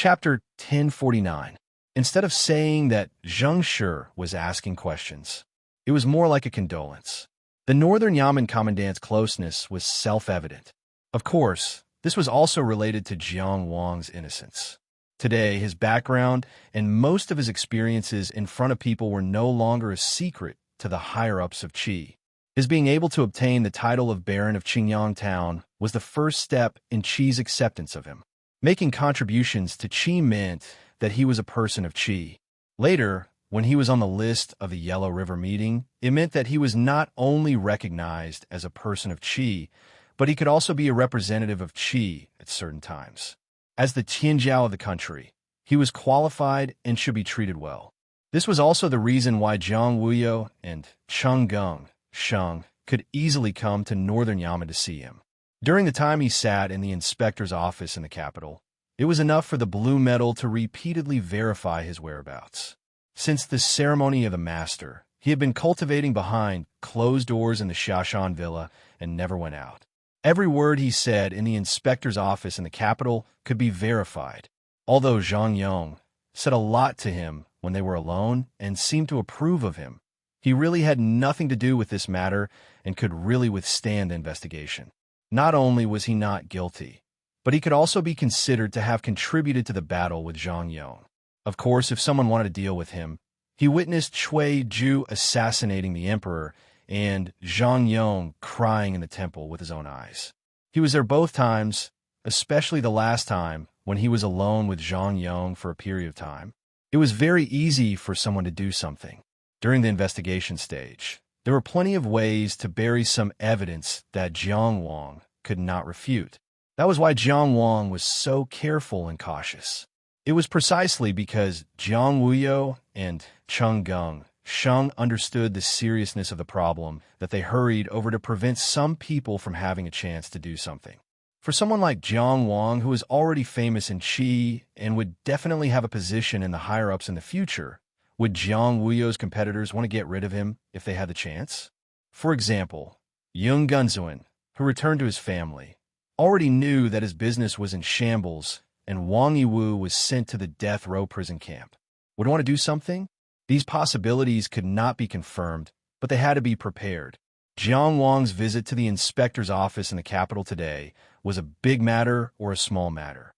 Chapter 1049. Instead of saying that Zheng Shi was asking questions, it was more like a condolence. The Northern Yamen commandant's closeness was self-evident. Of course, this was also related to Jiang Wang's innocence. Today, his background and most of his experiences in front of people were no longer a secret to the higher-ups of Qi. His being able to obtain the title of Baron of Qingyang Town was the first step in Qi's acceptance of him. Making contributions to Qi meant that he was a person of Qi. Later, when he was on the list of the Yellow River meeting, it meant that he was not only recognized as a person of Qi, but he could also be a representative of Qi at certain times. As the Tianjiao of the country, he was qualified and should be treated well. This was also the reason why Zhang Wuyo and Cheng Geng Sheng could easily come to Northern Yamen to see him. During the time he sat in the inspector's office in the capital, it was enough for the blue metal to repeatedly verify his whereabouts. Since the ceremony of the master, he had been cultivating behind closed doors in the Xiaoshan villa and never went out. Every word he said in the inspector's office in the capital could be verified. Although Zhang Yong said a lot to him when they were alone and seemed to approve of him, he really had nothing to do with this matter and could really withstand the investigation. Not only was he not guilty, but he could also be considered to have contributed to the battle with Zhang Yong. Of course, if someone wanted to deal with him, he witnessed Cui Ju assassinating the emperor and Zhang Yong crying in the temple with his own eyes. He was there both times, especially the last time when he was alone with Zhang Yong for a period of time. It was very easy for someone to do something. During the investigation stage, there were plenty of ways to bury some evidence that Jiang Wang could not refute. That was why Jiang Wang was so careful and cautious. It was precisely because Jiang Wuyo and Cheng Geng Sheng understood the seriousness of the problem that they hurried over to prevent some people from having a chance to do something. For someone like Jiang Wang, who was already famous in Qi and would definitely have a position in the higher-ups in the future, would Jiang Wuyo's competitors want to get rid of him if they had the chance? For example, Yung Gunzuan, who returned to his family, already knew that his business was in shambles and Wang Yiwu was sent to the death row prison camp. Would want to do something? These possibilities could not be confirmed, but they had to be prepared. Jiang Wang's visit to the inspector's office in the capital today was a big matter or a small matter.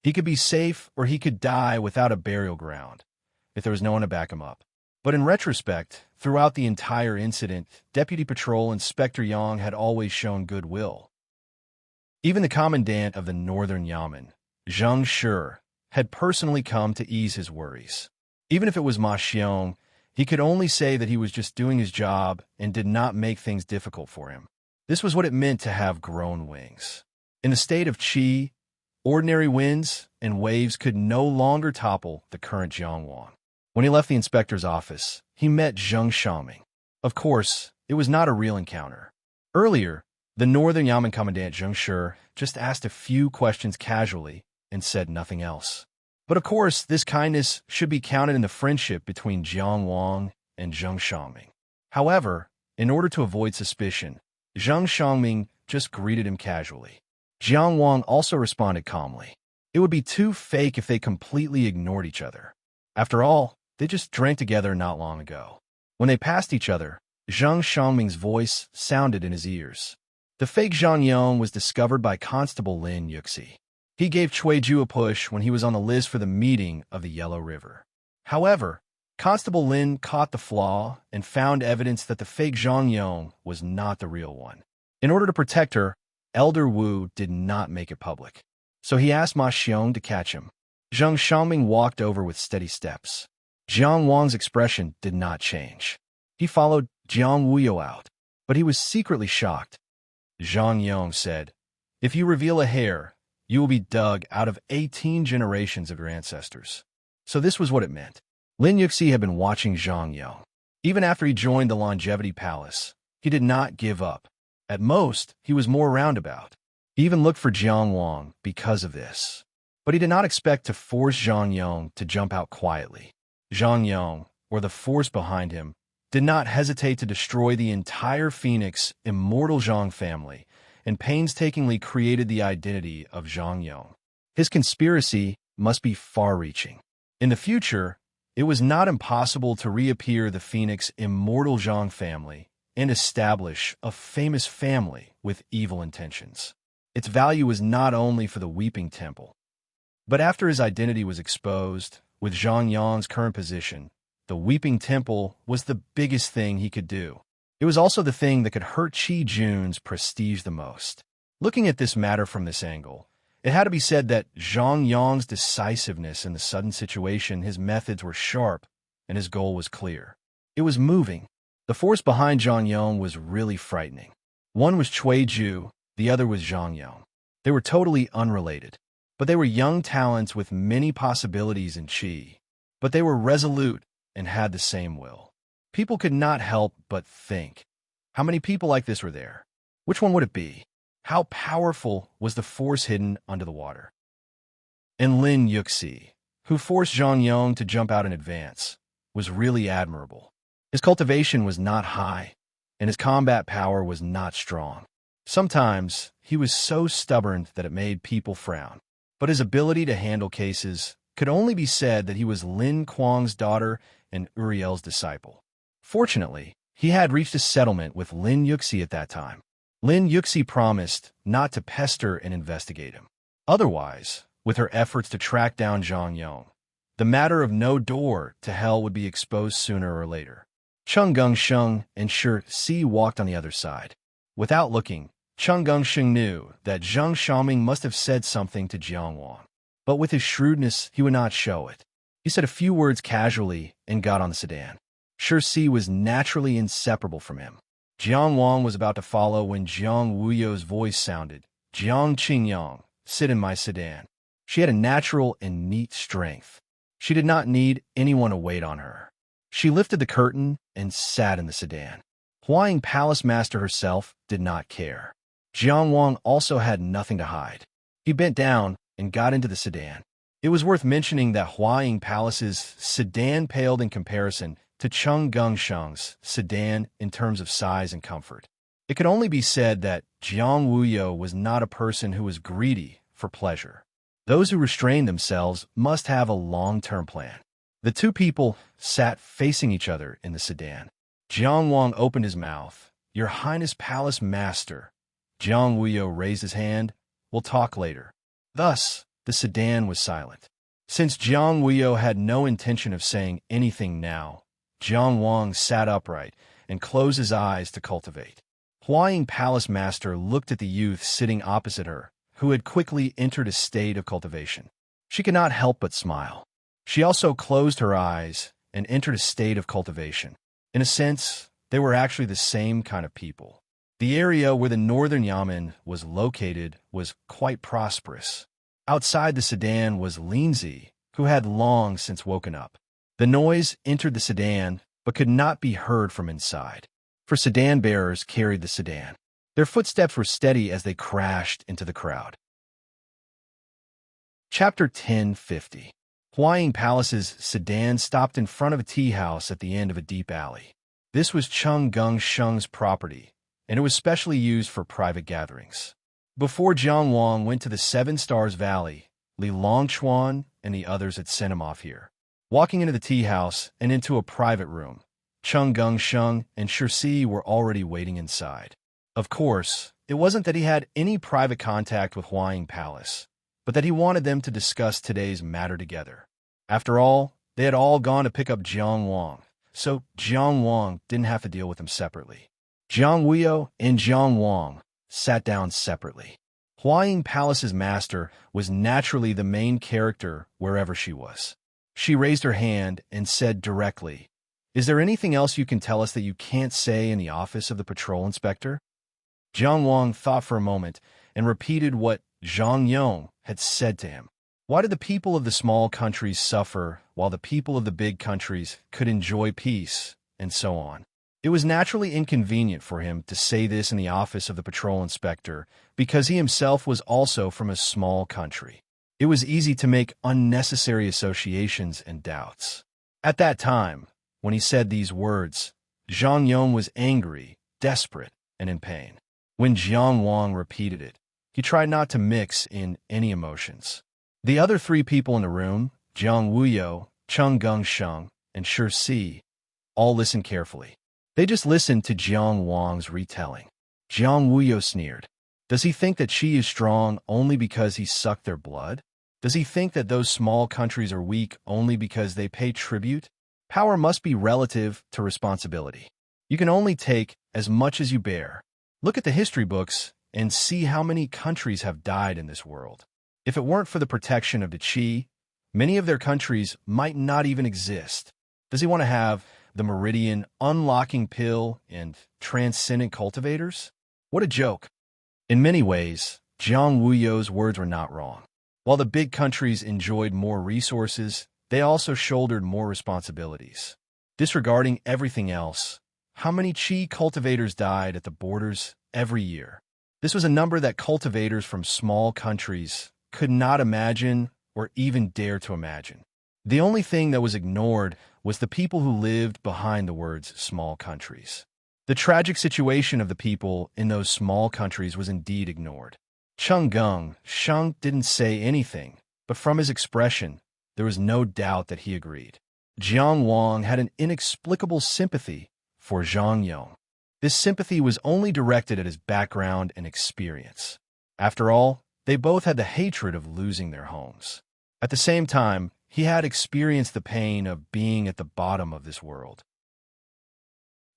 He could be safe or he could die without a burial ground if there was no one to back him up. But in retrospect, throughout the entire incident, Deputy Patrol Inspector Yang had always shown goodwill. Even the commandant of the Northern Yamen, Zheng Shi, had personally come to ease his worries. Even if it was Ma Xiong, he could only say that he was just doing his job and did not make things difficult for him. This was what it meant to have grown wings. In the state of Qi, ordinary winds and waves could no longer topple the current Jiang Wang. When he left the inspector's office, he met Zheng Xiaoming. Of course, it was not a real encounter. Earlier, the Northern Yamen Commandant Zheng Shi just asked a few questions casually and said nothing else. But of course, this kindness should be counted in the friendship between Jiang Wang and Zheng Xiaoming. However, in order to avoid suspicion, Zheng Xiaoming just greeted him casually. Jiang Wang also responded calmly. It would be too fake if they completely ignored each other. After all, they just drank together not long ago. When they passed each other, Zheng Xiaoming's voice sounded in his ears. The fake Zhang Yong was discovered by Constable Lin Yuxi. He gave Cui Ju a push when he was on the list for the meeting of the Yellow River. However, Constable Lin caught the flaw and found evidence that the fake Zhang Yong was not the real one. In order to protect her, Elder Wu did not make it public. So he asked Ma Xiong to catch him. Zheng Xiaoming walked over with steady steps. Jiang Wang's expression did not change. He followed Jiang Wuyo out, but he was secretly shocked. Zhang Yong said, "If you reveal a hair, you will be dug out of 18 generations of your ancestors." So this was what it meant. Lin Yuxi had been watching Zhang Yong. Even after he joined the Longevity Palace, he did not give up. At most, he was more roundabout. He even looked for Jiang Wang because of this. But he did not expect to force Zhang Yong to jump out quietly. Zhang Yong, or the force behind him, did not hesitate to destroy the entire Phoenix immortal Zhang family and painstakingly created the identity of Zhang Yong. His conspiracy must be far-reaching. In the future, it was not impossible to reappear the Phoenix immortal Zhang family and establish a famous family with evil intentions. Its value was not only for the Weeping Temple, but after his identity was exposed, with Zhang Yang's current position, the Weeping Temple was the biggest thing he could do. It was also the thing that could hurt Qi Jun's prestige the most. Looking at this matter from this angle, it had to be said that Zhang Yang's decisiveness in the sudden situation, his methods were sharp, and his goal was clear. It was moving. The force behind Zhang Yang was really frightening. One was Cui Ju, the other was Zhang Yang. They were totally unrelated, but they were young talents with many possibilities in Qi. But they were resolute and had the same will. People could not help but think, how many people like this were there? Which one would it be? How powerful was the force hidden under the water? And Lin Yuxi, who forced Zhang Yang to jump out in advance, was really admirable. His cultivation was not high, and his combat power was not strong. Sometimes, he was so stubborn that it made people frown. But his ability to handle cases could only be said that he was Lin Kuang's daughter and Uriel's disciple. Fortunately, he had reached a settlement with Lin Yuxi at that time. Lin Yuxi promised not to pester and investigate him. Otherwise, with her efforts to track down Zhang Yang, the matter of no door to hell would be exposed sooner or later. Cheng Gengsheng and Shi Si walked on the other side. Without looking, Cheng Gengsheng knew that Zheng Xiaoming must have said something to Jiang Wang. But with his shrewdness, he would not show it. He said a few words casually and got on the sedan. Shi Si was naturally inseparable from him. Jiang Wang was about to follow when Jiang Wuyo's voice sounded, "Jiang Qingyang, sit in my sedan." She had a natural and neat strength. She did not need anyone to wait on her. She lifted the curtain and sat in the sedan. Huaying Palace Master herself did not care. Jiang Wang also had nothing to hide. He bent down and got into the sedan. It was worth mentioning that Huaying Palace's sedan paled in comparison to Cheng Gengsheng's sedan in terms of size and comfort. It could only be said that Jiang Wuyo was not a person who was greedy for pleasure. Those who restrain themselves must have a long-term plan. The two people sat facing each other in the sedan. Jiang Wang opened his mouth. "Your Highness Palace Master." Jiang Wuyo raised his hand. "We'll talk later." Thus, the sedan was silent. Since Jiang Wuyo had no intention of saying anything now, Jiang Wang sat upright and closed his eyes to cultivate. Huaying Palace Master looked at the youth sitting opposite her, who had quickly entered a state of cultivation. She could not help but smile. She also closed her eyes and entered a state of cultivation. In a sense, they were actually the same kind of people. The area where the northern Yamen was located was quite prosperous. Outside the sedan was Linzi, who had long since woken up. The noise entered the sedan, but could not be heard from inside, for sedan bearers carried the sedan. Their footsteps were steady as they crashed into the crowd. Chapter 1050. Huaying Palace's sedan stopped in front of a tea house at the end of a deep alley. This was Cheng Gengsheng's property, and it was specially used for private gatherings. Before Jiang Wang went to the Seven Stars Valley, Li Longchuan and the others had sent him off here. Walking into the tea house and into a private room, Cheng Gengsheng and Shi Si were already waiting inside. Of course, it wasn't that he had any private contact with Huaying Palace, but that he wanted them to discuss today's matter together. After all, they had all gone to pick up Jiang Wang, so Jiang Wang didn't have to deal with them separately. Jiang Wuyo and Jiang Wang sat down separately. Huaying Palace's master was naturally the main character wherever she was. She raised her hand and said directly, "Is there anything else you can tell us that you can't say in the office of the patrol inspector?" Jiang Wang thought for a moment and repeated what Zhang Yang had said to him. Why did the people of the small countries suffer while the people of the big countries could enjoy peace, and so on? It was naturally inconvenient for him to say this in the office of the patrol inspector because he himself was also from a small country. It was easy to make unnecessary associations and doubts. At that time, when he said these words, Zhang Yang was angry, desperate, and in pain. When Jiang Wang repeated it, he tried not to mix in any emotions. The other three people in the room, Jiang Wuyo, Cheng Gongsheng, and Shi Si, all listened carefully. They just listened to Jiang Wang's retelling. Jiang Wuyo sneered. Does he think that Qi is strong only because he sucked their blood? Does he think that those small countries are weak only because they pay tribute? Power must be relative to responsibility. You can only take as much as you bear. Look at the history books and see how many countries have died in this world. If it weren't for the protection of the Qi, many of their countries might not even exist. Does he want to have the Meridian unlocking pill and transcendent cultivators? What a joke. In many ways, Jiang Wuyo's words were not wrong. While the big countries enjoyed more resources, they also shouldered more responsibilities. Disregarding everything else, how many Qi cultivators died at the borders every year? This was a number that cultivators from small countries could not imagine or even dare to imagine. The only thing that was ignored was the people who lived behind the words small countries. The tragic situation of the people in those small countries was indeed ignored. Cheng Gongsheng didn't say anything, but from his expression, there was no doubt that he agreed. Jiang Wang had an inexplicable sympathy for Zhang Yong. This sympathy was only directed at his background and experience. After all, they both had the hatred of losing their homes. At the same time, he had experienced the pain of being at the bottom of this world.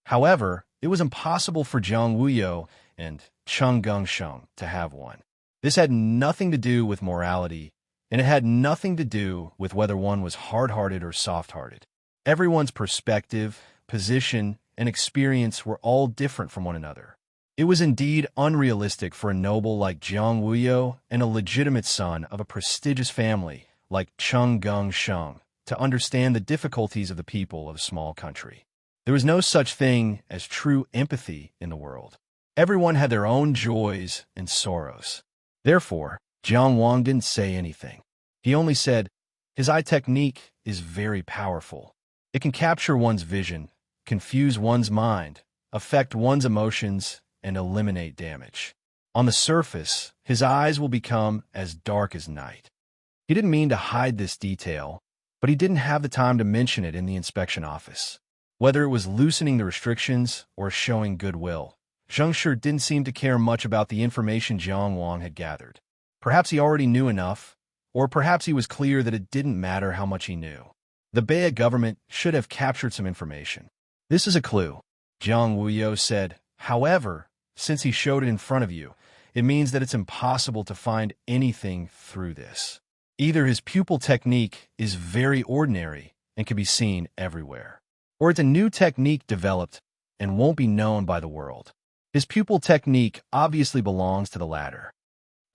However, it was impossible for Jiang Wuyo and Cheng Gongsheng to have one. This had nothing to do with morality, and it had nothing to do with whether one was hard-hearted or soft-hearted. Everyone's perspective, position, and experience were all different from one another. It was indeed unrealistic for a noble like Jiang Wuyo and a legitimate son of a prestigious family like Cheng Gongsheng to understand the difficulties of the people of a small country. There was no such thing as true empathy in the world. Everyone had their own joys and sorrows. Therefore, Jiang Wang didn't say anything. He only said, his eye technique is very powerful. It can capture one's vision, confuse one's mind, affect one's emotions, and eliminate damage. On the surface, his eyes will become as dark as night. He didn't mean to hide this detail, but he didn't have the time to mention it in the inspection office. Whether it was loosening the restrictions or showing goodwill, Zheng Shi didn't seem to care much about the information Jiang Wang had gathered. Perhaps he already knew enough, or perhaps he was clear that it didn't matter how much he knew. The Baya government should have captured some information. This is a clue, Jiang Wuyo said. However, since he showed it in front of you, it means that it's impossible to find anything through this. Either his pupil technique is very ordinary and can be seen everywhere, or it's a new technique developed and won't be known by the world. His pupil technique obviously belongs to the latter.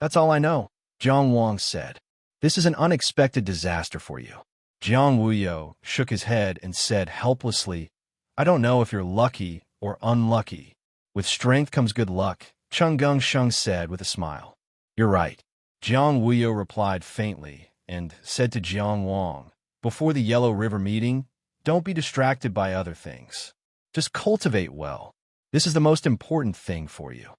That's all I know, Jiang Wang said. This is an unexpected disaster for you. Jiang Wuyo shook his head and said helplessly, I don't know if you're lucky or unlucky. With strength comes good luck, Cheng Gongsheng said with a smile. You're right. Jiang Wuyo replied faintly and said to Jiang Wang, before the Yellow River meeting, don't be distracted by other things. Just cultivate well. This is the most important thing for you.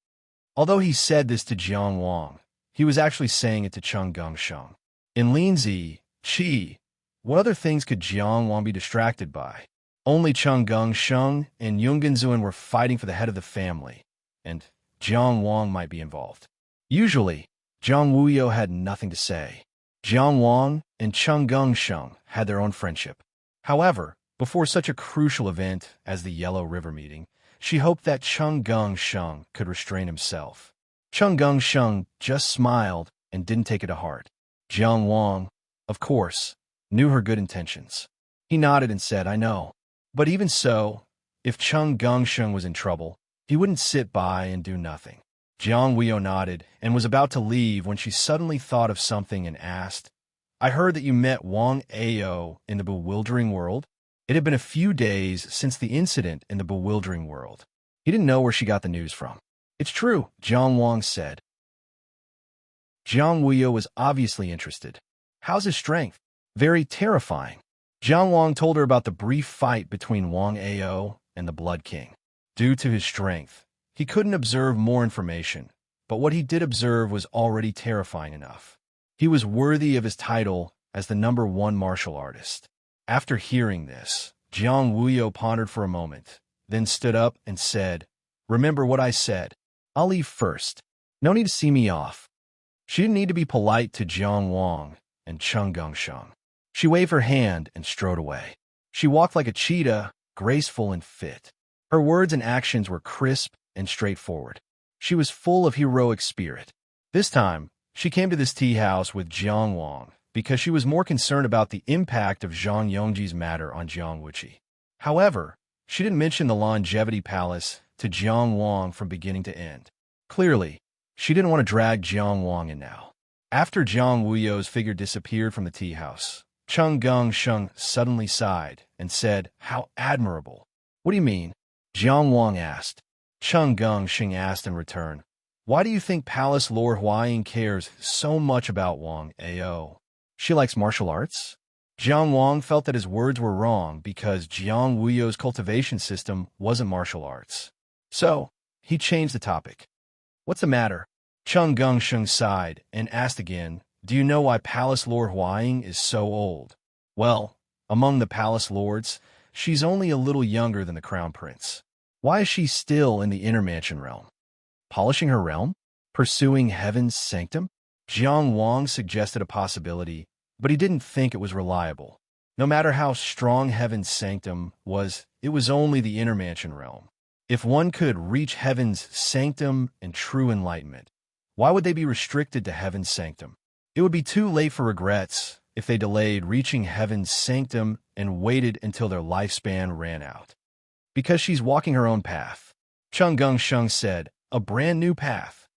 Although he said this to Jiang Wang, he was actually saying it to Cheng Gongsheng. In Linzi, Qi, what other things could Jiang Wang be distracted by? Only Cheng Gongsheng and Yunganzuan were fighting for the head of the family, and Jiang Wang might be involved. Usually, Jiang Wuyo had nothing to say. Jiang Wang and Cheng Gongsheng had their own friendship. However, before such a crucial event as the Yellow River meeting, she hoped that Cheng Gongsheng could restrain himself. Cheng Gongsheng just smiled and didn't take it to heart. Jiang Wang, of course, knew her good intentions. He nodded and said, I know. But even so, if Cheng Gongsheng was in trouble, he wouldn't sit by and do nothing. Jiang Wuyo nodded and was about to leave when she suddenly thought of something and asked, I heard that you met Wang Ao in the bewildering world. It had been a few days since the incident in the bewildering world. He didn't know where she got the news from. It's true, Jiang Wang said. Jiang Wuyo was obviously interested. How's his strength? Very terrifying. Jiang Wang told her about the brief fight between Wang Ao and the Blood King. Due to his strength, he couldn't observe more information, but what he did observe was already terrifying enough. He was worthy of his title as the #1 martial artist. After hearing this, Jiang Wuyo pondered for a moment, then stood up and said, "Remember what I said. I'll leave first. No need to see me off." She didn't need to be polite to Jiang Wang and Cheng Gongsheng. She waved her hand and strode away. She walked like a cheetah, graceful and fit. Her words and actions were crisp and straightforward. She was full of heroic spirit. This time, she came to this tea house with Jiang Wang because she was more concerned about the impact of Zhang Yongji's matter on Jiang Wuqi. However, she didn't mention the longevity palace to Jiang Wang from beginning to end. Clearly, she didn't want to drag Jiang Wang in now. After Jiang Wuyo's figure disappeared from the tea house, Cheng Gongsheng suddenly sighed and said, "How admirable." "What do you mean?" Jiang Wang asked. Cheng Gongsheng asked in return, "Why do you think Palace Lord Huaying cares so much about Wang Ao? She likes martial arts?" Jiang Wang felt that his words were wrong because Jiang Wuyo's cultivation system wasn't martial arts. So, he changed the topic. "What's the matter?" Cheng Gongsheng sighed and asked again, "Do you know why Palace Lord Huaying is so old?" "Well, among the palace lords, she's only a little younger than the crown prince. Why is she still in the inner mansion realm? Polishing her realm? Pursuing heaven's sanctum?" Jiang Wang suggested a possibility, but he didn't think it was reliable. No matter how strong heaven's sanctum was, it was only the inner mansion realm. If one could reach heaven's sanctum and true enlightenment, why would they be restricted to heaven's sanctum? It would be too late for regrets if they delayed reaching heaven's sanctum and waited until their lifespan ran out. Because she's walking her own path. Cheng Gongsheng said, "A brand new path."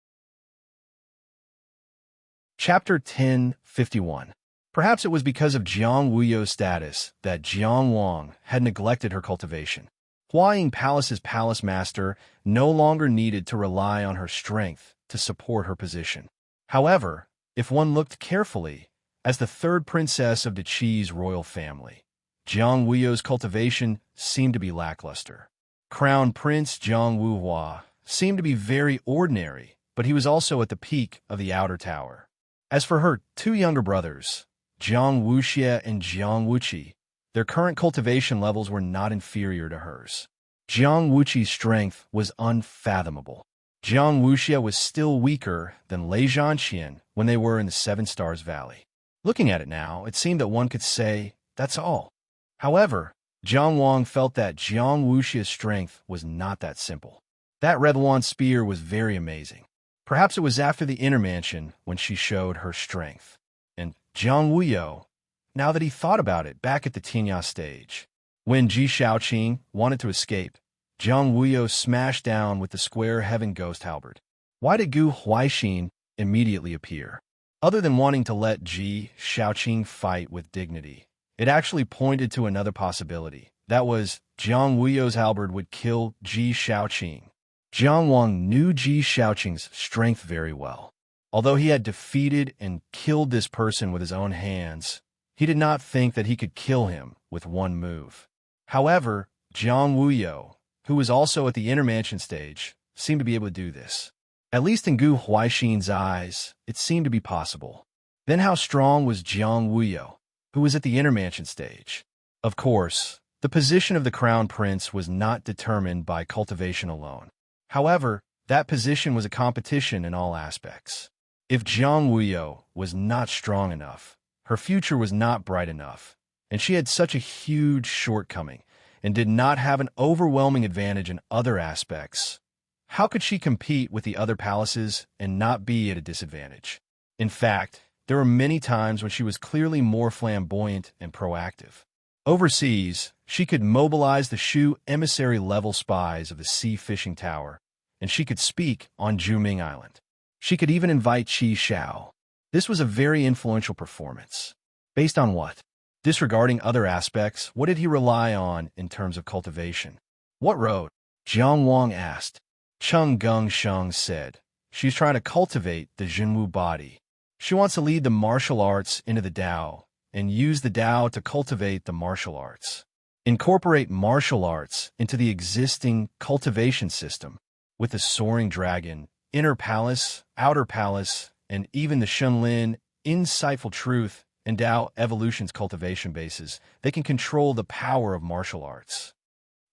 Chapter 10:51. Perhaps it was because of Jiang Wuyo's status that Jiang Wang had neglected her cultivation. Huaying Palace's palace master no longer needed to rely on her strength to support her position. However, if one looked carefully, as the third princess of the Qi's royal family, Jiang Wuyo's cultivation seemed to be lackluster. Crown Prince Jiang Wuhua seemed to be very ordinary, but he was also at the peak of the outer tower. As for her two younger brothers, Jiang Wuxie and Jiang Wuqi, their current cultivation levels were not inferior to hers. Jiang Wuqi's strength was unfathomable. Jiang Wuxie was still weaker than Lei Zhanqian when they were in the Seven Stars Valley. Looking at it now, it seemed that one could say, that's all. However, Jiang Wang felt that Jiang Wuxie's strength was not that simple. That red wand spear was very amazing. Perhaps it was after the inner mansion when she showed her strength. And Jiang Wuyo, now that he thought about it back at the Tinya stage, when Ji Shaoqing wanted to escape, Jiang Wuyo smashed down with the square heaven ghost halberd. Why did Gu Huaixin immediately appear? Other than wanting to let Ji Shaoqing fight with dignity, it actually pointed to another possibility. That was, Jiang Wuyo's halberd would kill Ji Shaoqing. Jiang Wang knew Ji Shaoqing's strength very well. Although he had defeated and killed this person with his own hands, he did not think that he could kill him with one move. However, Jiang Wuyo, who was also at the inner mansion stage, seemed to be able to do this. At least in Gu Huaixin's eyes, it seemed to be possible. Then how strong was Jiang Wuyo, who was at the inner mansion stage? Of course, the position of the crown prince was not determined by cultivation alone. However, that position was a competition in all aspects. If Jiang Wuyo was not strong enough, her future was not bright enough, and she had such a huge shortcoming and did not have an overwhelming advantage in other aspects, how could she compete with the other palaces and not be at a disadvantage? In fact, there were many times when she was clearly more flamboyant and proactive. Overseas, she could mobilize the Shu emissary level spies of the Sea Fishing Tower, and she could speak on Juming Island. She could even invite Qi Xiao. This was a very influential performance. Based on what? Disregarding other aspects, what did he rely on in terms of cultivation? What road? Jiang Wang asked. Cheng Gongsheng said, she's trying to cultivate the Zhenwu body. She wants to lead the martial arts into the Tao and use the Tao to cultivate the martial arts. Incorporate martial arts into the existing cultivation system with the soaring dragon, inner palace, outer palace, and even the Shenlin insightful truth endow evolution's cultivation bases. They can control the power of martial arts.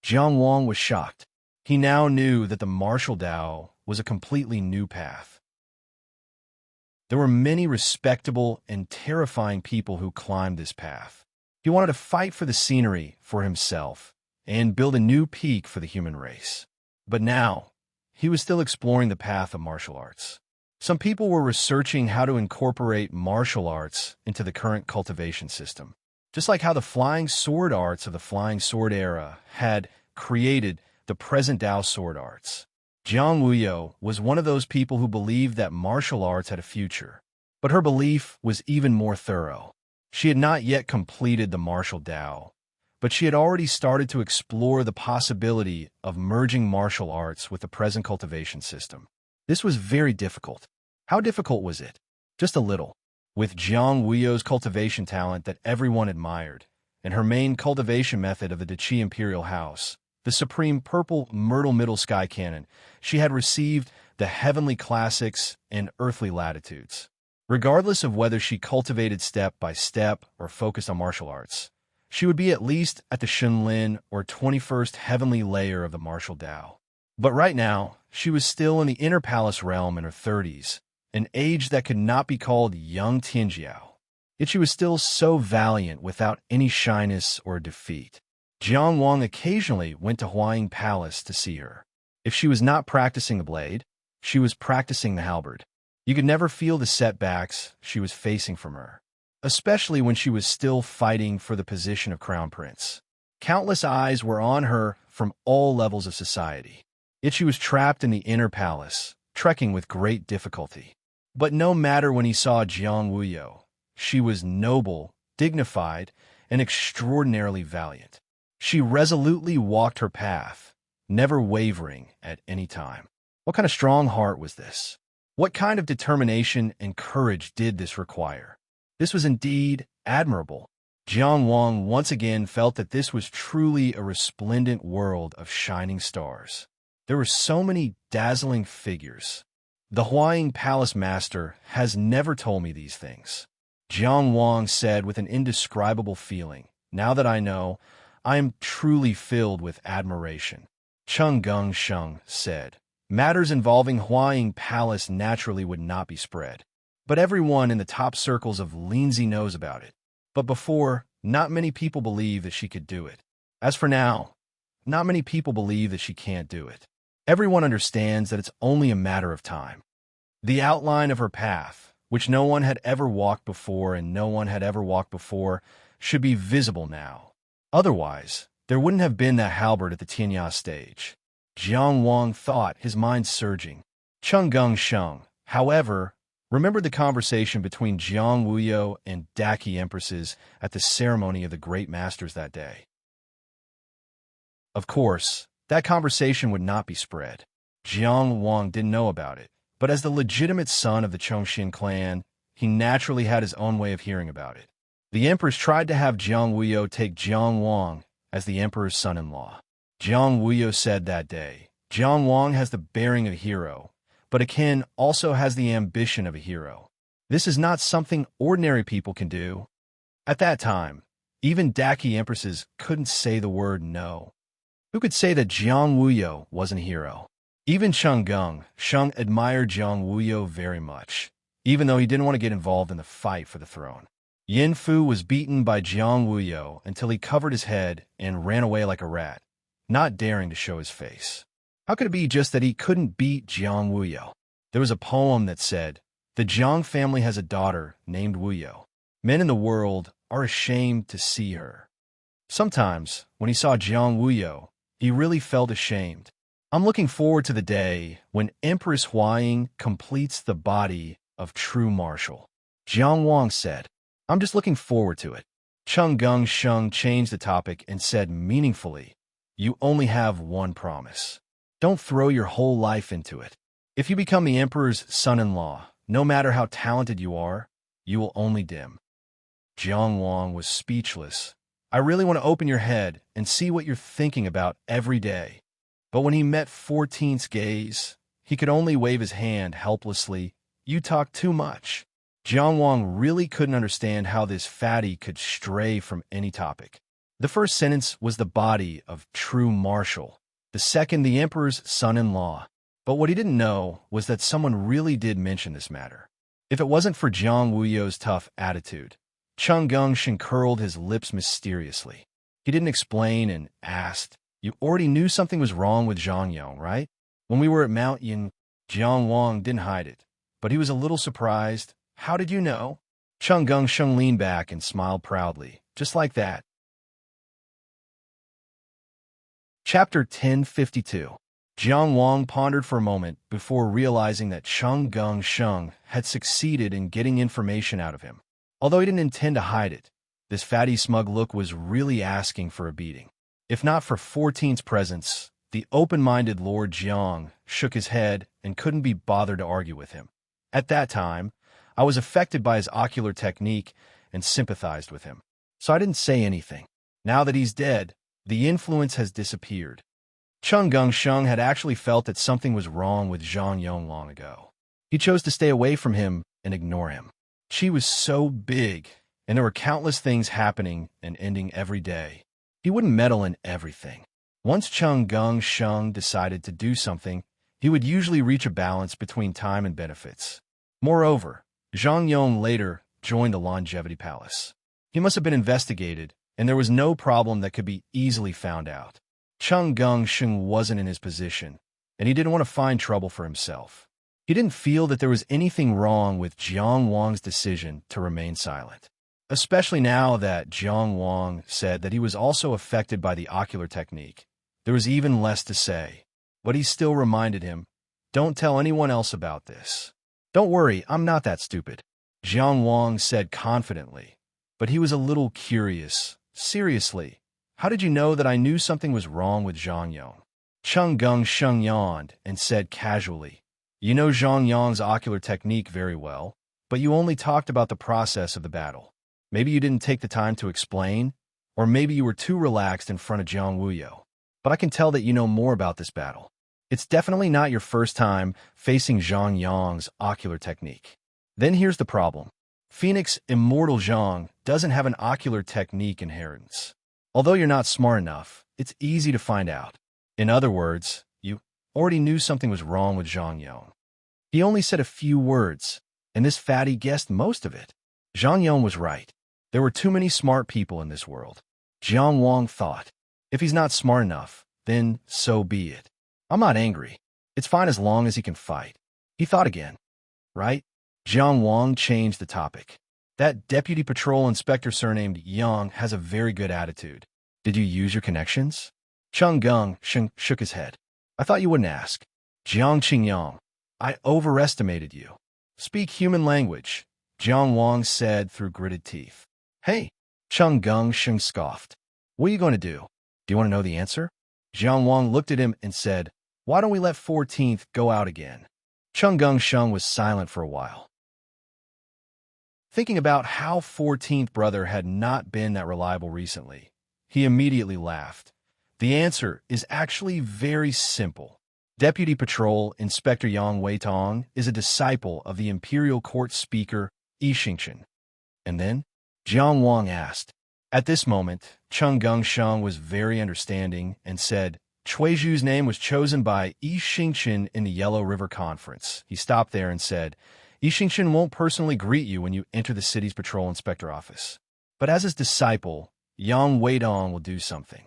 Jiang Wang was shocked. He now knew that the martial Dao was a completely new path. There were many respectable and terrifying people who climbed this path. He wanted to fight for the scenery for himself and build a new peak for the human race. But now, he was still exploring the path of martial arts. Some people were researching how to incorporate martial arts into the current cultivation system, just like how the flying sword arts of the flying sword era had created the present Dao sword arts. Jiang Wuyo was one of those people who believed that martial arts had a future, but her belief was even more thorough. She had not yet completed the martial Dao, but she had already started to explore the possibility of merging martial arts with the present cultivation system. This was very difficult. How difficult was it? Just a little. With Jiang Wuyo's cultivation talent that everyone admired, and her main cultivation method of the Deqi Imperial House, the supreme purple myrtle middle sky cannon, she had received the heavenly classics and earthly latitudes. Regardless of whether she cultivated step by step or focused on martial arts, she would be at least at the Shenlin or 21st heavenly layer of the martial Dao. But right now, she was still in the inner palace realm in her 30s, an age that could not be called young Tianjiao. Yet she was still so valiant without any shyness or defeat. Jiang Wang occasionally went to Huaying Palace to see her. If she was not practicing the blade, she was practicing the halberd. You could never feel the setbacks she was facing from her, especially when she was still fighting for the position of crown prince. Countless eyes were on her from all levels of society. Yet she was trapped in the inner palace, trekking with great difficulty. But no matter when he saw Jiang Wuyo, she was noble, dignified, and extraordinarily valiant. She resolutely walked her path, never wavering at any time. What kind of strong heart was this? What kind of determination and courage did this require? This was indeed admirable. Jiang Wang once again felt that this was truly a resplendent world of shining stars. There were so many dazzling figures. The Huaying Palace Master has never told me these things. Jiang Wang said with an indescribable feeling, now that I know, I am truly filled with admiration. Cheng Gung Sheng said, matters involving Huaying Palace naturally would not be spread. But everyone in the top circles of Linzi knows about it. But before, not many people believe that she could do it. As for now, not many people believe that she can't do it. Everyone understands that it's only a matter of time. The outline of her path, which no one had ever walked before and no one had ever walked before, should be visible now. Otherwise, there wouldn't have been that halberd at the Tianya stage. Jiang Wang thought, his mind surging. Cheng Gung Sheng, however, remembered the conversation between Jiang Wuyo and Daqi empresses at the ceremony of the great masters that day. Of course, that conversation would not be spread. Jiang Wang didn't know about it, but as the legitimate son of the Chongxin clan, he naturally had his own way of hearing about it. The empress tried to have Jiang Wuyo take Jiang Wang as the emperor's son-in-law. Jiang Wuyo said that day, Jiang Wang has the bearing of a hero, but Akin also has the ambition of a hero. This is not something ordinary people can do. At that time, even Daqi empresses couldn't say the word no. Who could say that Jiang Wuyo wasn't a hero? Even Cheng Gung Sheng admired Jiang Wuyo very much, even though he didn't want to get involved in the fight for the throne. Yin Fu was beaten by Jiang Wuyo until he covered his head and ran away like a rat, not daring to show his face. How could it be just that he couldn't beat Jiang Wuyo? There was a poem that said, the Jiang family has a daughter named Wuyo. Men in the world are ashamed to see her. Sometimes, when he saw Jiang Wuyo, he really felt ashamed. I'm looking forward to the day when Empress Huaying completes the body of true martial. Jiang Wang said, I'm just looking forward to it. Cheng Gung Sheng changed the topic and said meaningfully, you only have one promise. Don't throw your whole life into it. If you become the emperor's son-in-law, no matter how talented you are, you will only dim. Jiang Wang was speechless. I really want to open your head and see what you're thinking about every day. But when he met 14's gaze, he could only wave his hand helplessly. You talk too much. Jiang Wang really couldn't understand how this fatty could stray from any topic. The first sentence was the body of true marshal, the second the emperor's son-in-law. But what he didn't know was that someone really did mention this matter. If it wasn't for Jiang Wuyo's tough attitude, Cheng Gongsheng curled his lips mysteriously. He didn't explain and asked, "You already knew something was wrong with Zhang Yong, right?" When we were at Mount Yin, Jiang Wang didn't hide it, but he was a little surprised. "How did you know?" Cheng Gongsheng leaned back and smiled proudly, just like that. Chapter 1052. Jiang Wang pondered for a moment before realizing that Cheng Gongsheng had succeeded in getting information out of him. Although he didn't intend to hide it, this fatty smug look was really asking for a beating. If not for 14's presence, the open-minded Lord Jiang shook his head and couldn't be bothered to argue with him. At that time, I was affected by his ocular technique and sympathized with him. So I didn't say anything. Now that he's dead, the influence has disappeared. Cheng Gongsheng had actually felt that something was wrong with Zhang Yong long ago. He chose to stay away from him and ignore him. She was so big, and there were countless things happening and ending every day. He wouldn't meddle in everything. Once Cheng Gongsheng decided to do something, he would usually reach a balance between time and benefits. Moreover, Zhang Yong later joined the Longevity Palace. He must have been investigated, and there was no problem that could be easily found out. Cheng Gongsheng wasn't in his position, and he didn't want to find trouble for himself. He didn't feel that there was anything wrong with Jiang Wang's decision to remain silent, especially now that Jiang Wang said that he was also affected by the ocular technique. There was even less to say, but he still reminded him, "Don't tell anyone else about this." "Don't worry, I'm not that stupid," Jiang Wang said confidently, but he was a little curious. "Seriously, how did you know that I knew something was wrong with Zhang Yong?" Cheng Gongsheng yawned and said casually, "You know Zhang Yong's ocular technique very well, but you only talked about the process of the battle. Maybe you didn't take the time to explain, or maybe you were too relaxed in front of Jiang Wuyo. But I can tell that you know more about this battle. It's definitely not your first time facing Zhang Yong's ocular technique. Then here's the problem. Phoenix Immortal Zhang doesn't have an ocular technique inheritance. Although you're not smart enough, it's easy to find out. In other words, you already knew something was wrong with Zhang Yong." He only said a few words, and this fatty guessed most of it. Zhang Yong was right. There were too many smart people in this world. Jiang Wang thought, if he's not smart enough, then so be it. I'm not angry. It's fine as long as he can fight. He thought again. Right? Jiang Wang changed the topic. That deputy patrol inspector surnamed Yang has a very good attitude. Did you use your connections? Cheng Gongsheng shook his head. I thought you wouldn't ask. Jiang Qingyang, I overestimated you. Speak human language, Jiang Wang said through gritted teeth. Hey, Cheng Gongsheng scoffed. What are you going to do? Do you want to know the answer? Jiang Wang looked at him and said, why don't we let 14th go out again? Cheng Gongsheng was silent for a while, thinking about how 14th brother had not been that reliable recently. He immediately laughed. The answer is actually very simple. Deputy Patrol Inspector Yang Weitong is a disciple of the Imperial Court Speaker Yi Xingchen. And then, Jiang Wang asked. At this moment, Cheng Gongsheng was very understanding and said, Chuizhu's name was chosen by Yi Xingchen in the Yellow River Conference. He stopped there and said, Yi Xingchen won't personally greet you when you enter the city's patrol inspector office. But as his disciple, Yang Weidong will do something.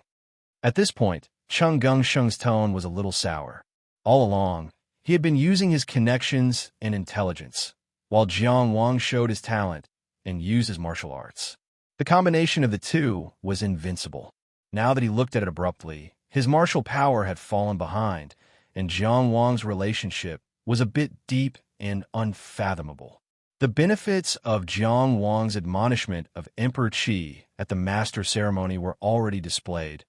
At this point, Cheng Gongsheng's tone was a little sour. All along, he had been using his connections and intelligence, while Jiang Wang showed his talent and used his martial arts. The combination of the two was invincible. Now that he looked at it abruptly, his martial power had fallen behind, and Jiang Wang's relationship was a bit deep and unfathomable. The benefits of Jiang Wang's admonishment of Emperor Qi at the master ceremony were already displayed.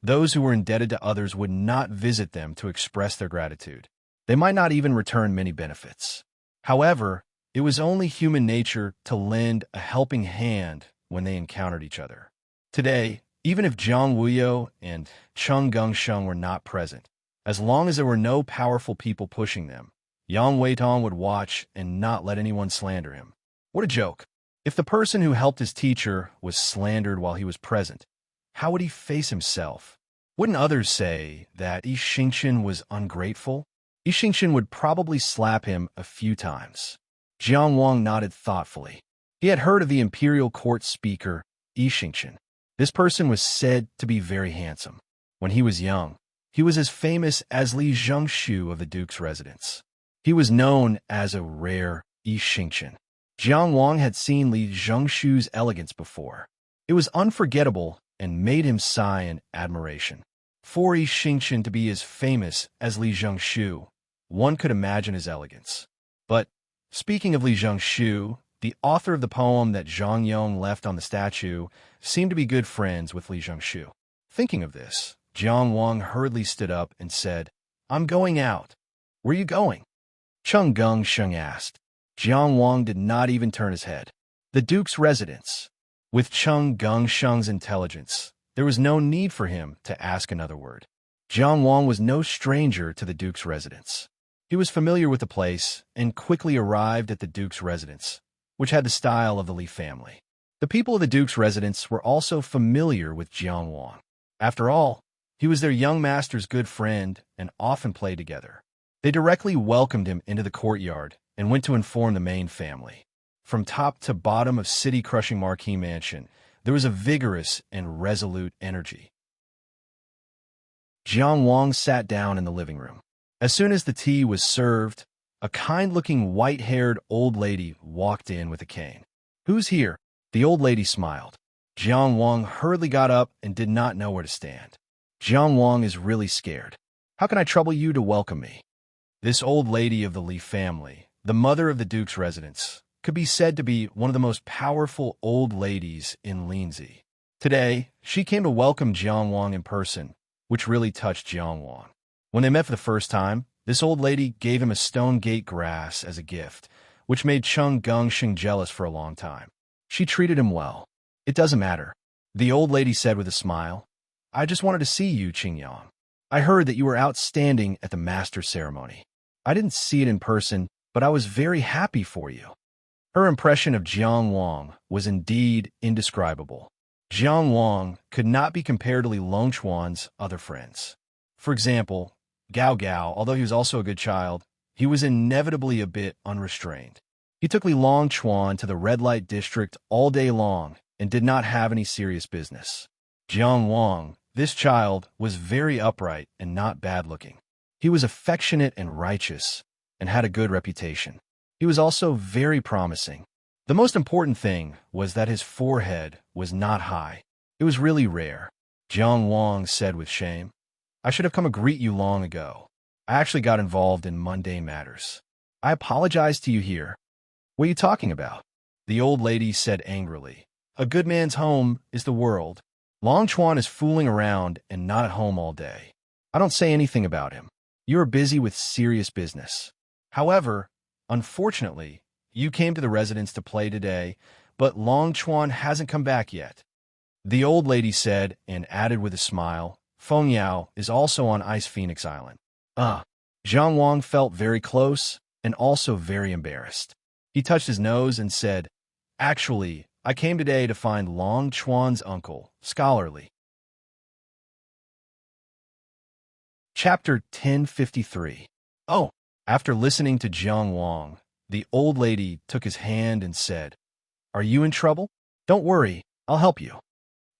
Those who were indebted to others would not visit them to express their gratitude. They might not even return many benefits. However, it was only human nature to lend a helping hand when they encountered each other. Today, even if Jiang Wuyo and Cheng Gongsheng were not present, as long as there were no powerful people pushing them, Yang Weitong would watch and not let anyone slander him. What a joke. If the person who helped his teacher was slandered while he was present, how would he face himself? Wouldn't others say that Yi Xingqian was ungrateful? Yi Xingqian would probably slap him a few times. Jiang Wang nodded thoughtfully. He had heard of the imperial court speaker, Yi Xingqian. This person was said to be very handsome. When he was young, he was as famous as Li Zhengshu of the duke's residence. He was known as a rare Yi Xingqian. Jiang Wang had seen Li Zhengshu's elegance before. It was unforgettable and made him sigh in admiration. For Yi Xingqian to be as famous as Li Zhengshu, one could imagine his elegance. But, speaking of Li Zhengshu, the author of the poem that Zhang Yong left on the statue seemed to be good friends with Li Zhengshu. Thinking of this, Jiang Wang hurriedly stood up and said, "I'm going out." "Where are you going?" Cheng Gengsheng asked. Jiang Wang did not even turn his head. The duke's residence. With Cheng Gengsheng's intelligence, there was no need for him to ask another word. Jiang Wang was no stranger to the duke's residence. He was familiar with the place and quickly arrived at the duke's residence, which had the style of the Li family. The people of the duke's residence were also familiar with Jiang Wang. After all, he was their young master's good friend and often played together. They directly welcomed him into the courtyard and went to inform the main family. From top to bottom of city-crushing marquee mansion, there was a vigorous and resolute energy. Jiang Wang sat down in the living room. As soon as the tea was served, a kind-looking white-haired old lady walked in with a cane. "Who's here?" The old lady smiled. Jiang Wang hurriedly got up and did not know where to stand. "Jiang Wang is really scared. How can I trouble you to welcome me?" This old lady of the Li family, the mother of the duke's residence, could be said to be one of the most powerful old ladies in Linzi. Today, she came to welcome Jiang Wang in person, which really touched Jiang Wang. When they met for the first time, this old lady gave him a stone gate grass as a gift, which made Cheng Gengsheng jealous for a long time. She treated him well. "It doesn't matter," the old lady said with a smile. "I just wanted to see you, Qingyang. I heard that you were outstanding at the master ceremony. I didn't see it in person, but I was very happy for you." Her impression of Jiang Wang was indeed indescribable. Jiang Wang could not be compared to Li Longchuan's other friends. For example, Gao Gao, although he was also a good child, he was inevitably a bit unrestrained. He took Li Longchuan to the red light district all day long and did not have any serious business. Jiang Wang, this child, was very upright and not bad-looking. He was affectionate and righteous, and had a good reputation. He was also very promising. The most important thing was that his forehead was not high. It was really rare. Jiang Wang said with shame, "I should have come to greet you long ago. I actually got involved in mundane matters. I apologize to you here." "What are you talking about?" the old lady said angrily. "A good man's home is the world. Longchuan is fooling around and not at home all day. I don't say anything about him. You are busy with serious business. However, unfortunately, you came to the residence to play today, but Longchuan hasn't come back yet." The old lady said and added with a smile, "Feng Yao is also on Ice Phoenix Island." Jiang Wang felt very close and also very embarrassed. He touched his nose and said, "Actually, I came today to find Longchuan's uncle, Scholarly." Chapter 1053. "Oh." After listening to Jiang Wang, the old lady took his hand and said, "Are you in trouble? Don't worry, I'll help you."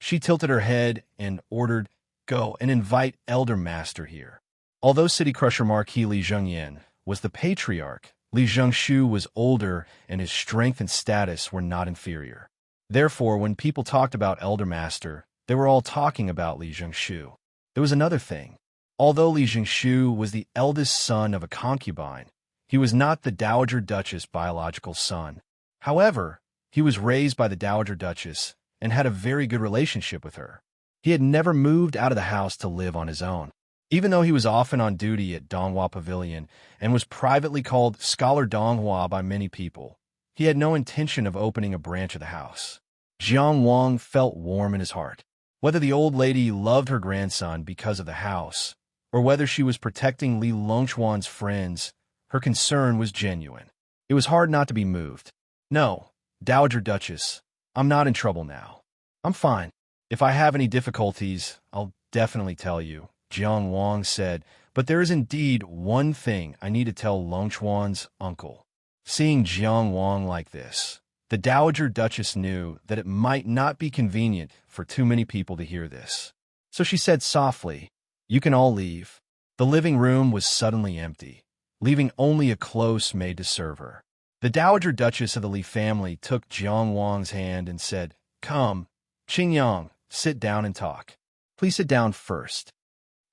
She tilted her head and ordered, "Go and invite Elder Master here." Although City Crusher Marquis Li Zhengyan was the patriarch, Li Zhengshu was older and his strength and status were not inferior. Therefore, when people talked about Elder Master, they were all talking about Li Zhengshu. There was another thing. Although Li Zhengshu was the eldest son of a concubine, he was not the Dowager Duchess' biological son. However, he was raised by the Dowager Duchess and had a very good relationship with her. He had never moved out of the house to live on his own. Even though he was often on duty at Donghua Pavilion and was privately called Scholar Donghua by many people, he had no intention of opening a branch of the house. Jiang Wang felt warm in his heart. Whether the old lady loved her grandson because of the house, or whether she was protecting Li Longchuan's friends, her concern was genuine. It was hard not to be moved. No, Dowager Duchess, I'm not in trouble now. I'm fine. If I have any difficulties, I'll definitely tell you, Jiang Wang said, but there is indeed one thing I need to tell Longchuan's uncle. Seeing Jiang Wang like this, the Dowager Duchess knew that it might not be convenient for too many people to hear this. So she said softly, "You can all leave." The living room was suddenly empty, leaving only a close maid to serve her. The Dowager Duchess of the Li family took Jiang Wang's hand and said, "Come, Qingyang, sit down and talk. Please sit down first."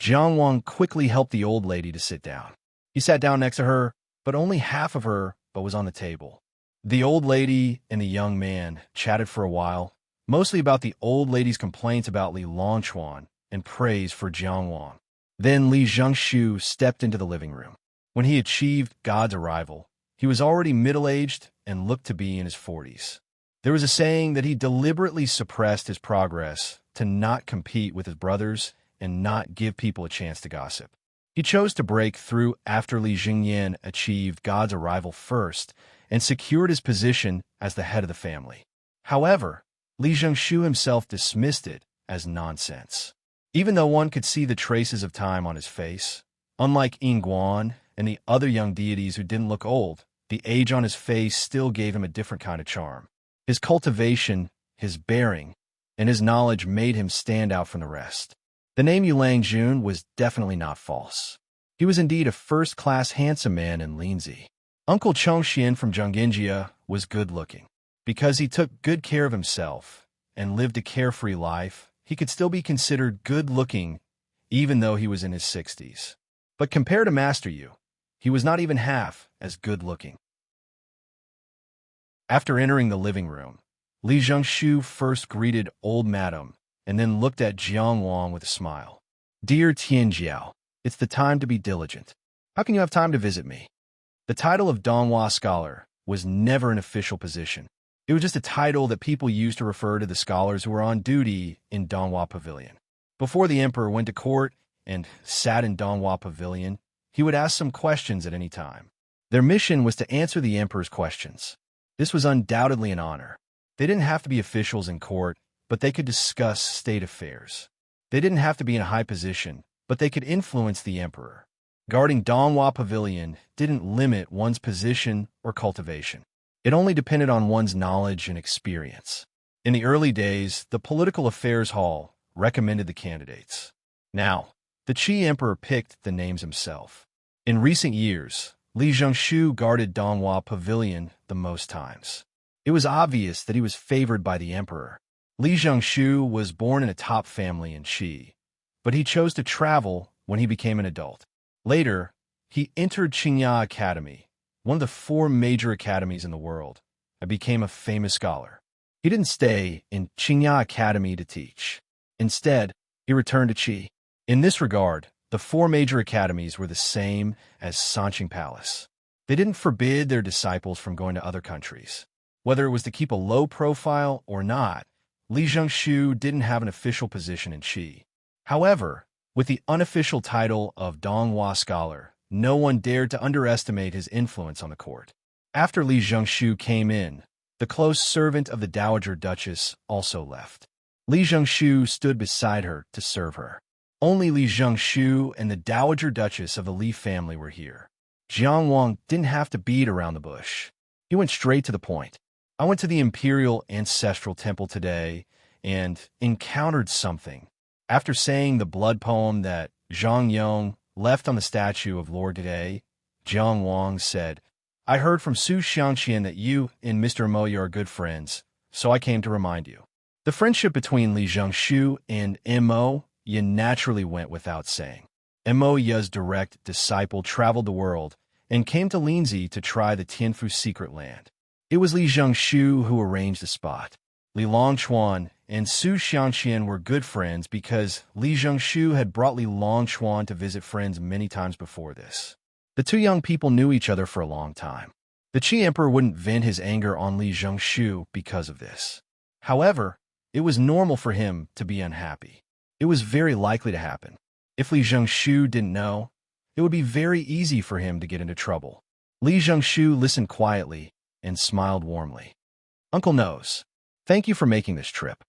Jiang Wang quickly helped the old lady to sit down. He sat down next to her, but only half of her was on the table. The old lady and the young man chatted for a while, mostly about the old lady's complaints about Li Longchuan and praise for Jiang Wang. Then Li Zhengshu stepped into the living room. When he achieved God's arrival, he was already middle-aged and looked to be in his 40s. There was a saying that he deliberately suppressed his progress to not compete with his brothers and not give people a chance to gossip. He chose to break through after Li Jingyan achieved God's arrival first and secured his position as the head of the family. However, Li Zhengshu himself dismissed it as nonsense. Even though one could see the traces of time on his face, unlike Yingguan and the other young deities who didn't look old, the age on his face still gave him a different kind of charm. His cultivation, his bearing, and his knowledge made him stand out from the rest. The name Yulang Jun was definitely not false. He was indeed a first-class handsome man in Linzi. Uncle Chongxian from Zhonginjia was good-looking. Because he took good care of himself and lived a carefree life, he could still be considered good-looking even though he was in his 60s. But compared to Master Yu, he was not even half as good-looking. After entering the living room, Li Zhengshu first greeted old madam and then looked at Jiang Wang with a smile. "Dear Tianjiao, it's the time to be diligent. How can you have time to visit me?" The title of Donghua scholar was never an official position. It was just a title that people used to refer to the scholars who were on duty in Donghua Pavilion. Before the emperor went to court and sat in Donghua Pavilion, he would ask some questions at any time. Their mission was to answer the emperor's questions. This was undoubtedly an honor. They didn't have to be officials in court, but they could discuss state affairs. They didn't have to be in a high position, but they could influence the emperor. Guarding Donghua Pavilion didn't limit one's position or cultivation. It only depended on one's knowledge and experience. In the early days, the Political Affairs Hall recommended the candidates. Now, the Qi Emperor picked the names himself. In recent years, Li Zhengshu guarded Donghua Pavilion the most times. It was obvious that he was favored by the emperor. Li Zhengshu was born in a top family in Qi, but he chose to travel when he became an adult. Later, he entered Qingya Academy, one of the 4 major academies in the world, and became a famous scholar. He didn't stay in Qingya Academy to teach. Instead, he returned to Qi. In this regard, the 4 major academies were the same as Sanqing Palace. They didn't forbid their disciples from going to other countries. Whether it was to keep a low profile or not, Li Zhengshu didn't have an official position in Qi. However, with the unofficial title of Donghua scholar, no one dared to underestimate his influence on the court. After Li Zhengshu came in, the close servant of the Dowager Duchess also left. Li Zhengshu stood beside her to serve her. Only Li Zhengshu and the Dowager Duchess of the Li family were here. Jiang Wang didn't have to beat around the bush. He went straight to the point. "I went to the Imperial Ancestral Temple today and encountered something." After saying the blood poem that Zhang Yong left on the statue of Lord today, Jiang Wang said, "I heard from Su Xiangqian that you and Mr. Moya are good friends, so I came to remind you." The friendship between Li Zhengshu and Mo Ya naturally went without saying. Mo Ya's direct disciple traveled the world and came to Linzi to try the Tianfu secret land. It was Li Zhengshu who arranged the spot. Li Longchuan and Su Xiangqian were good friends because Li Zhengshu had brought Li Longchuan to visit friends many times before this. The 2 young people knew each other for a long time. The Qi Emperor wouldn't vent his anger on Li Zhengshu because of this. However, it was normal for him to be unhappy. It was very likely to happen. If Li Zhengshu didn't know, it would be very easy for him to get into trouble. Li Zhengshu listened quietly and smiled warmly. Uncle knows. Thank you for making this trip.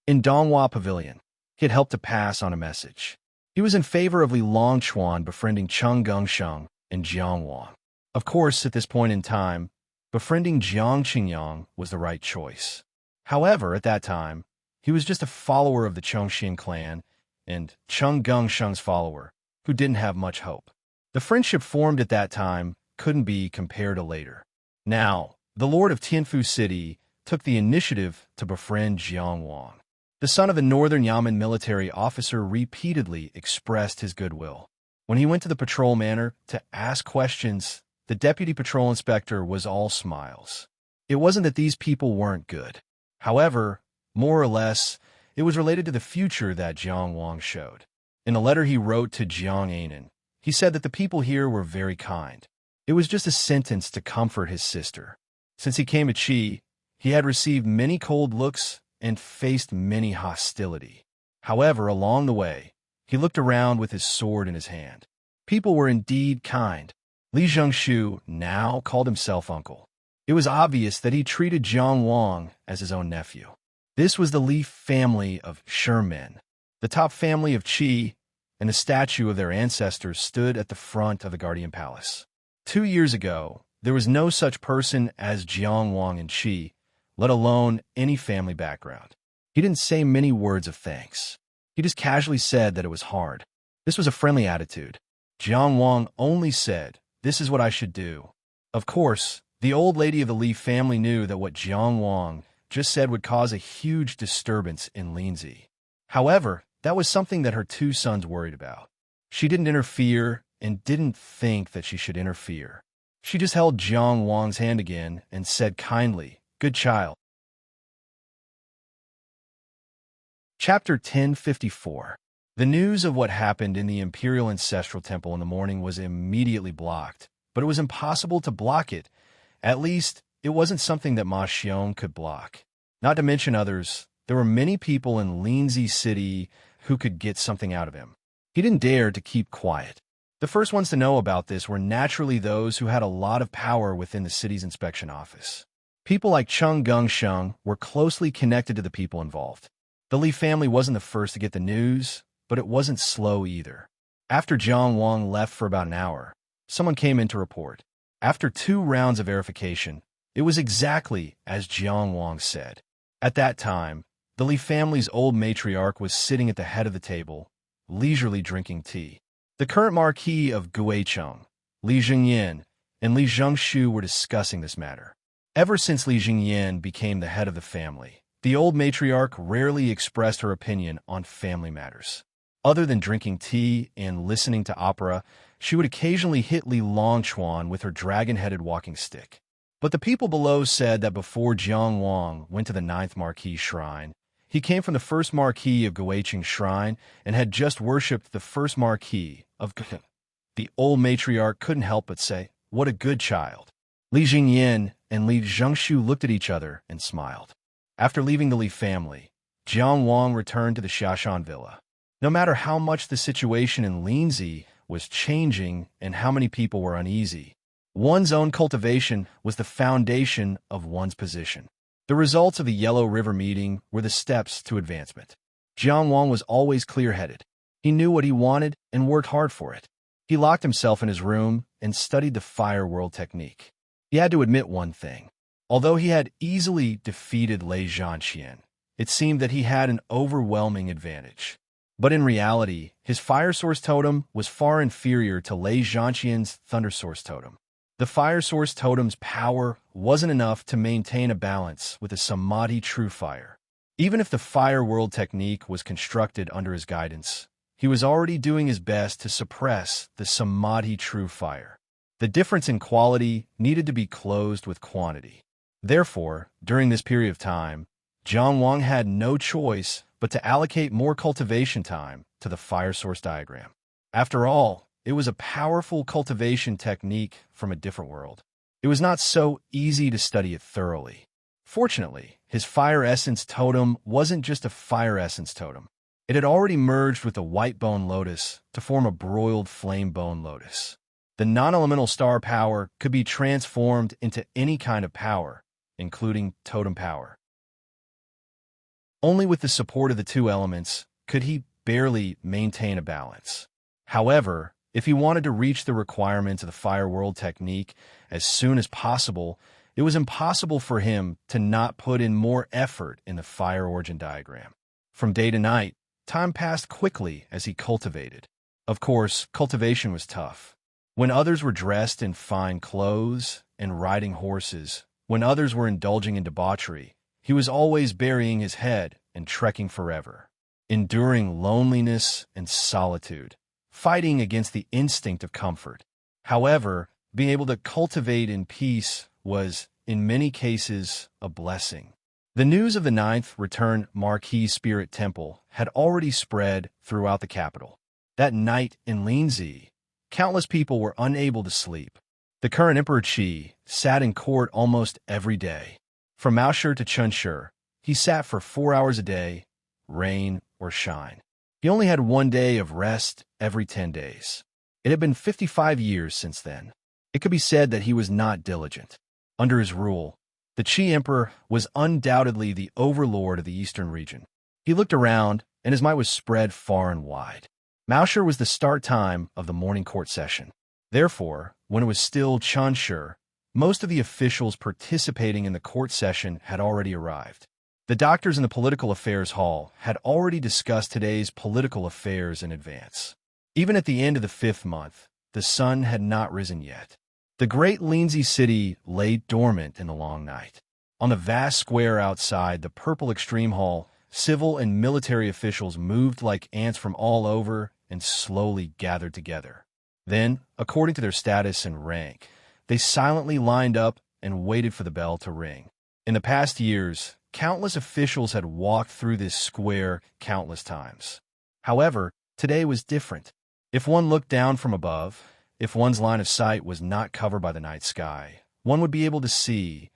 In Donghua Pavilion, he had helped to pass on a message. He was in favor of Li Longchuan befriending Cheng Gengsheng and Jiang Wang. Of course, at this point in time, befriending Jiang Qingyang was the right choice. However, at that time, he was just a follower of the Chongqing clan and Cheng Gengsheng's follower, who didn't have much hope. The friendship formed at that time couldn't be compared to later. Now, the Lord of Tianfu City took the initiative to befriend Jiang Wang. The son of a northern Yamen military officer repeatedly expressed his goodwill. When he went to the patrol manor to ask questions, the deputy patrol inspector was all smiles. It wasn't that these people weren't good. However, more or less, it was related to the future that Jiang Wang showed. In a letter he wrote to Jiang Anan, he said that the people here were very kind. It was just a sentence to comfort his sister. Since he came to Qi, he had received many cold looks and faced many hostility. However, along the way, he looked around with his sword in his hand. People were indeed kind. Li Zhengshu now called himself uncle. It was obvious that he treated Jiang Wang as his own nephew. This was the Li family of Shermen, the top family of Qi, and a statue of their ancestors stood at the front of the Guardian Palace. 2 years ago, there was no such person as Jiang Wang in Qi, let alone any family background. He didn't say many words of thanks. He just casually said that it was hard. This was a friendly attitude. Jiang Wang only said, "This is what I should do." Of course, the old lady of the Li family knew that what Jiang Wang just said would cause a huge disturbance in Linzi. However, that was something that her 2 sons worried about. She didn't interfere and didn't think that she should interfere. She just held Jiang Wang's hand again and said kindly, "Good child." Chapter 1054. The news of what happened in the Imperial Ancestral Temple in the morning was immediately blocked, but it was impossible to block it. At least, it wasn't something that Ma Xiong could block. Not to mention others, there were many people in Linzi City who could get something out of him. He didn't dare to keep quiet. The first ones to know about this were naturally those who had a lot of power within the city's inspection office. People like Cheng Gengsheng were closely connected to the people involved. The Li family wasn't the first to get the news, but it wasn't slow either. After Jiang Wang left for about an hour, someone came in to report. After 2 rounds of verification, it was exactly as Jiang Wang said. At that time, the Li family's old matriarch was sitting at the head of the table, leisurely drinking tea. The current marquis of Guicheng, Li Jingyan, and Li Zhengshu were discussing this matter. Ever since Li Jingyan became the head of the family, the old matriarch rarely expressed her opinion on family matters. Other than drinking tea and listening to opera, she would occasionally hit Li Longchuan with her dragon-headed walking stick. But the people below said that before Jiang Wang went to the 9th Marquis Shrine, he came from the 1st Marquis of Guicheng Shrine and had just worshipped the 1st Marquis of Guicheng. The old matriarch couldn't help but say, "What a good child." Li Jingyan and Li Zhengshu looked at each other and smiled. After leaving the Li family, Jiang Wang returned to the Xiashan villa. No matter how much the situation in Linzi was changing and how many people were uneasy, one's own cultivation was the foundation of one's position. The results of the Yellow River meeting were the steps to advancement. Jiang Wang was always clear-headed. He knew what he wanted and worked hard for it. He locked himself in his room and studied the Fire World technique. He had to admit one thing. Although he had easily defeated Lei Zhanqian, it seemed that he had an overwhelming advantage. But in reality, his Fire Source Totem was far inferior to Lei Zhanqian's Thunder Source Totem. The Fire Source Totem's power wasn't enough to maintain a balance with the Samadhi True Fire. Even if the Fire World technique was constructed under his guidance, he was already doing his best to suppress the Samadhi True Fire. The difference in quality needed to be closed with quantity. Therefore, during this period of time, Jiang Wang had no choice but to allocate more cultivation time to the Fire Source diagram. After all, it was a powerful cultivation technique from a different world. It was not so easy to study it thoroughly. Fortunately, his Fire Essence Totem wasn't just a Fire Essence Totem. It had already merged with the White Bone Lotus to form a broiled Flame Bone Lotus. The non-elemental star power could be transformed into any kind of power, including totem power. Only with the support of the two elements could he barely maintain a balance. However, if he wanted to reach the requirements of the Fire World technique as soon as possible, it was impossible for him to not put in more effort in the fire origin diagram. From day to night, time passed quickly as he cultivated. Of course, cultivation was tough. When others were dressed in fine clothes and riding horses, when others were indulging in debauchery, he was always burying his head and trekking forever, enduring loneliness and solitude, fighting against the instinct of comfort. However, being able to cultivate in peace was, in many cases, a blessing. The news of the ninth return Marquis Spirit Temple had already spread throughout the capital. That night in Linzi, countless people were unable to sleep. The current Emperor Qi sat in court almost every day. From Maoshi to Chunshi, he sat for 4 hours a day, rain or shine. He only had 1 day of rest every 10 days. It had been 55 years since then. It could be said that he was not diligent. Under his rule, the Qi Emperor was undoubtedly the overlord of the eastern region. He looked around, and his might was spread far and wide. Maoshi was the start time of the morning court session. Therefore, when it was still Chunshi, most of the officials participating in the court session had already arrived. The doctors in the political affairs hall had already discussed today's political affairs in advance. Even at the end of the 5th month, the sun had not risen yet. The great Linzi city lay dormant in the long night. On the vast square outside the Purple Extreme Hall, civil and military officials moved like ants from all over and slowly gathered together. Then, according to their status and rank, they silently lined up and waited for the bell to ring. In the past years, countless officials had walked through this square countless times. However, today was different. If one looked down from above, if one's line of sight was not covered by the night sky, one would be able to see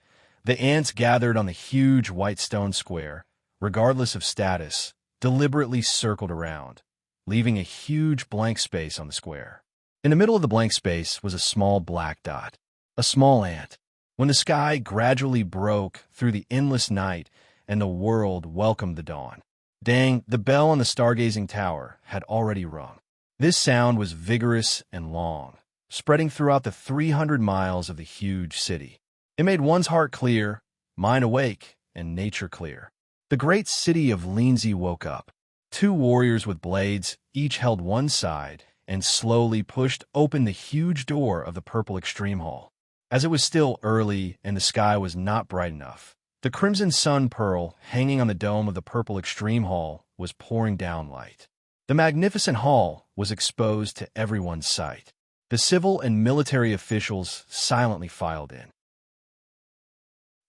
the ants gathered on the huge white stone square, regardless of status, deliberately circled around, leaving a huge blank space on the square. In the middle of the blank space was a small black dot, a small ant. When the sky gradually broke through the endless night and the world welcomed the dawn, dang, the bell on the stargazing tower had already rung. This sound was vigorous and long, spreading throughout the 300 miles of the huge city. It made one's heart clear, mind awake, and nature clear. The great city of Linzi woke up. 2 warriors with blades each held one side and slowly pushed open the huge door of the Purple Extreme Hall. As it was still early and the sky was not bright enough, the crimson sun pearl hanging on the dome of the Purple Extreme Hall was pouring down light. The magnificent hall was exposed to everyone's sight. The civil and military officials silently filed in.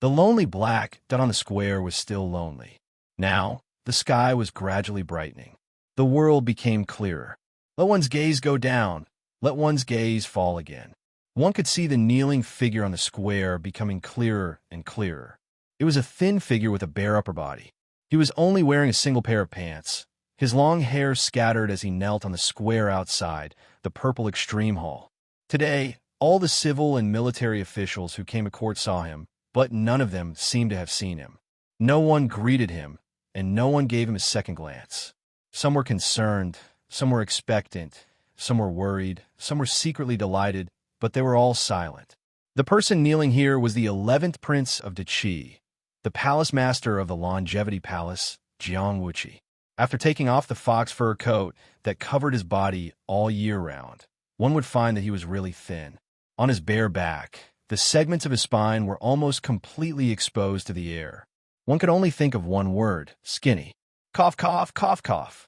The lonely black dot on the square was still lonely. Now, the sky was gradually brightening. The world became clearer. Let one's gaze go down. Let one's gaze fall again. One could see the kneeling figure on the square becoming clearer and clearer. It was a thin figure with a bare upper body. He was only wearing a single pair of pants. His long hair scattered as he knelt on the square outside the Purple Extreme Hall. Today, all the civil and military officials who came to court saw him, but none of them seemed to have seen him. No one greeted him, and no one gave him a second glance. Some were concerned, some were expectant, some were worried, some were secretly delighted, but they were all silent. The person kneeling here was the 11th Prince of Qi, the Palace Master of the Longevity Palace, Jiang Wuqi. After taking off the fox fur coat that covered his body all year round, one would find that he was really thin. On his bare back, the segments of his spine were almost completely exposed to the air. One could only think of one word: skinny. Cough, cough, cough, cough.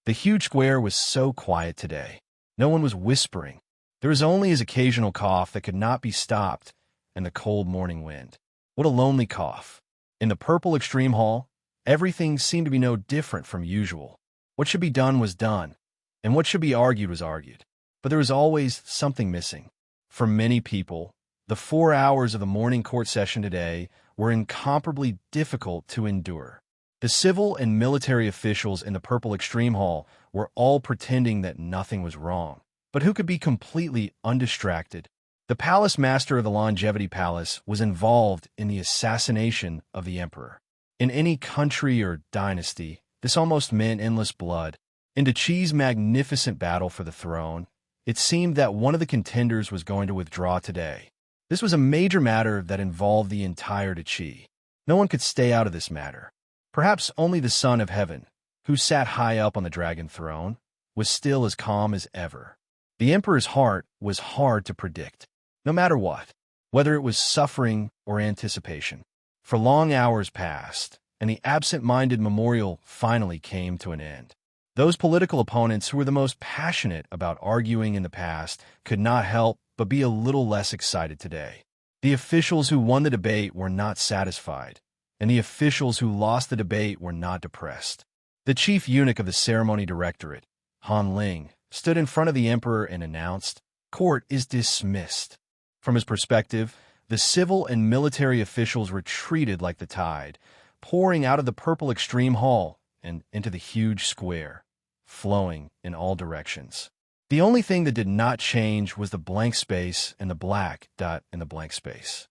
The huge square was so quiet today. No one was whispering. There was only his occasional cough that could not be stopped and the cold morning wind. What a lonely cough. In the Purple Extreme Hall, everything seemed to be no different from usual. What should be done was done, and what should be argued was argued. But there was always something missing. For many people, the 4 hours of the morning court session today were incomparably difficult to endure. The civil and military officials in the Purple Extreme Hall were all pretending that nothing was wrong. But who could be completely undistracted? The palace master of the Longevity Palace was involved in the assassination of the emperor. In any country or dynasty, this almost meant endless blood. In Dechi's magnificent battle for the throne, it seemed that one of the contenders was going to withdraw today. This was a major matter that involved the entire Dechi. No one could stay out of this matter. Perhaps only the Son of Heaven, who sat high up on the dragon throne, was still as calm as ever. The emperor's heart was hard to predict, no matter what, whether it was suffering or anticipation. For long hours passed, and the absent-minded memorial finally came to an end. Those political opponents who were the most passionate about arguing in the past could not help but be a little less excited today. The officials who won the debate were not satisfied, and the officials who lost the debate were not depressed. The chief eunuch of the ceremony directorate, Han Ling, stood in front of the emperor and announced, "Court is dismissed." From his perspective, the civil and military officials retreated like the tide, pouring out of the purple extreme hall and into the huge square, flowing in all directions. The only thing that did not change was the blank space and the black dot in the blank space.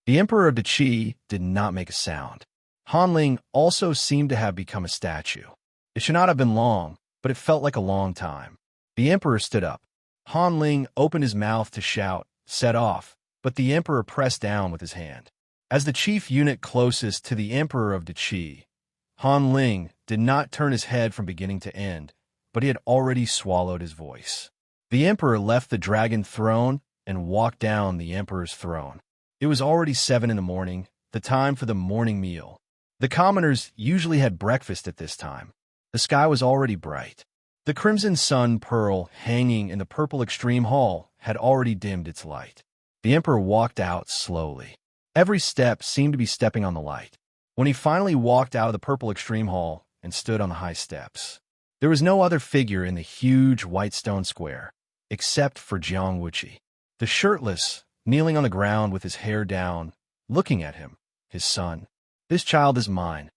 The Emperor of Dechi did not make a sound. Han Ling also seemed to have become a statue. It should not have been long, but it felt like a long time. The Emperor stood up. Han Ling opened his mouth to shout, "Set off," but the Emperor pressed down with his hand. As the chief eunuch closest to the Emperor of Dechi, Han Ling did not turn his head from beginning to end, but he had already swallowed his voice. The Emperor left the dragon throne and walked down the Emperor's throne. It was already 7 in the morning, the time for the morning meal. The commoners usually had breakfast at this time. The sky was already bright. The crimson sun pearl hanging in the purple extreme hall had already dimmed its light. The Emperor walked out slowly. Every step seemed to be stepping on the light. When he finally walked out of the purple extreme hall and stood on the high steps, there was no other figure in the huge white stone square, except for Jiang Wuqi, the shirtless, kneeling on the ground with his hair down, looking at him, his son. "This child is mine."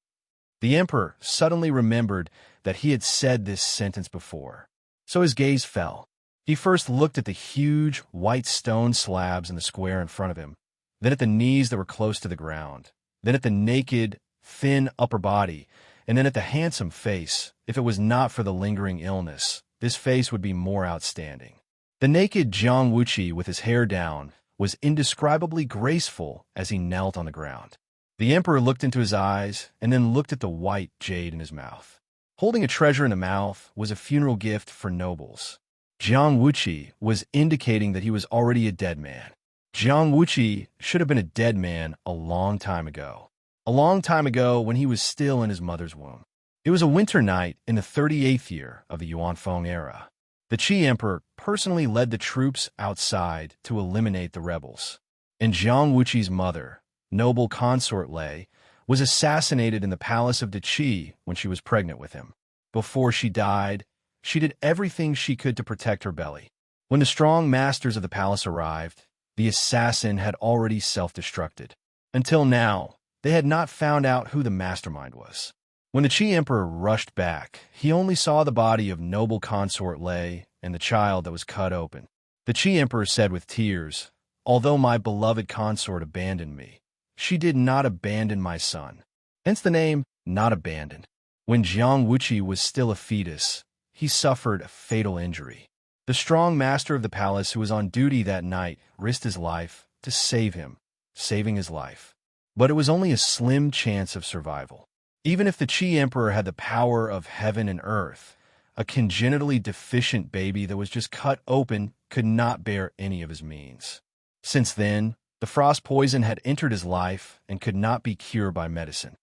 The Emperor suddenly remembered that he had said this sentence before, so his gaze fell. He first looked at the huge white stone slabs in the square in front of him, then at the knees that were close to the ground, then at the naked, thin upper body, and then at the handsome face. If it was not for the lingering illness, this face would be more outstanding. The naked Jiang Wuqi with his hair down was indescribably graceful as he knelt on the ground. The Emperor looked into his eyes and then looked at the white jade in his mouth. Holding a treasure in the mouth was a funeral gift for nobles. Jiang Wuqi was indicating that he was already a dead man. Jiang Wuqi should have been a dead man a long time ago. A long time ago when he was still in his mother's womb. It was a winter night in the 38th year of the Yuanfeng era. The Qi Emperor personally led the troops outside to eliminate the rebels. And Jiang Wuqi's mother, noble consort Lei, was assassinated in the palace of Dechi when she was pregnant with him. Before she died, she did everything she could to protect her belly. When the strong masters of the palace arrived, the assassin had already self-destructed. Until now, they had not found out who the mastermind was. When the Qi Emperor rushed back, he only saw the body of noble consort Lei and the child that was cut open. The Qi Emperor said with tears, "Although my beloved consort abandoned me, she did not abandon my son." Hence the name, not abandoned. When Jiang Wuqi was still a fetus, he suffered a fatal injury. The strong master of the palace who was on duty that night risked his life to save him, saving his life. But it was only a slim chance of survival. Even if the Qi Emperor had the power of heaven and earth, a congenitally deficient baby that was just cut open could not bear any of his means. Since then, the frost poison had entered his life and could not be cured by medicine.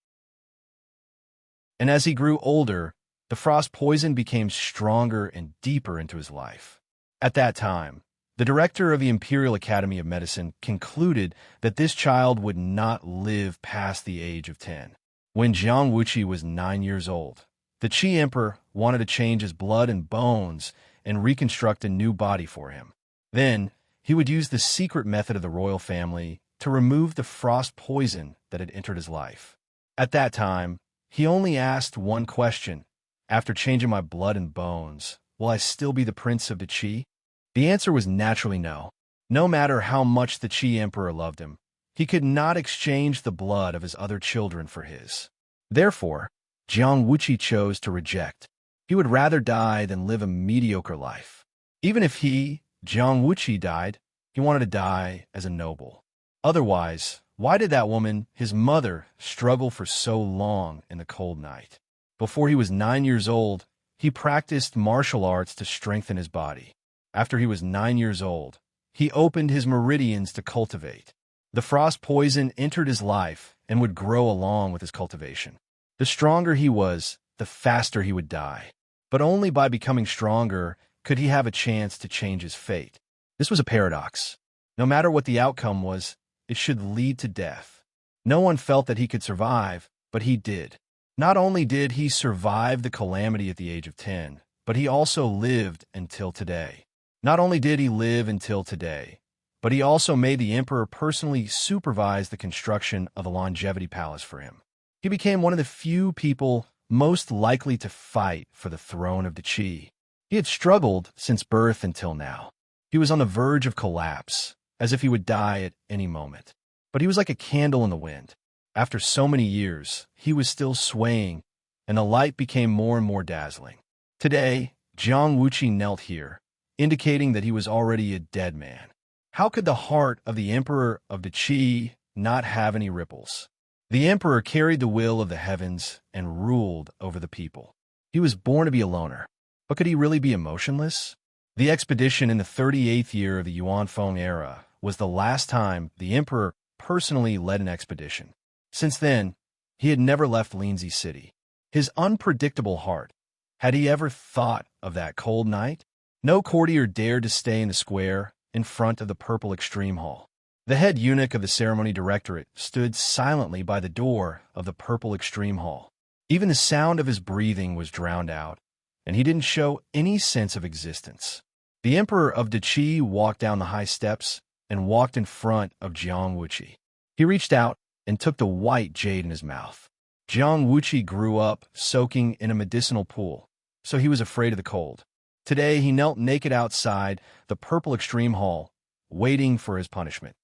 And as he grew older, the frost poison became stronger and deeper into his life. At that time, the director of the Imperial Academy of Medicine concluded that this child would not live past the age of 10. When Jiang Wuqi was 9 years old, the Qi Emperor wanted to change his blood and bones and reconstruct a new body for him. Then, he would use the secret method of the royal family to remove the frost poison that had entered his life. At that time, he only asked one question: "After changing my blood and bones, will I still be the Prince of Dechi?" The answer was naturally no. No matter how much the Qi Emperor loved him, he could not exchange the blood of his other children for his. Therefore, Jiang Wuqi chose to reject. He would rather die than live a mediocre life. Even if he, Jiang Wuqi, died, he wanted to die as a noble. Otherwise, why did that woman, his mother, struggle for so long in the cold night? Before he was 9 years old, he practiced martial arts to strengthen his body. After he was 9 years old, he opened his meridians to cultivate. The frost poison entered his life and would grow along with his cultivation. The stronger he was, the faster he would die. But only by becoming stronger could he have a chance to change his fate. This was a paradox. No matter what the outcome was, it should lead to death. No one felt that he could survive, but he did. Not only did he survive the calamity at the age of 10, but he also lived until today. Not only did he live until today, but he also made the emperor personally supervise the construction of the longevity palace for him. He became one of the few people most likely to fight for the throne of the Qi. He had struggled since birth until now. He was on the verge of collapse, as if he would die at any moment. But he was like a candle in the wind. After so many years, he was still swaying, and the light became more and more dazzling. Today, Jiang Wuqi knelt here, indicating that he was already a dead man. How could the heart of the emperor of the Qi not have any ripples? The emperor carried the will of the heavens and ruled over the people. He was born to be a loner. But could he really be emotionless? The expedition in the 38th year of the Yuanfeng era was the last time the emperor personally led an expedition. Since then, he had never left Linzi City. His unpredictable heart. Had he ever thought of that cold night? No courtier dared to stay in the square in front of the Purple Extreme Hall. The head eunuch of the ceremony directorate stood silently by the door of the Purple Extreme Hall. Even the sound of his breathing was drowned out, and he didn't show any sense of existence. The emperor of the Qi walked down the high steps and walked in front of Jiang Wuqi. He reached out and took the white jade in his mouth. Jiang Wuqi grew up soaking in a medicinal pool, so he was afraid of the cold. Today, he knelt naked outside the Purple Extreme Hall, waiting for his punishment.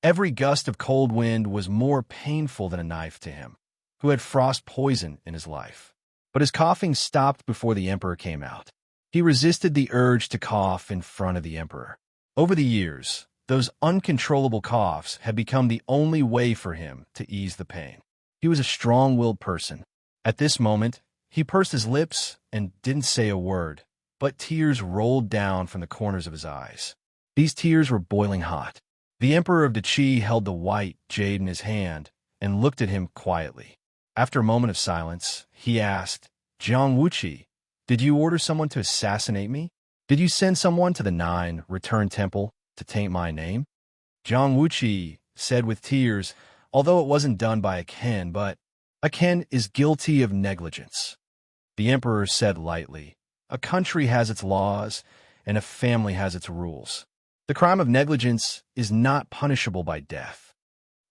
Every gust of cold wind was more painful than a knife to him, who had frost poison in his life. But his coughing stopped before the emperor came out. He resisted the urge to cough in front of the emperor. Over the years, those uncontrollable coughs had become the only way for him to ease the pain. He was a strong-willed person. At this moment, he pursed his lips and didn't say a word, but tears rolled down from the corners of his eyes. These tears were boiling hot. The emperor of the Qi held the white jade in his hand and looked at him quietly. After a moment of silence, he asked, "Jiang Wuqi, did you order someone to assassinate me? Did you send someone to the 9 Return Temple to taint my name?" Jiang Wuqi said with tears, although it wasn't done by a Ken, but a Ken is guilty of negligence. The emperor said lightly, "A country has its laws, and a family has its rules. The crime of negligence is not punishable by death."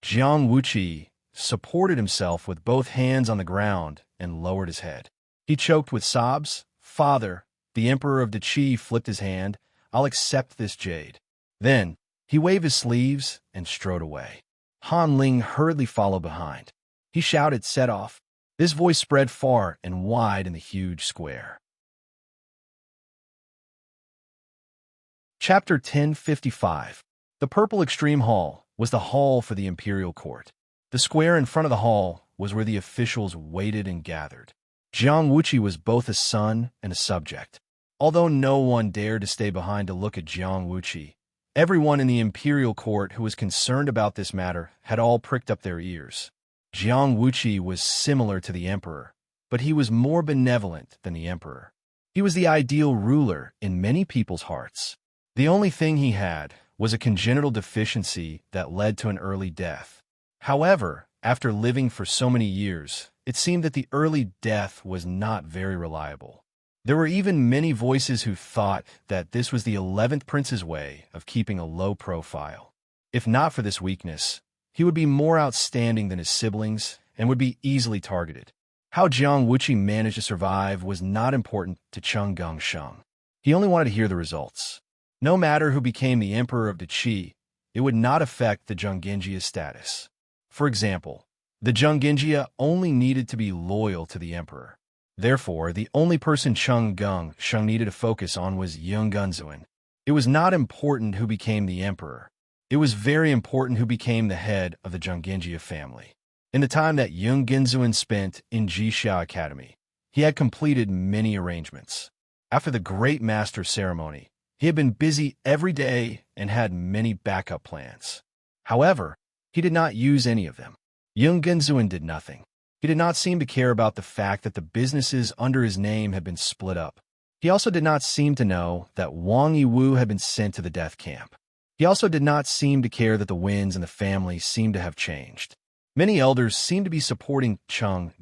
Jiang Wuqi supported himself with both hands on the ground and lowered his head. He choked with sobs. "Father," the emperor of the Qi flipped his hand, "I'll accept this jade." Then, he waved his sleeves and strode away. Han Ling hurriedly followed behind. He shouted, "Set off." This voice spread far and wide in the huge square. Chapter 1055. The Purple Extreme Hall was the hall for the imperial court. The square in front of the hall was where the officials waited and gathered. Jiang Wuqi was both a son and a subject. Although no one dared to stay behind to look at Jiang Wuqi, everyone in the imperial court who was concerned about this matter had all pricked up their ears. Jiang Wuqi was similar to the emperor, but he was more benevolent than the emperor. He was the ideal ruler in many people's hearts. The only thing he had was a congenital deficiency that led to an early death. However, after living for so many years, it seemed that the early death was not very reliable. There were even many voices who thought that this was the 11th prince's way of keeping a low profile. If not for this weakness, he would be more outstanding than his siblings and would be easily targeted. How Jiang Wuqi managed to survive was not important to Cheng Gongsheng. He only wanted to hear the results. No matter who became the emperor of the Qi, it would not affect the Zhonggenjia status. For example, the Zhonggenjia only needed to be loyal to the emperor. Therefore, the only person Cheng Sheng needed to focus on was Yung Gunzuin. It was not important who became the emperor. It was very important who became the head of the Zhonggenjia family. In the time that Yung Gunzuin spent in Jixia Academy, he had completed many arrangements. After the great master ceremony, he had been busy every day and had many backup plans. However, he did not use any of them. Yung Gunzuin did nothing. He did not seem to care about the fact that the businesses under his name had been split up. He also did not seem to know that Wang Yiwu had been sent to the death camp. He also did not seem to care that the winds in the family seemed to have changed. Many elders seemed to be supporting Cheng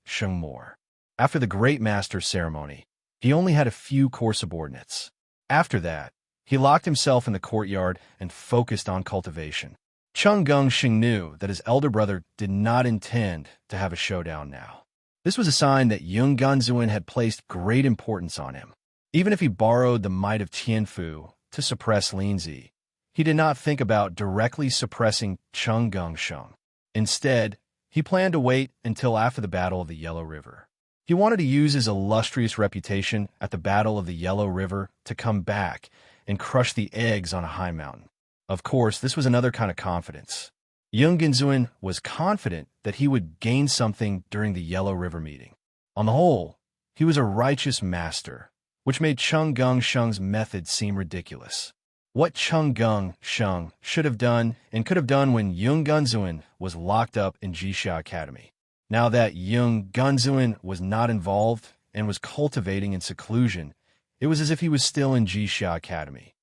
Sheng more. After the great master ceremony, he only had a few core subordinates. After that, he locked himself in the courtyard and focused on cultivation. Cheng Sheng knew that his elder brother did not intend to have a showdown now. This was a sign that Yung Gunzuin had placed great importance on him. Even if he borrowed the might of Tianfu to suppress Linzi, he did not think about directly suppressing Cheng Sheng. Instead, he planned to wait until after the Battle of the Yellow River. He wanted to use his illustrious reputation at the Battle of the Yellow River to come back and crush the eggs on a high mountain. Of course, this was another kind of confidence. Yung Gunzuin was confident that he would gain something during the Yellow River meeting. On the whole, he was a righteous master, which made Cheng Sheng's method seem ridiculous. What Cheng Sheng should have done and could have done when Yung Gunzuin was locked up in Jixia Academy. Now that Yung Gunzuin was not involved and was cultivating in seclusion, it was as if he was still in Jixia Academy.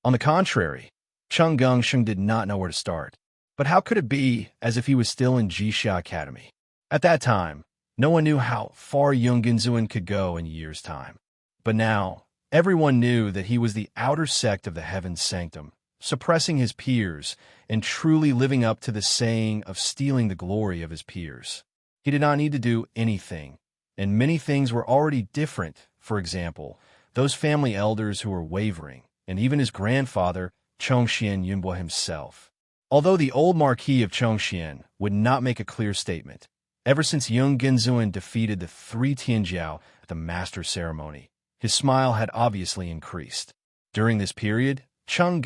On the contrary, Cheng Sheng did not know where to start. But how could it be as if he was still in Jixia Academy? At that time, no one knew how far Yung Gunzuin could go in years' time. But now, everyone knew that he was the outer sect of the Heaven's Sanctum, suppressing his peers and truly living up to the saying of stealing the glory of his peers. He did not need to do anything, and many things were already different. For example, those family elders who were wavering, and even his grandfather, Chongxian Yunbo himself. Although the old Marquis of Chongxian would not make a clear statement, ever since Yung Gunzuin defeated the three Tianjiao at the master ceremony, his smile had obviously increased. During this period, Cheng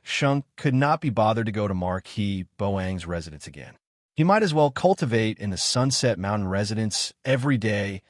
Sheng could not be bothered to go to Marquis Boang's residence again. He might as well cultivate in the Sunset Mountain residence every day,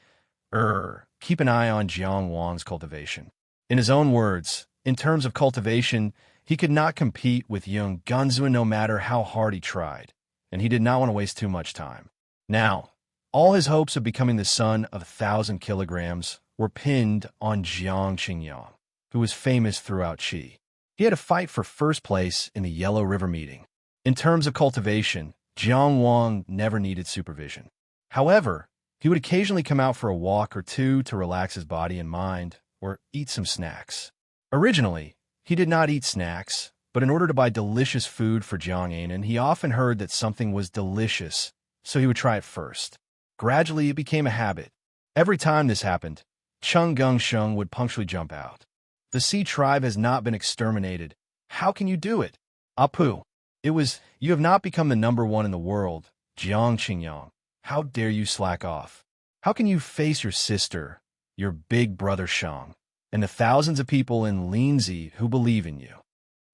keep an eye on Jiang Wang's cultivation. In his own words, in terms of cultivation, he could not compete with Yung Gunzuin no matter how hard he tried, and he did not want to waste too much time. Now, all his hopes of becoming the son of 1,000 kilograms were pinned on Jiang Qingyang, who was famous throughout Qi. He had to fight for first place in the Yellow River meeting. In terms of cultivation, Jiang Wang never needed supervision. However, he would occasionally come out for a walk or two to relax his body and mind, or eat some snacks. Originally, he did not eat snacks, but in order to buy delicious food for Jiang Anan, he often heard that something was delicious, so he would try it first. Gradually, it became a habit. Every time this happened, Cheng Sheng would punctually jump out. The Sea tribe has not been exterminated. How can you do it? Apu. It was, you have not become the #1 in the world, Jiang Qingyang. How dare you slack off? How can you face your sister, your big brother Shang, and the thousands of people in Linzi who believe in you?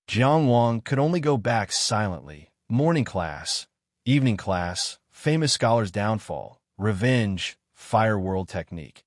Jiang Wang could only go back silently. Morning class, evening class, famous scholar's downfall, revenge, fire world technique.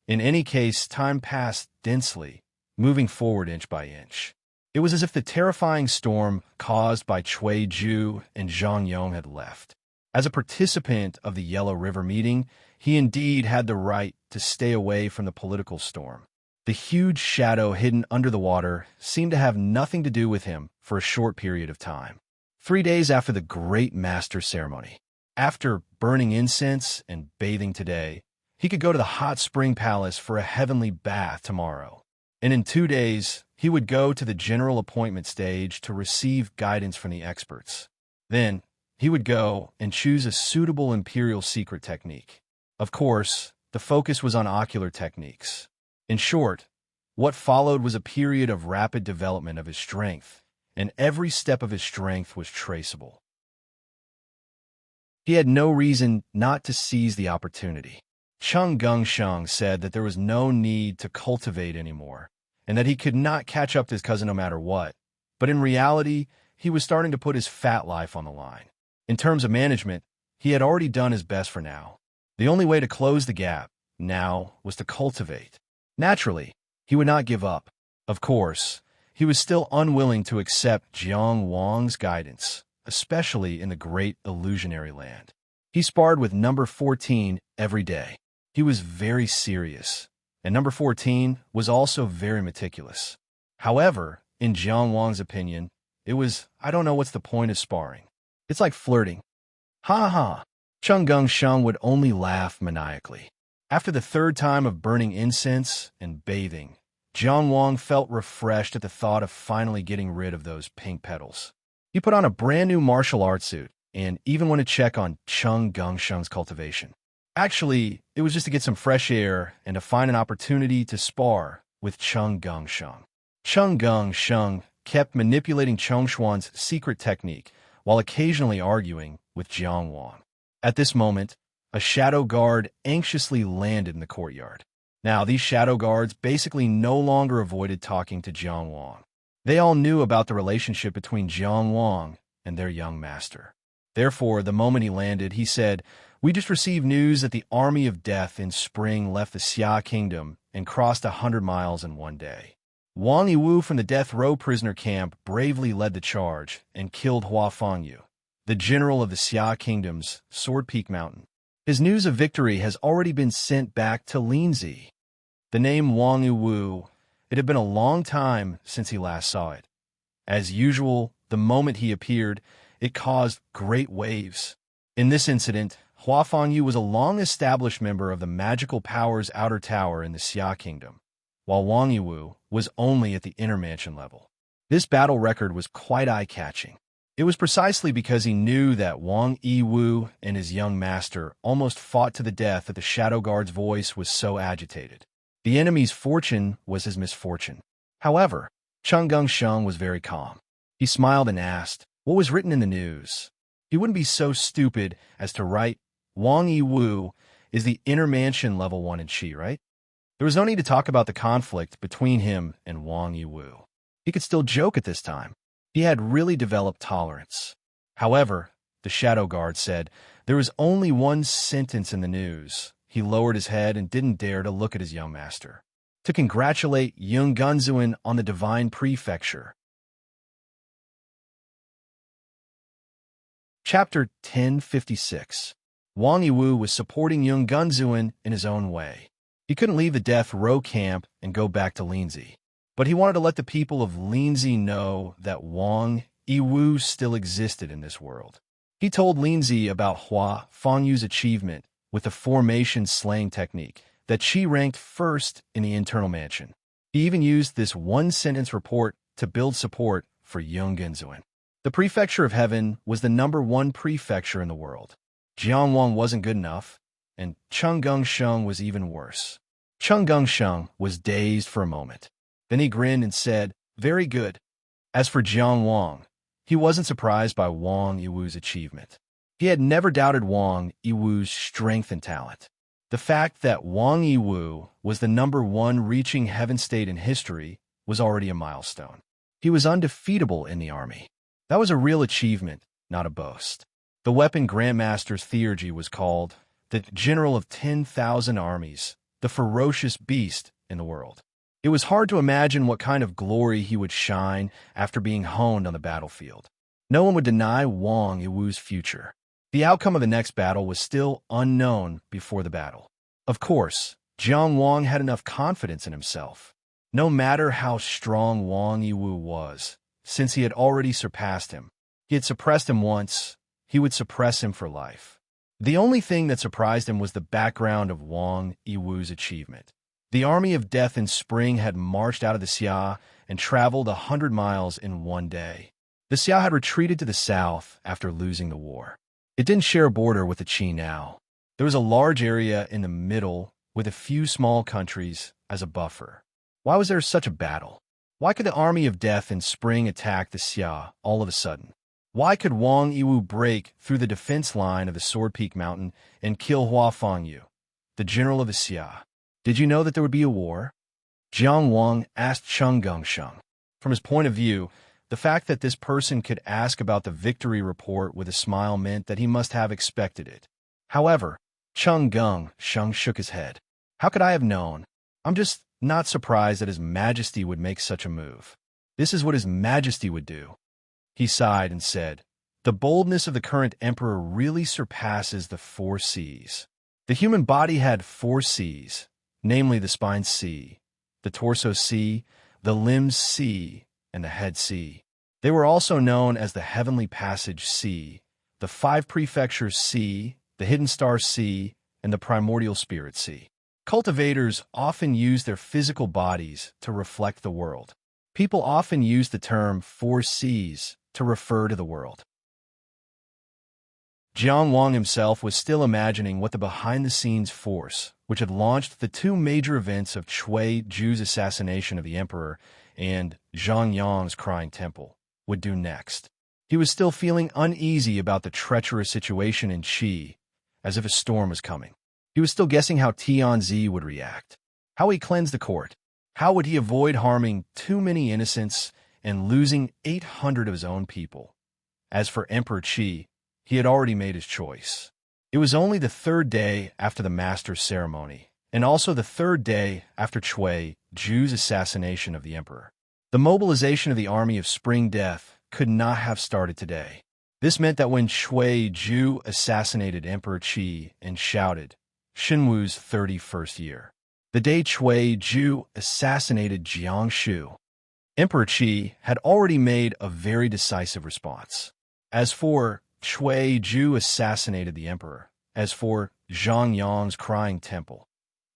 In any case, time passed densely, moving forward inch by inch. It was as if the terrifying storm caused by Cui Ju and Zhang Yong had left. As a participant of the Yellow River meeting, he indeed had the right to stay away from the political storm. The huge shadow hidden under the water seemed to have nothing to do with him for a short period of time. 3 days after the great master ceremony, after burning incense and bathing today, he could go to the hot spring palace for a heavenly bath tomorrow. And in 2 days, he would go to the general appointment stage to receive guidance from the experts. Then, he would go and choose a suitable imperial secret technique. Of course, the focus was on ocular techniques. In short, what followed was a period of rapid development of his strength, and every step of his strength was traceable. He had no reason not to seize the opportunity. Chung Gungsheng said that there was no need to cultivate anymore, and that he could not catch up to his cousin no matter what. But in reality, he was starting to put his fat life on the line. In terms of management, he had already done his best for now. The only way to close the gap, now, was to cultivate. Naturally, he would not give up. Of course, he was still unwilling to accept Jiang Wang's guidance, especially in the great illusionary land. He sparred with number 14 every day. He was very serious, and number 14 was also very meticulous. However, in Jiang Wang's opinion, it was, I don't know what's the point of sparring. It's like flirting. Ha ha! Chung Gungsheng would only laugh maniacally. After the third time of burning incense and bathing, Jiang Wang felt refreshed at the thought of finally getting rid of those pink petals. He put on a brand new martial arts suit and even went to check on Chung Gungsheng's cultivation. Actually, it was just to get some fresh air and to find an opportunity to spar with Chung Gungsheng. Chung Gungsheng kept manipulating Chongshuan's secret technique while occasionally arguing with Jiang Wang. At this moment, a shadow guard anxiously landed in the courtyard. Now, these shadow guards basically no longer avoided talking to Jiang Wang. They all knew about the relationship between Jiang Wang and their young master. Therefore, the moment he landed, he said, "We just received news that the army of death in spring left the Xia kingdom and crossed 100 miles in one day. Wang Yiwu from the death row prisoner camp bravely led the charge and killed Hua Fangyu, the general of the Xia kingdom's Sword Peak Mountain. His news of victory has already been sent back to Linzi." The name Wang Yiwu, it had been a long time since he last saw it. As usual, the moment he appeared, it caused great waves. In this incident, Hua Fangyu was a long-established member of the Magical Powers Outer Tower in the Xia Kingdom, while Wang Yiwu was only at the Inner Mansion level. This battle record was quite eye-catching. It was precisely because he knew that Wang Yiwu and his young master almost fought to the death that the Shadow Guard's voice was so agitated. The enemy's fortune was his misfortune. However, Chung Gungsheng was very calm. He smiled and asked, what was written in the news? He wouldn't be so stupid as to write, Wang Yiwu is the Inner Mansion level 1 in Qi, right? There was no need to talk about the conflict between him and Wang Yiwu. He could still joke at this time. He had really developed tolerance. However, the Shadow Guard said, there was only one sentence in the news. He lowered his head and didn't dare to look at his young master. To congratulate Yung Gunzuin on the divine prefecture. Chapter 1056. Wang Yiwu was supporting Yung Gunzuin in his own way. He couldn't leave the death row camp and go back to Linzi, but he wanted to let the people of Linzi know that Wang Yiwu still existed in this world. He told Linzi about Hua Fangyu's achievement with the formation slaying technique, that she ranked first in the internal mansion. He even used this one-sentence report to build support for Yung Gunzuin. The prefecture of heaven was the #1 prefecture in the world. Jiang Wang wasn't good enough, and Chung Gungsheng was even worse. Chung Gungsheng was dazed for a moment. Then he grinned and said, very good. As for Jiang Wang, he wasn't surprised by Wang Yiwu's achievement. He had never doubted Wang Yiwu's strength and talent. The fact that Wang Yiwu was the #1 reaching heaven state in history was already a milestone. He was undefeatable in the army. That was a real achievement, not a boast. The weapon Grandmaster's theurgy was called the General of 10,000 Armies, the ferocious beast in the world. It was hard to imagine what kind of glory he would shine after being honed on the battlefield. No one would deny Wang Yiwu's future. The outcome of the next battle was still unknown before the battle. Of course, Jiang Wang had enough confidence in himself. No matter how strong Wang Yiwu was, since he had already surpassed him, he had suppressed him once, he would suppress him for life. The only thing that surprised him was the background of Wang Yiwu's achievement. The army of death in spring had marched out of the Xia and traveled 100 miles in one day. The Xia had retreated to the south after losing the war. It didn't share a border with the Qi now. There was a large area in the middle with a few small countries as a buffer. Why was there such a battle? Why could the army of death in spring attack the Xia all of a sudden? Why could Wang Yiwu break through the defense line of the Sword Peak Mountain and kill Hua Fangyu, the general of the Xia? Did you know that there would be a war? Jiang Wang asked Cheng Gengsheng. From his point of view, the fact that this person could ask about the victory report with a smile meant that he must have expected it. However, Cheng Gengsheng shook his head. How could I have known? I'm just not surprised that His Majesty would make such a move. This is what His Majesty would do. He sighed and said, the boldness of the current emperor really surpasses the 4 Cs. The human body had 4 Cs, namely the spine C, the torso C, the limbs C, and the head C. They were also known as the heavenly passage C, the 5 prefectures C, the hidden star C, and the primordial spirit C. Cultivators often use their physical bodies to reflect the world. People often use the term 4 Cs to refer to the world. Jiang Wang himself was still imagining what the behind-the-scenes force, which had launched the 2 major events of Cui Ju's assassination of the emperor and Zhang Yang's crying temple, would do next. He was still feeling uneasy about the treacherous situation in Qi, as if a storm was coming. He was still guessing how Tianzi would react. How he cleansed the court. How would he avoid harming too many innocents and losing 800 of his own people? As for Emperor Qi, he had already made his choice. It was only the 3rd day after the master's ceremony, and also the 3rd day after Cui Ju's assassination of the emperor. The mobilization of the army of Spring Death could not have started today. This meant that when Cui Ju assassinated Emperor Qi and shouted, Shenwu's 31st year, the day Cui Ju assassinated Jiang Shu, Emperor Qi had already made a very decisive response. As for Cui Ju assassinated the emperor, as for Zhang Yang's crying temple,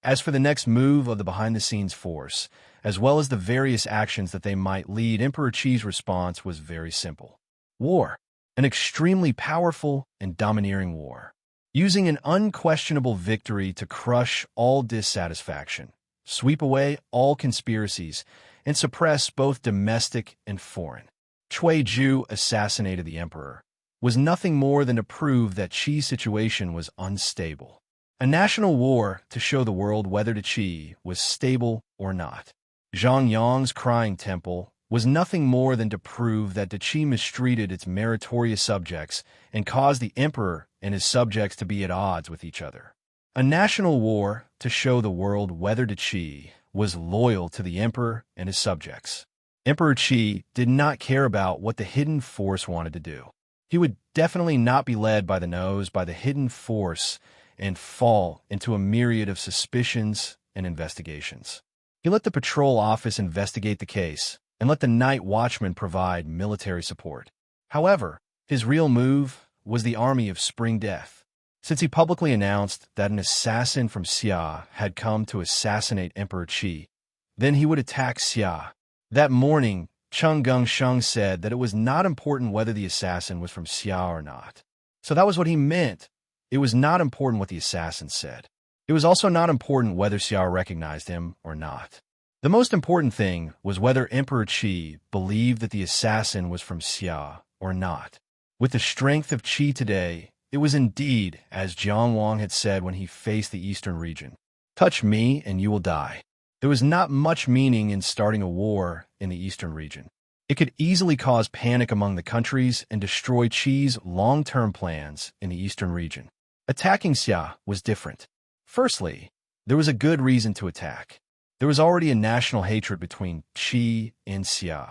as for the next move of the behind-the-scenes force, as well as the various actions that they might lead, Emperor Qi's response was very simple. War. An extremely powerful and domineering war. Using an unquestionable victory to crush all dissatisfaction, sweep away all conspiracies, and suppress both domestic and foreign. Cui Ju assassinated the emperor was nothing more than to prove that Qi's situation was unstable. A national war to show the world whether Qi was stable or not. Zhang Yang's crying temple was nothing more than to prove that Qi mistreated its meritorious subjects and caused the emperor and his subjects to be at odds with each other. A national war to show the world whether Qi was loyal to the emperor and his subjects. Emperor Qi did not care about what the hidden force wanted to do. He would definitely not be led by the nose by the hidden force and fall into a myriad of suspicions and investigations. He let the patrol office investigate the case and let the night watchman provide military support. However, his real move was the army of Spring Death. Since he publicly announced that an assassin from Xia had come to assassinate Emperor Qi, then he would attack Xia. That morning, Cheng Gengsheng said that it was not important whether the assassin was from Xia or not. So that was what he meant. It was not important what the assassin said. It was also not important whether Xia recognized him or not. The most important thing was whether Emperor Qi believed that the assassin was from Xia or not. With the strength of Qi today, it was indeed as Jiang Wang had said when he faced the eastern region. Touch me and you will die. There was not much meaning in starting a war in the eastern region. It could easily cause panic among the countries and destroy Qi's long-term plans in the eastern region. Attacking Xia was different. Firstly, there was a good reason to attack. There was already a national hatred between Qi and Xia.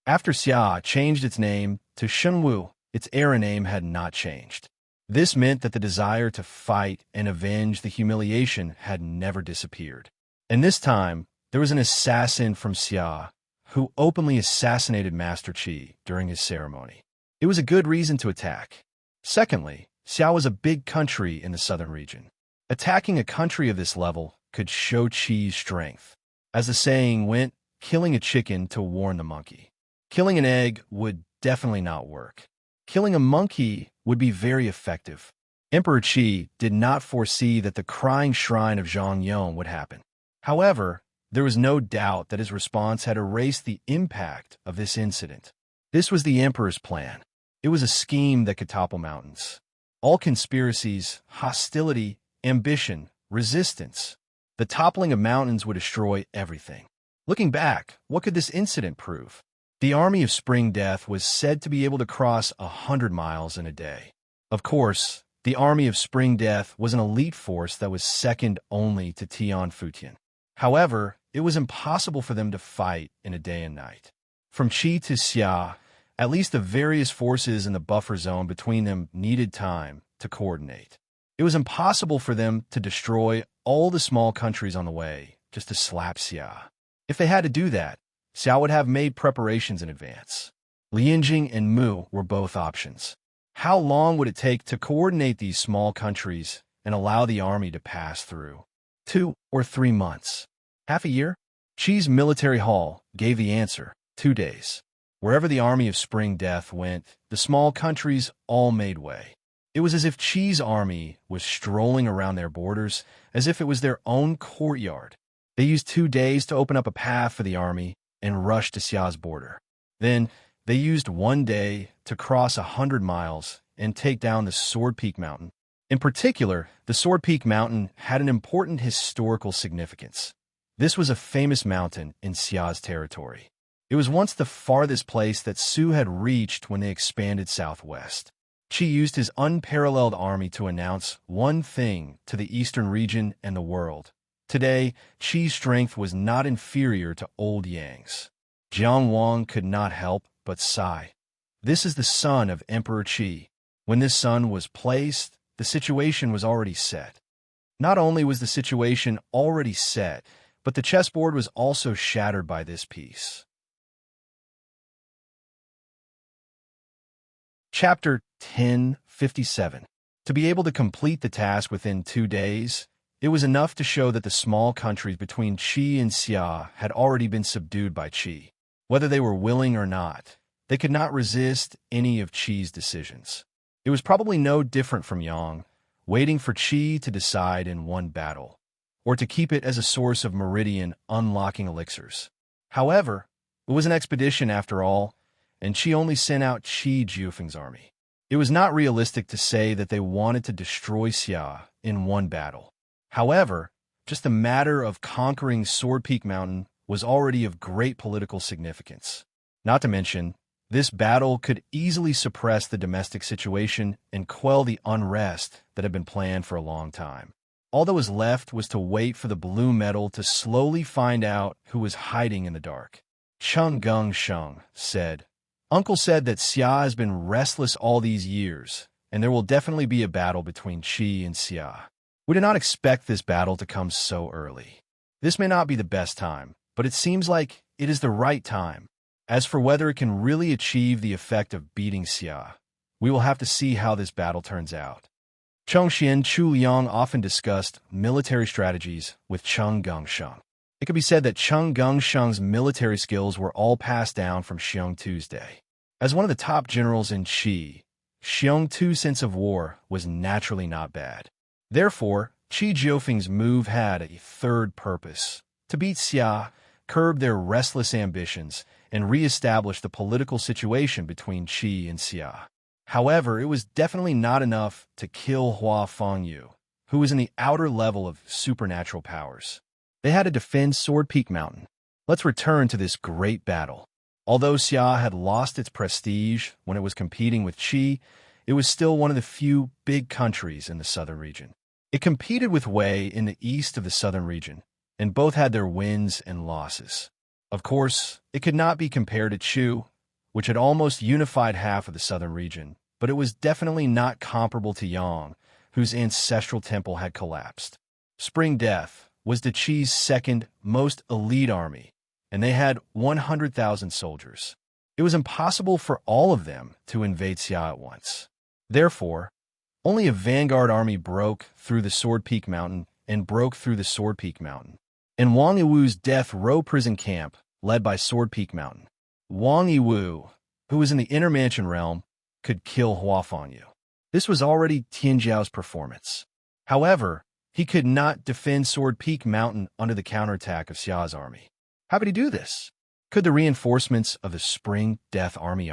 After Xia changed its name to Shenwu, its era name had not changed. This meant that the desire to fight and avenge the humiliation had never disappeared. And this time, there was an assassin from Xia who openly assassinated Master Qi during his ceremony. It was a good reason to attack. Secondly, Xia was a big country in the southern region. Attacking a country of this level could show Qi's strength. As the saying went, killing a chicken to warn the monkey. Killing an egg would definitely not work. Killing a monkey would be very effective. Emperor Qi did not foresee that the crying shrine of Zhang Yong would happen. However, there was no doubt that his response had erased the impact of this incident. This was the emperor's plan. It was a scheme that could topple mountains. All conspiracies, hostility, ambition, resistance. The toppling of mountains would destroy everything. Looking back, what could this incident prove? The army of Spring Death was said to be able to cross 100 miles in a day. Of course, the army of Spring Death was an elite force that was second only to Tian Futian. However, it was impossible for them to fight in a day and night. From Qi to Xia, at least the various forces in the buffer zone between them needed time to coordinate. It was impossible for them to destroy all the small countries on the way just to slap Xia. If they had to do that, Xia would have made preparations in advance. Lianjing and Mu were both options. How long would it take to coordinate these small countries and allow the army to pass through? 2 or 3 months? Half a year? Qi's military hall gave the answer: 2 days. Wherever the army of Spring Death went, the small countries all made way. It was as if Qi's army was strolling around their borders, as if it was their own courtyard. They used 2 days to open up a path for the army and rush to Xia's border. Then, they used 1 day to cross 100 miles and take down the Sword Peak Mountain. In particular, the Sword Peak Mountain had an important historical significance. This was a famous mountain in Xia's territory. It was once the farthest place that Su had reached when they expanded southwest. Qi used his unparalleled army to announce one thing to the eastern region and the world. Today, Qi's strength was not inferior to old Yang's. Jiang Wang could not help but sigh. This is the son of Emperor Qi. When this son was placed, the situation was already set. Not only was the situation already set, but the chessboard was also shattered by this piece. Chapter 1057. To be able to complete the task within 2 days, it was enough to show that the small countries between Qi and Xia had already been subdued by Qi. Whether they were willing or not, they could not resist any of Qi's decisions. It was probably no different from Yang, waiting for Qi to decide in one battle, or to keep it as a source of meridian unlocking elixirs. However, it was an expedition after all, and Qi only sent out Qi Jiufeng's army. It was not realistic to say that they wanted to destroy Xia in one battle. However, just the matter of conquering Sword Peak Mountain was already of great political significance. Not to mention, this battle could easily suppress the domestic situation and quell the unrest that had been planned for a long time. All that was left was to wait for the blue metal to slowly find out who was hiding in the dark. Cheng Gung Sheng said, "Uncle said that Xia has been restless all these years, and there will definitely be a battle between Qi and Xia. We did not expect this battle to come so early. This may not be the best time, but it seems like it is the right time. As for whether it can really achieve the effect of beating Xia, we will have to see how this battle turns out." Chongxian Chu Liang often discussed military strategies with Cheng Gungsheng. It could be said that Cheng Gungsheng's military skills were all passed down from Xiong Tu's day. As one of the top generals in Qi, Xiong Tu's sense of war was naturally not bad. Therefore, Qi Jiufeng's move had a third purpose: to beat Xia, curb their restless ambitions, and re-establish the political situation between Qi and Xia. However, it was definitely not enough to kill Hua Fengyu, who was in the outer level of supernatural powers. They had to defend Sword Peak Mountain. Let's return to this great battle. Although Xia had lost its prestige when it was competing with Qi, it was still one of the few big countries in the southern region. It competed with Wei in the east of the southern region, and both had their wins and losses. Of course, it could not be compared to Chu, which had almost unified half of the southern region, but it was definitely not comparable to Yang, whose ancestral temple had collapsed. Spring Death was the Qi's second most elite army, and they had 100,000 soldiers. It was impossible for all of them to invade Xia at once. Therefore, only a vanguard army broke through the Sword Peak Mountain and broke through the Sword Peak Mountain. In Wang Yiwu's death row prison camp, led by Sword Peak Mountain, Wang Yiwu, who was in the Inner Mansion realm, could kill Hua Fengyu. This was already Tianjiao's performance. However, he could not defend Sword Peak Mountain under the counterattack of Xia's army. How could he do this? Could the reinforcements of the Spring Death Army?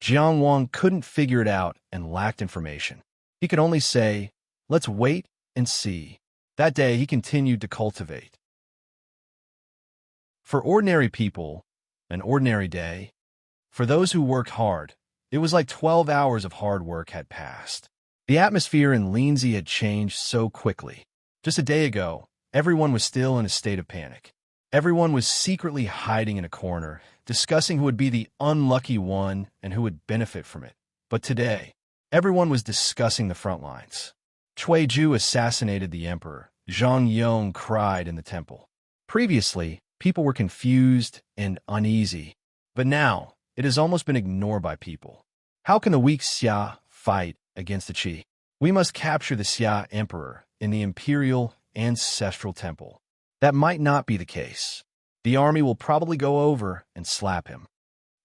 Jiang Wang couldn't figure it out and lacked information. He could only say, "Let's wait and see." That day, he continued to cultivate. For ordinary people, an ordinary day. For those who worked hard, it was like 12 hours of hard work had passed. The atmosphere in Lindsay had changed so quickly. Just a day ago, everyone was still in a state of panic. Everyone was secretly hiding in a corner, discussing who would be the unlucky one and who would benefit from it. But today, everyone was discussing the front lines. Cui Ju assassinated the emperor. Zhang Yong cried in the temple. Previously, people were confused and uneasy, but now it has almost been ignored by people. How can the weak Xia fight against the Qi? We must capture the Xia emperor in the imperial ancestral temple. That might not be the case. The army will probably go over and slap him.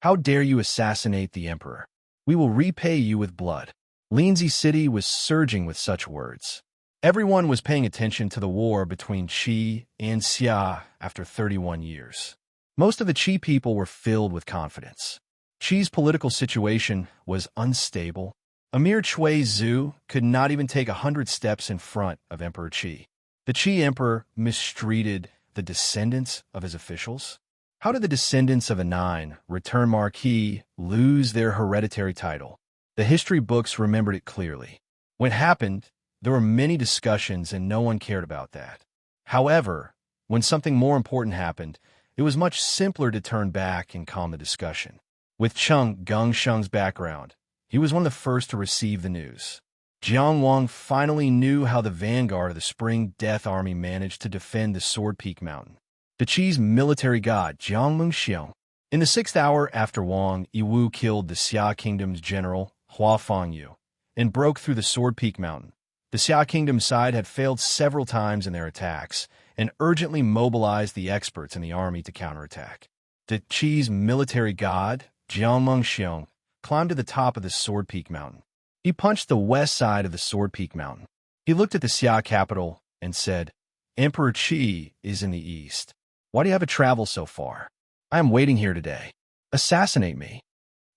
How dare you assassinate the emperor? We will repay you with blood. Lindsay City was surging with such words. Everyone was paying attention to the war between Qi and Xia after 31 years. Most of the Qi people were filled with confidence. Qi's political situation was unstable. Emir Cui Zhu could not even take 100 steps in front of Emperor Qi. The Qi emperor mistreated the descendants of his officials. How did the descendants of a return marquis lose their hereditary title? The history books remembered it clearly. When it happened, there were many discussions and no one cared about that. However, when something more important happened, it was much simpler to turn back and calm the discussion. With Cheng Gongsheng's background, he was one of the first to receive the news. Jiang Wang finally knew how the vanguard of the Spring Death Army managed to defend the Sword Peak Mountain. The Qi's military god, Jiang Mengxiong. In the 6th hour after Wang Yiwu killed the Xia Kingdom's general, Hua Fangyu, and broke through the Sword Peak Mountain, the Xia Kingdom side had failed several times in their attacks and urgently mobilized the experts in the army to counterattack. The Qi's military god, Jiang Mengxiong, climbed to the top of the Sword Peak Mountain. He punched the west side of the Sword Peak Mountain. He looked at the Xia capital and said, "Emperor Qi is in the east. Why do you have to travel so far? I am waiting here today. Assassinate me."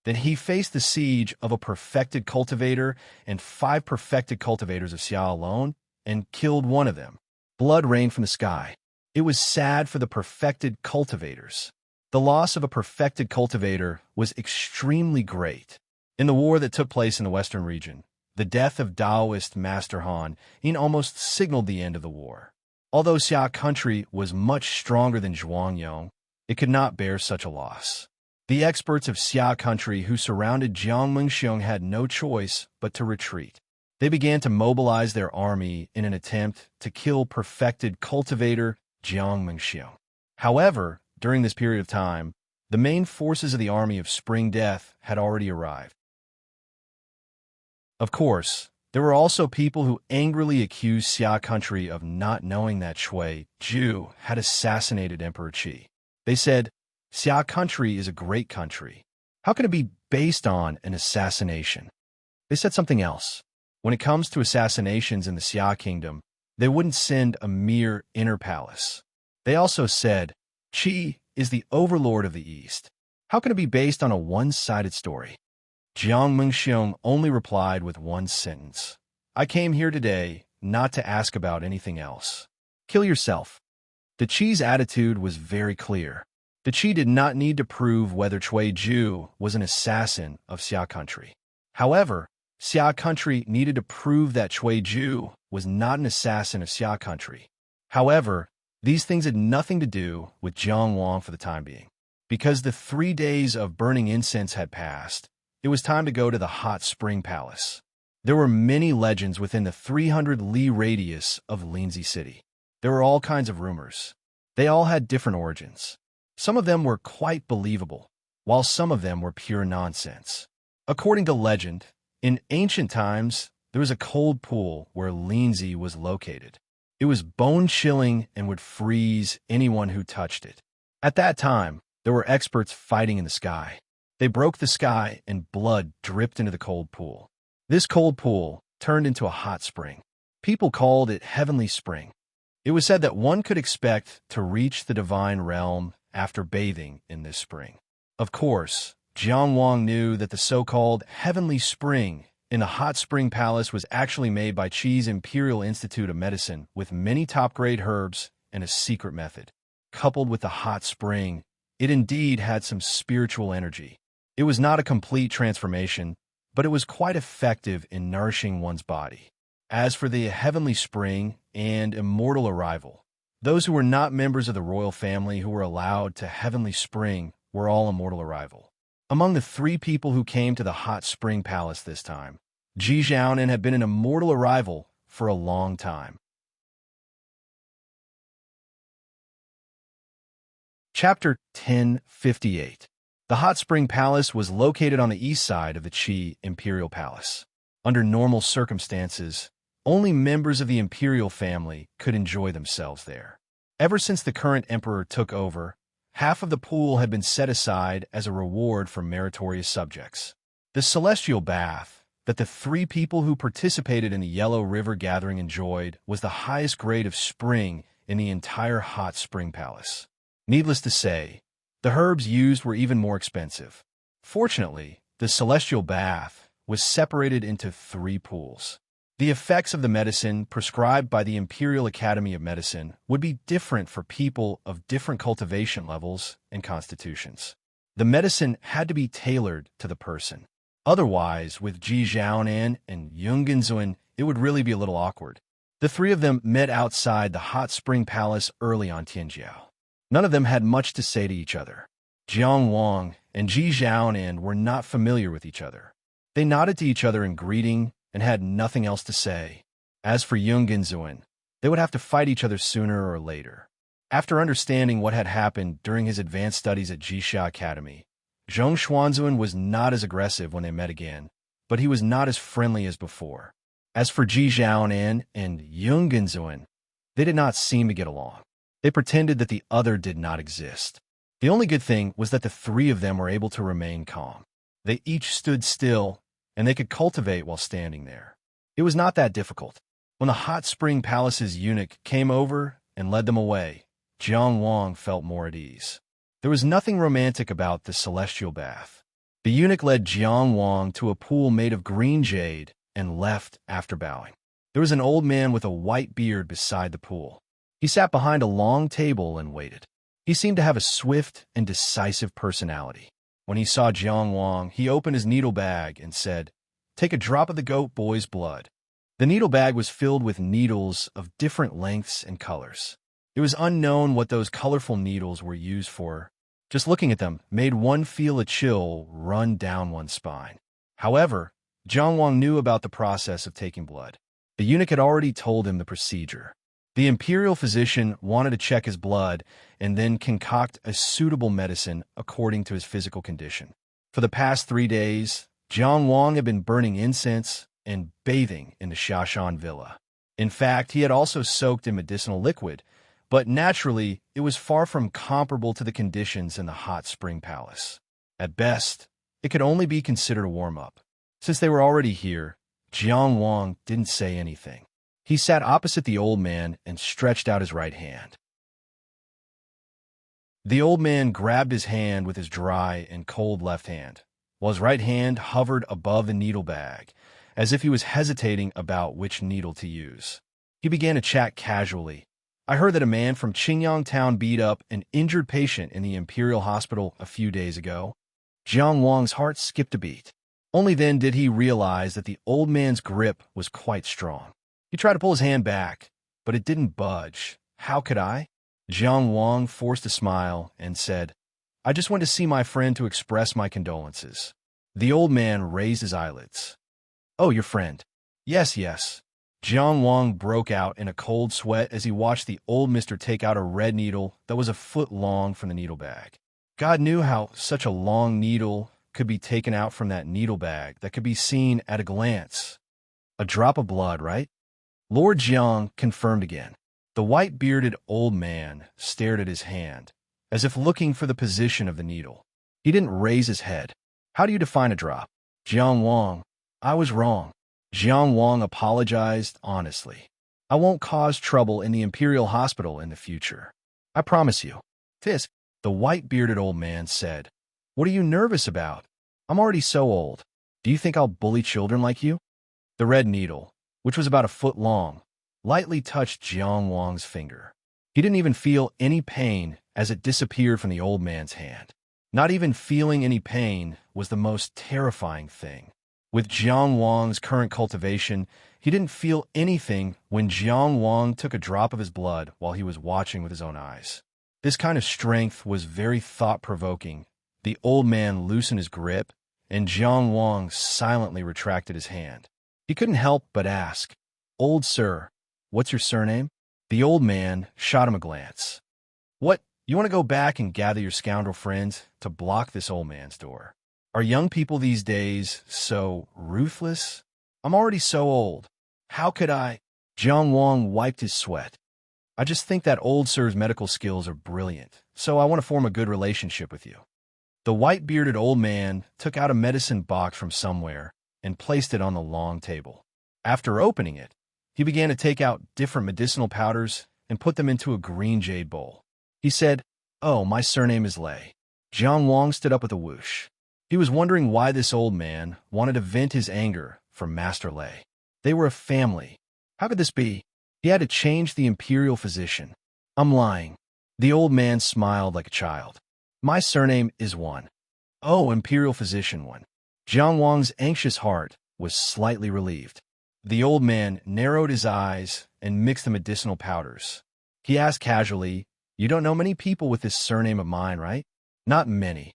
Then he faced the siege of a perfected cultivator and 5 perfected cultivators of Xia alone and killed one of them. Blood rained from the sky. It was sad for the perfected cultivators. The loss of a perfected cultivator was extremely great. In the war that took place in the western region, the death of Taoist Master Han almost signaled the end of the war. Although Xia country was much stronger than Zhuangyong, it could not bear such a loss. The experts of Xia country who surrounded Jiang Mengxiong had no choice but to retreat. They began to mobilize their army in an attempt to kill perfected cultivator Jiang Mengxiong. However, during this period of time, the main forces of the army of Spring Death had already arrived. Of course, there were also people who angrily accused Xia country of not knowing that Cui Ju had assassinated Emperor Qi. They said, "Xia country is a great country. How can it be based on an assassination?" They said something else. When it comes to assassinations in the Xia kingdom, they wouldn't send a mere inner palace. They also said, "Qi is the overlord of the East. How can it be based on a one-sided story?" Jiang Mengxiong only replied with one sentence. "I came here today not to ask about anything else. Kill yourself." The Qi's attitude was very clear. The Qi did not need to prove whether Cui Ju was an assassin of Xia country. However, Xia country needed to prove that Cui Ju was not an assassin of Xia country. However, these things had nothing to do with Jiang Wang for the time being. Because the 3 days of burning incense had passed, it was time to go to the hot spring palace. There were many legends within the 300-li radius of Lindsay City. There were all kinds of rumors. They all had different origins. Some of them were quite believable, while some of them were pure nonsense. According to legend, in ancient times, there was a cold pool where Lindsay was located. It was bone-chilling and would freeze anyone who touched it. At that time, there were experts fighting in the sky. They broke the sky and blood dripped into the cold pool. This cold pool turned into a hot spring. People called it Heavenly Spring. It was said that one could expect to reach the divine realm after bathing in this spring. Of course, Jiang Wang knew that the so-called Heavenly Spring in the hot spring palace was actually made by Qi's Imperial Institute of Medicine with many top-grade herbs and a secret method. Coupled with the hot spring, it indeed had some spiritual energy. It was not a complete transformation, but it was quite effective in nourishing one's body. As for the Heavenly Spring and Immortal Arrival, those who were not members of the royal family who were allowed to Heavenly Spring were all Immortal Arrival. Among the 3 people who came to the hot spring palace this time, Ji Xiaonan had been an Immortal Arrival for a long time. Chapter 1058. The hot spring palace was located on the east side of the Qi Imperial Palace. Under normal circumstances, only members of the imperial family could enjoy themselves there. Ever since the current emperor took over, half of the pool had been set aside as a reward for meritorious subjects. The celestial bath that the 3 people who participated in the Yellow River gathering enjoyed was the highest grade of spring in the entire hot spring palace. Needless to say, the herbs used were even more expensive. Fortunately, the celestial bath was separated into 3 pools. The effects of the medicine prescribed by the Imperial Academy of Medicine would be different for people of different cultivation levels and constitutions. The medicine had to be tailored to the person. Otherwise, with Ji Xiaonan and Yunganzuan, it would really be a little awkward. The 3 of them met outside the hot spring palace early on Tianjiao. None of them had much to say to each other. Jiang Wang and Ji Xiaonan were not familiar with each other. They nodded to each other in greeting and had nothing else to say. As for Yunganzuan, they would have to fight each other sooner or later. After understanding what had happened during his advanced studies at Jixia Academy, Zhong Xuanzuan was not as aggressive when they met again, but he was not as friendly as before. As for Ji Xiaonan and Yunganzuan, they did not seem to get along. They pretended that the other did not exist. The only good thing was that the 3 of them were able to remain calm. They each stood still, and they could cultivate while standing there. It was not that difficult. When the hot spring palace's eunuch came over and led them away, Jiang Wang felt more at ease. There was nothing romantic about the celestial bath. The eunuch led Jiang Wang to a pool made of green jade and left after bowing. There was an old man with a white beard beside the pool. He sat behind a long table and waited. He seemed to have a swift and decisive personality. When he saw Jiang Wang, he opened his needle bag and said, "Take a drop of the goat boy's blood." The needle bag was filled with needles of different lengths and colors. It was unknown what those colorful needles were used for. Just looking at them made one feel a chill run down one's spine. However, Jiang Wang knew about the process of taking blood. The eunuch had already told him the procedure. The imperial physician wanted to check his blood and then concoct a suitable medicine according to his physical condition. For the past 3 days, Jiang Wang had been burning incense and bathing in the Xiaoshan villa. In fact, he had also soaked in medicinal liquid, but naturally, it was far from comparable to the conditions in the hot spring palace. At best, it could only be considered a warm-up. Since they were already here, Jiang Wang didn't say anything. He sat opposite the old man and stretched out his right hand. The old man grabbed his hand with his dry and cold left hand, while his right hand hovered above the needle bag, as if he was hesitating about which needle to use. He began to chat casually. "I heard that a man from Qingyang town beat up an injured patient in the Imperial Hospital a few days ago." Jiang Wang's heart skipped a beat. Only then did he realize that the old man's grip was quite strong. He tried to pull his hand back, but it didn't budge. "How could I?" Jiang Wang forced a smile and said, "I just went to see my friend to express my condolences." The old man raised his eyelids. "Oh, your friend." Yes. Jiang Wang broke out in a cold sweat as he watched the old mister take out a red needle that was a foot long from the needle bag. God knew how such a long needle could be taken out from that needle bag that could be seen at a glance. A drop of blood, right? Lord Jiang confirmed again. The white-bearded old man stared at his hand, as if looking for the position of the needle. He didn't raise his head. "How do you define a drop?" "Jiang Wang, I was wrong. Jiang Wang apologized honestly. I won't cause trouble in the Imperial Hospital in the future. I promise you. Fisk, the white-bearded old man said. What are you nervous about? I'm already so old. Do you think I'll bully children like you? The red needle, which was about a foot long, lightly touched Jiang Wang's finger. He didn't even feel any pain as it disappeared from the old man's hand. Not even feeling any pain was the most terrifying thing. With Jiang Wang's current cultivation, he didn't feel anything when Jiang Wang took a drop of his blood while he was watching with his own eyes. This kind of strength was very thought-provoking. The old man loosened his grip, and Jiang Wang silently retracted his hand. He couldn't help but ask, Old sir, what's your surname? The old man shot him a glance. What, you want to go back and gather your scoundrel friends to block this old man's door? Are young people these days so ruthless? I'm already so old. How could I? Jiang Wang wiped his sweat. I just think that old sir's medical skills are brilliant, so I want to form a good relationship with you. The white-bearded old man took out a medicine box from somewhere and placed it on the long table. After opening it, he began to take out different medicinal powders and put them into a green jade bowl. He said, Oh, my surname is Lei. Jiang Wang stood up with a whoosh. He was wondering why this old man wanted to vent his anger for Master Lei. They were a family. How could this be? He had to change the imperial physician. I'm lying. The old man smiled like a child. My surname is One. Oh, imperial physician One. Jiang Wang's anxious heart was slightly relieved. The old man narrowed his eyes and mixed the medicinal powders. He asked casually, You don't know many people with this surname of mine, right? Not many.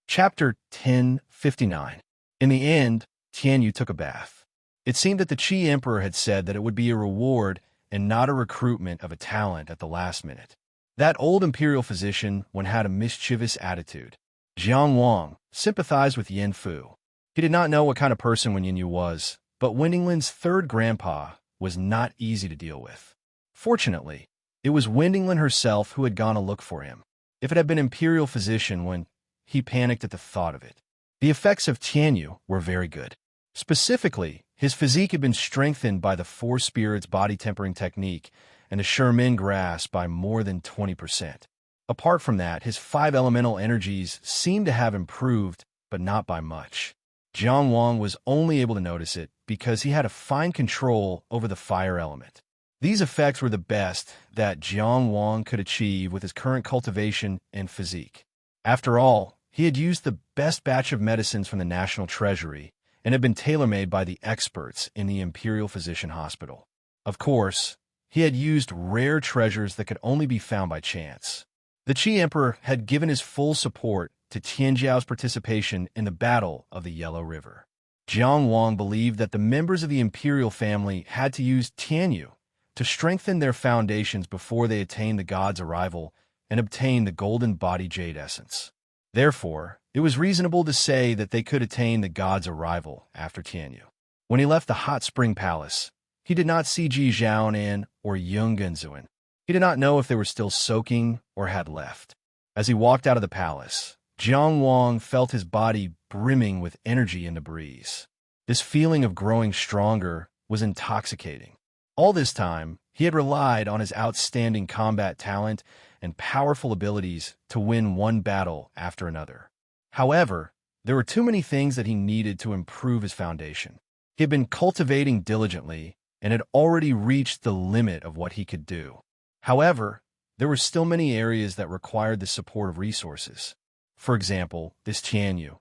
Chapter 1059. In the end, Tianyu took a bath. It seemed that the Qi Emperor had said that it would be a reward and not a recruitment of a talent at the last minute. That old imperial physician had a mischievous attitude. Jiang Wang sympathized with Yin Fu. He did not know what kind of person Wen Yinyu was, but Wen Yinlin's third grandpa was not easy to deal with. Fortunately, it was Wen Yinlin herself who had gone to look for him. If it had been imperial physician he panicked at the thought of it. The effects of Tianyu were very good. Specifically, his physique had been strengthened by the Four Spirits body tempering technique and the Sherman grass by more than 20%. Apart from that, his 5 elemental energies seemed to have improved, but not by much. Jiang Wang was only able to notice it because he had a fine control over the fire element. These effects were the best that Jiang Wang could achieve with his current cultivation and physique. After all, he had used the best batch of medicines from the National Treasury and had been tailor-made by the experts in the Imperial Physician Hospital. Of course, he had used rare treasures that could only be found by chance. The Qi Emperor had given his full support to Tianjiao's participation in the Battle of the Yellow River. Jiang Wang believed that the members of the imperial family had to use Tianyu to strengthen their foundations before they attained the god's arrival and obtain the golden body jade essence. Therefore, it was reasonable to say that they could attain the god's arrival after Tianyu. When he left the hot spring palace, he did not see Ji Zhaonan or Yung Genzuan. He did not know if they were still soaking or had left. As he walked out of the palace, Jiang Wang felt his body brimming with energy in the breeze. This feeling of growing stronger was intoxicating. All this time, he had relied on his outstanding combat talent and powerful abilities to win one battle after another. However, there were too many things that he needed to improve his foundation. He had been cultivating diligently and had already reached the limit of what he could do. However, there were still many areas that required the support of resources. For example, this Tianyu.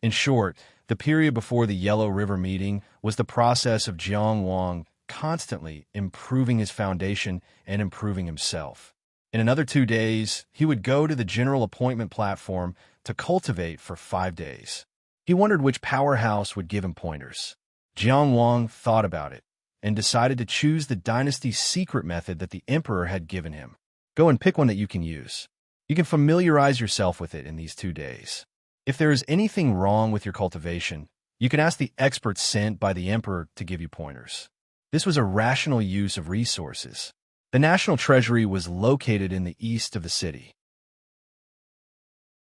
In short, the period before the Yellow River meeting was the process of Jiang Wang constantly improving his foundation and improving himself. In another 2 days, he would go to the general appointment platform to cultivate for 5 days. He wondered which powerhouse would give him pointers. Jiang Wang thought about it and decided to choose the dynasty's secret method that the emperor had given him. Go and pick one that you can use. You can familiarize yourself with it in these 2 days. If there is anything wrong with your cultivation, you can ask the experts sent by the emperor to give you pointers. This was a rational use of resources. The National Treasury was located in the east of the city.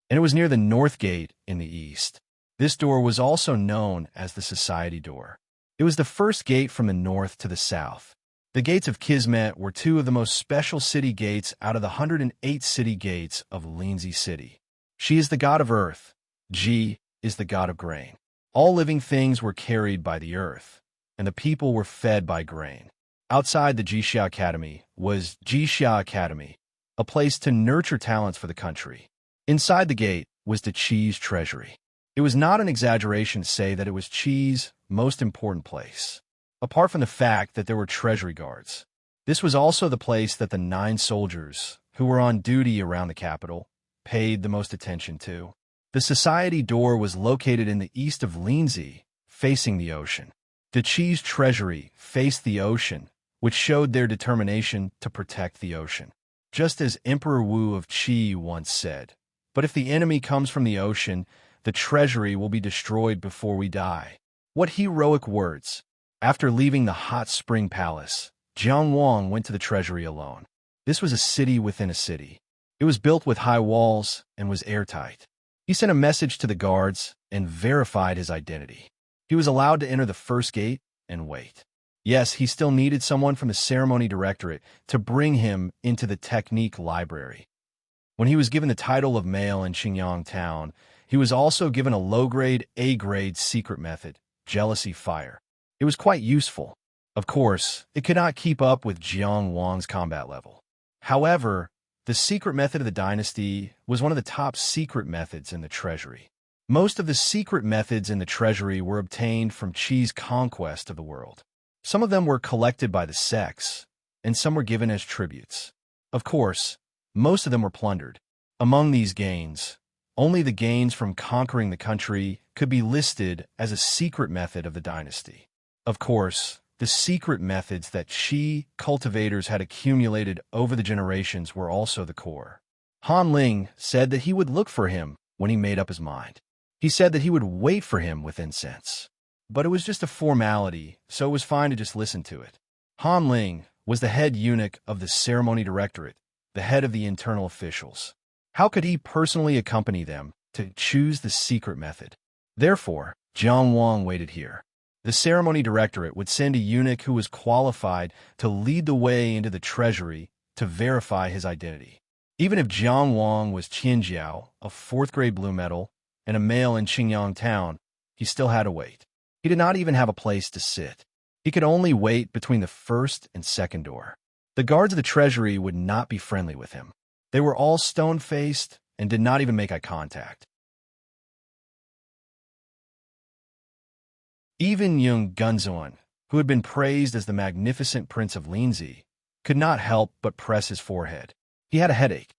and it was near the north gate in the east. This door was also known as the Society Door. It was the first gate from the north to the south. The gates of Kismet were two of the most special city gates out of the 108 city gates of Lindsay City. She is the god of earth. Ji is the god of grain. All living things were carried by the earth, and the people were fed by grain. Outside the Jixia Academy was Jixia Academy, a place to nurture talents for the country. Inside the gate was the Qi's treasury. It was not an exaggeration to say that it was Qi's most important place. Apart from the fact that there were treasury guards, this was also the place that the 9 soldiers, who were on duty around the capital, paid the most attention to. The Society Door was located in the east of Lindsay, facing the ocean. The Qi's treasury faced the ocean, which showed their determination to protect the ocean. Just as Emperor Wu of Qi once said, "But if the enemy comes from the ocean, the treasury will be destroyed before we die." What heroic words! After leaving the hot spring palace, Jiang Wang went to the treasury alone. This was a city within a city. It was built with high walls and was airtight. He sent a message to the guards and verified his identity. He was allowed to enter the first gate and wait. Yes, he still needed someone from the ceremony directorate to bring him into the technique library. When he was given the title of male in Xinjiang town, he was also given a low-grade, A-grade secret method, jealousy fire. It was quite useful. Of course, it could not keep up with Jiang Wang's combat level. However, the secret method of the dynasty was one of the top secret methods in the treasury. Most of the secret methods in the treasury were obtained from Qi's conquest of the world. Some of them were collected by the sects, and some were given as tributes. Of course, most of them were plundered. Among these gains, only the gains from conquering the country could be listed as a secret method of the dynasty. Of course, the secret methods that Qi cultivators had accumulated over the generations were also the core. Han Ling said that he would look for him when he made up his mind. He said that he would wait for him with incense. But it was just a formality, so it was fine to just listen to it. Han Ling was the head eunuch of the ceremony directorate, the head of the internal officials. How could he personally accompany them to choose the secret method? Therefore, Jiang Wang waited here. The ceremony directorate would send a eunuch who was qualified to lead the way into the treasury to verify his identity. Even if Jiang Wang was Qianjiao, a 4th-grade blue medal, and a male in Xinjiang town, he still had to wait. He did not even have a place to sit. He could only wait between the first and second door. The guards of the treasury would not be friendly with him. They were all stone-faced and did not even make eye contact. Even young Gunzuan, who had been praised as the magnificent Prince of Lindsay, could not help but press his forehead. He had a headache.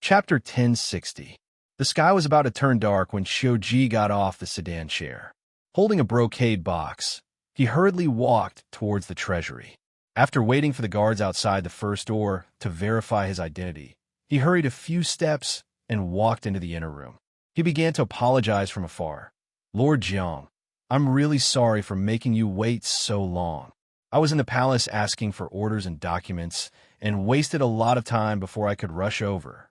Chapter 1060. The sky was about to turn dark when Xiuji got off the sedan chair. Holding a brocade box, he hurriedly walked towards the treasury. After waiting for the guards outside the first door to verify his identity, he hurried a few steps and walked into the inner room. He began to apologize from afar. "Lord Jiang, I'm really sorry for making you wait so long. I was in the palace asking for orders and documents and wasted a lot of time before I could rush over."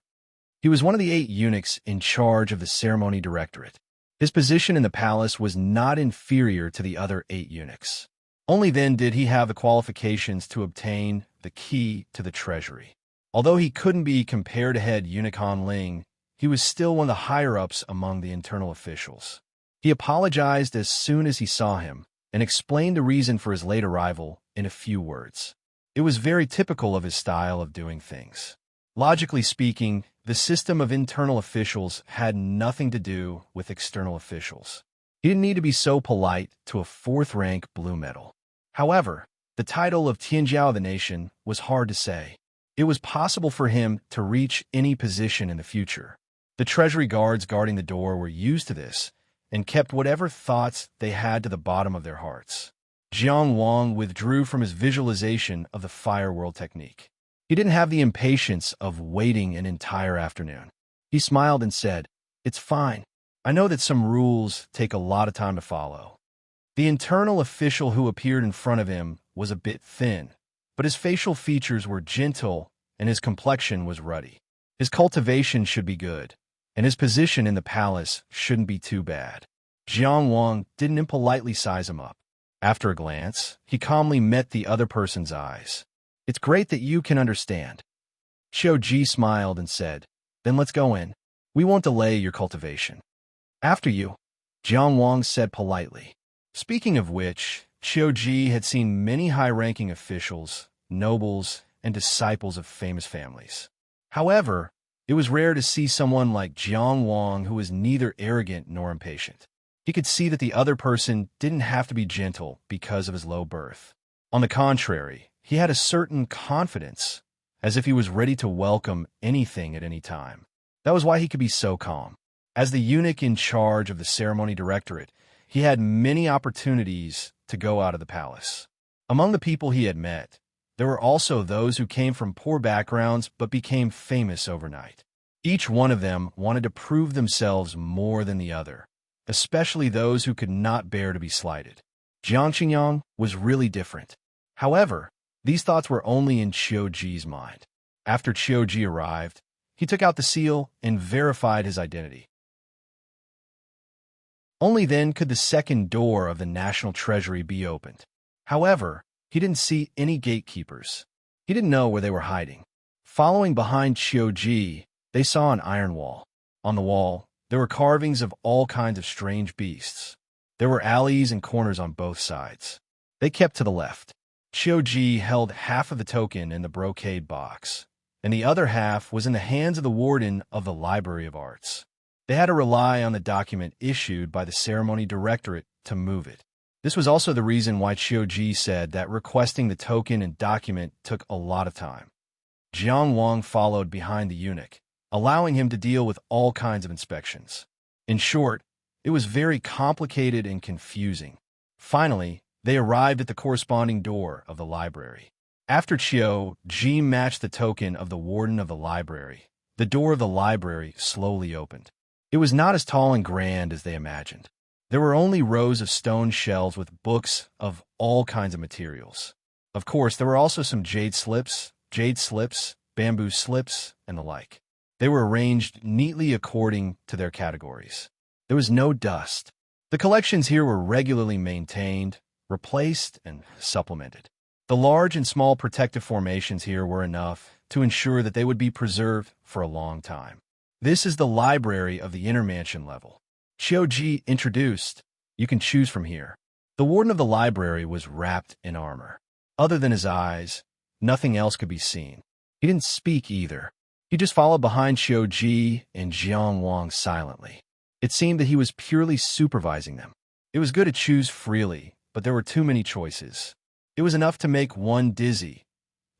He was one of the 8 eunuchs in charge of the ceremony directorate. His position in the palace was not inferior to the other 8 eunuchs. Only then did he have the qualifications to obtain the key to the treasury. Although he couldn't be compared to head eunuch Han Ling, he was still one of the higher-ups among the internal officials. He apologized as soon as he saw him and explained the reason for his late arrival in a few words. It was very typical of his style of doing things. Logically speaking, the system of internal officials had nothing to do with external officials. He didn't need to be so polite to a 4th-rank blue medal. However, the title of Tianjiao of the nation was hard to say. It was possible for him to reach any position in the future. The treasury guards guarding the door were used to this and kept whatever thoughts they had to the bottom of their hearts. Jiang Wang withdrew from his visualization of the fire world technique. He didn't have the impatience of waiting an entire afternoon. He smiled and said, "It's fine. I know that some rules take a lot of time to follow." The internal official who appeared in front of him was a bit thin, but his facial features were gentle and his complexion was ruddy. His cultivation should be good, and his position in the palace shouldn't be too bad. Jiang Wang didn't impolitely size him up. After a glance, he calmly met the other person's eyes. "It's great that you can understand." Qiu Ji smiled and said, "Then let's go in. We won't delay your cultivation." "After you," Jiang Wang said politely. Speaking of which, Qiu Ji had seen many high-ranking officials, nobles, and disciples of famous families. However, it was rare to see someone like Jiang Wang who was neither arrogant nor impatient. He could see that the other person didn't have to be gentle because of his low birth. On the contrary, he had a certain confidence, as if he was ready to welcome anything at any time. That was why he could be so calm. As the eunuch in charge of the ceremony directorate, he had many opportunities to go out of the palace. Among the people he had met, there were also those who came from poor backgrounds but became famous overnight. Each one of them wanted to prove themselves more than the other, especially those who could not bear to be slighted. Jiang Qingyang was really different. However, these thoughts were only in Qiu Ji's mind. After Qiu Ji arrived, he took out the seal and verified his identity. Only then could the second door of the National Treasury be opened. However, he didn't see any gatekeepers. He didn't know where they were hiding. Following behind Qiu Ji, they saw an iron wall. On the wall, there were carvings of all kinds of strange beasts. There were alleys and corners on both sides. They kept to the left. Qiu Ji held half of the token in the brocade box, and the other half was in the hands of the warden of the Library of Arts. They had to rely on the document issued by the ceremony directorate to move it. This was also the reason why Qiu Ji said that requesting the token and document took a lot of time. Jiang Wang followed behind the eunuch, allowing him to deal with all kinds of inspections. In short, it was very complicated and confusing. Finally, they arrived at the corresponding door of the library. After Qiu Ji matched the token of the warden of the library, the door of the library slowly opened. It was not as tall and grand as they imagined. There were only rows of stone shelves with books of all kinds of materials. Of course, there were also some jade slips, bamboo slips, and the like. They were arranged neatly according to their categories. There was no dust. The collections here were regularly maintained, replaced, and supplemented. The large and small protective formations here were enough to ensure that they would be preserved for a long time. This is the library of the inner mansion level. Qiu Ji introduced, "You can choose from here." The warden of the library was wrapped in armor. Other than his eyes, nothing else could be seen. He didn't speak either. He just followed behind Qiu Ji and Jiang Wang silently. It seemed that he was purely supervising them. It was good to choose freely, but there were too many choices. It was enough to make one dizzy.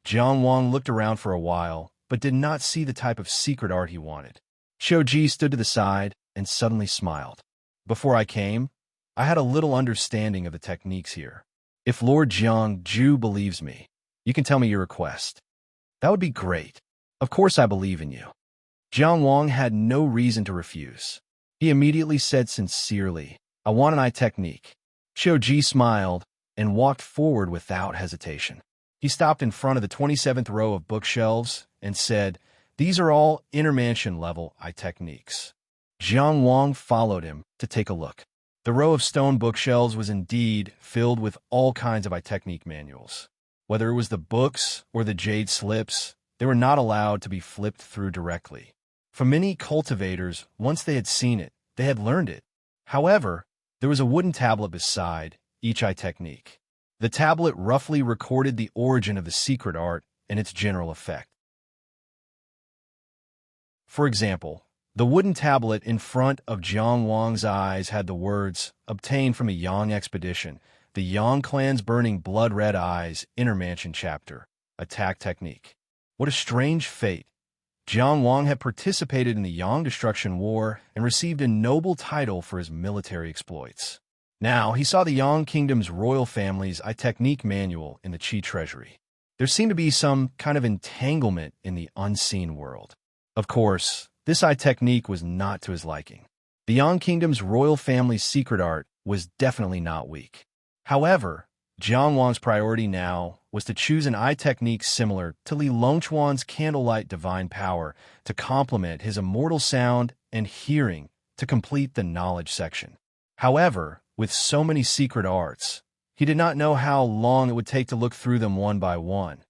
Jiang Wang looked around for a while, but did not see the type of secret art he wanted. Qiu Ji stood to the side and suddenly smiled. "Before I came, I had a little understanding of the techniques here. If Lord Jiang Ju believes me, you can tell me your request." "That would be great. Of course I believe in you." Jiang Wang had no reason to refuse. He immediately said sincerely, "I want an eye technique." Qiu Ji smiled and walked forward without hesitation. He stopped in front of the 27th row of bookshelves and said, "These are all inner mansion level eye techniques." Jiang Wang followed him to take a look. The row of stone bookshelves was indeed filled with all kinds of eye technique manuals. Whether it was the books or the jade slips, they were not allowed to be flipped through directly. For many cultivators, once they had seen it, they had learned it. However, there was a wooden tablet beside each eye technique. The tablet roughly recorded the origin of the secret art and its general effect. For example, the wooden tablet in front of Jiang Wang's eyes had the words, "Obtained from a Yang expedition, the Yang clan's burning blood-red eyes, inner mansion chapter, attack technique." What a strange fate. Jiang Wang had participated in the Yang Destruction War and received a noble title for his military exploits. Now, he saw the Yang Kingdom's royal family's eye technique manual in the Qi treasury. There seemed to be some kind of entanglement in the unseen world. Of course, this eye technique was not to his liking. The Yang Kingdom's royal family's secret art was definitely not weak. However, Jiang Wang's priority now was to choose an eye technique similar to Li Longquan's candlelight divine power to complement his immortal sound and hearing to complete the knowledge section. However, with so many secret arts, he did not know how long it would take to look through them one by one.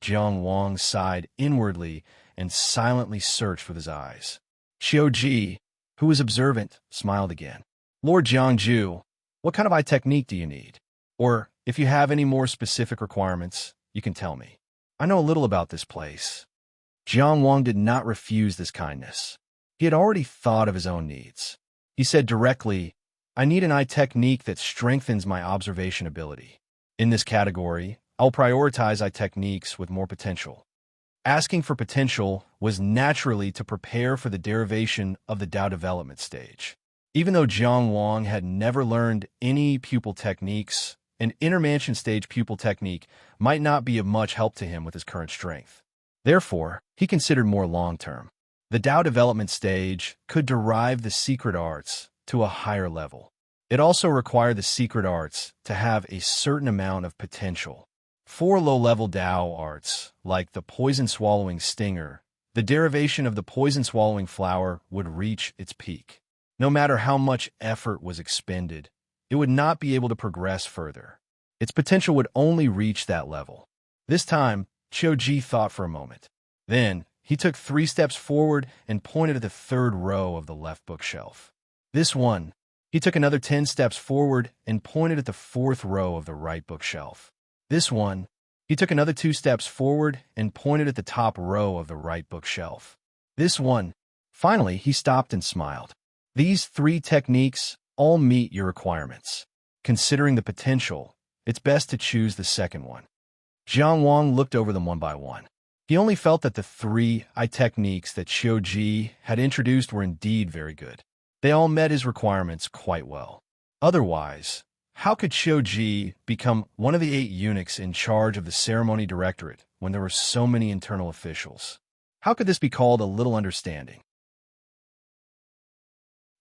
Jiang Wang sighed inwardly and silently searched with his eyes. Qiu Ji, who was observant, smiled again. Lord Jiangju, what kind of eye technique do you need? Or, if you have any more specific requirements, you can tell me. I know a little about this place. Jiang Wang did not refuse this kindness. He had already thought of his own needs. He said directly, I need an eye technique that strengthens my observation ability. In this category, I'll prioritize eye techniques with more potential. Asking for potential was naturally to prepare for the derivation of the Dao development stage. Even though Jiang Wang had never learned any pupil techniques, an intermansion stage pupil technique might not be of much help to him with his current strength. Therefore, he considered more long-term. The Dao development stage could derive the secret arts to a higher level. It also required the secret arts to have a certain amount of potential. For low-level Dao arts, like the poison-swallowing stinger, the derivation of the poison-swallowing flower would reach its peak. No matter how much effort was expended, it would not be able to progress further. Its potential would only reach that level. This time, Qiu Ji thought for a moment. Then, he took 3 steps forward and pointed at the 3rd row of the left bookshelf. This one. He took another 10 steps forward and pointed at the 4th row of the right bookshelf. This one. He took another 2 steps forward and pointed at the top row of the right bookshelf. This one. Finally, he stopped and smiled. These 3 techniques all meet your requirements. Considering the potential, it's best to choose the second one. Jiang Wang looked over them one by one. He only felt that the 3 eye techniques that Qiu Ji had introduced were indeed very good. They all met his requirements quite well. Otherwise, how could Qiu Ji become one of the 8 eunuchs in charge of the ceremony directorate when there were so many internal officials? How could this be called a little understanding?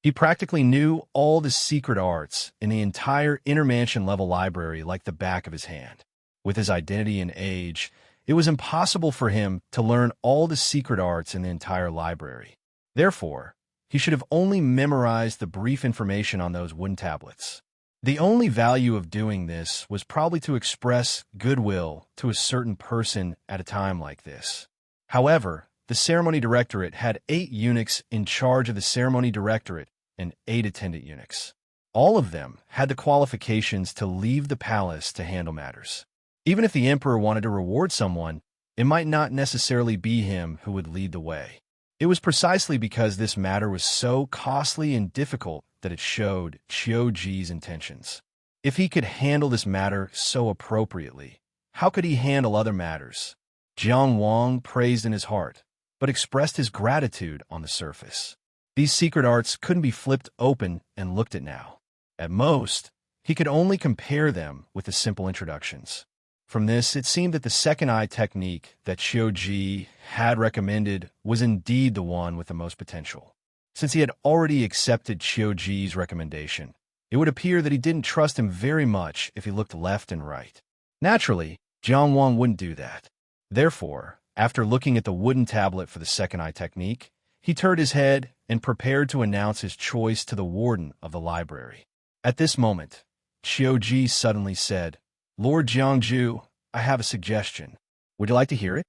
He practically knew all the secret arts in the entire intermansion level library like the back of his hand. With his identity and age, it was impossible for him to learn all the secret arts in the entire library. Therefore, he should have only memorized the brief information on those wooden tablets. The only value of doing this was probably to express goodwill to a certain person at a time like this. However, the ceremony directorate had 8 eunuchs in charge of the ceremony directorate and 8 attendant eunuchs. All of them had the qualifications to leave the palace to handle matters. Even if the emperor wanted to reward someone, it might not necessarily be him who would lead the way. It was precisely because this matter was so costly and difficult that it showed Qiu Ji's intentions. If he could handle this matter so appropriately, how could he handle other matters? Jiang Wang praised in his heart, but expressed his gratitude on the surface. These secret arts couldn't be flipped open and looked at now. At most, he could only compare them with the simple introductions. From this, it seemed that the second eye technique that Qiu Ji had recommended was indeed the one with the most potential. Since he had already accepted Qiu Ji's recommendation, it would appear that he didn't trust him very much if he looked left and right. Naturally, Jiang Wang wouldn't do that. Therefore, after looking at the wooden tablet for the second eye technique, he turned his head and prepared to announce his choice to the warden of the library. At this moment, Qiu Ji suddenly said, Lord Jiangju, I have a suggestion. Would you like to hear it?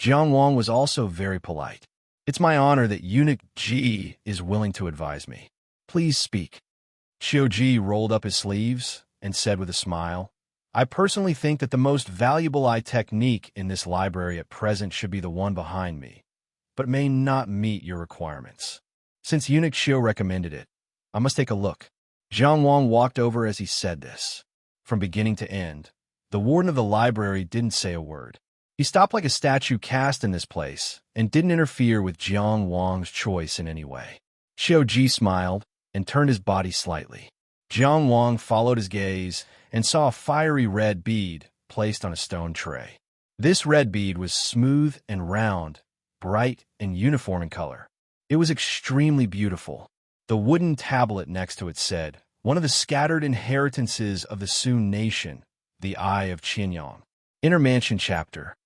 Jiang Wang was also very polite. It's my honor that Eunuch Ji is willing to advise me. Please speak. Qiu Ji rolled up his sleeves and said with a smile, I personally think that the most valuable eye technique in this library at present should be the one behind me, but may not meet your requirements. Since Eunuch Qiu recommended it, I must take a look. Jiang Wang walked over as he said this. From beginning to end, the warden of the library didn't say a word. He stopped like a statue cast in this place and didn't interfere with Jiang Wang's choice in any way. Qiu Ji smiled and turned his body slightly. Jiang Wang followed his gaze and saw a fiery red bead placed on a stone tray. This red bead was smooth and round, bright and uniform in color. It was extremely beautiful. The wooden tablet next to it said, one of the scattered inheritances of the Sun nation, the Eye of Qianyang. Inner Mansion Chapter.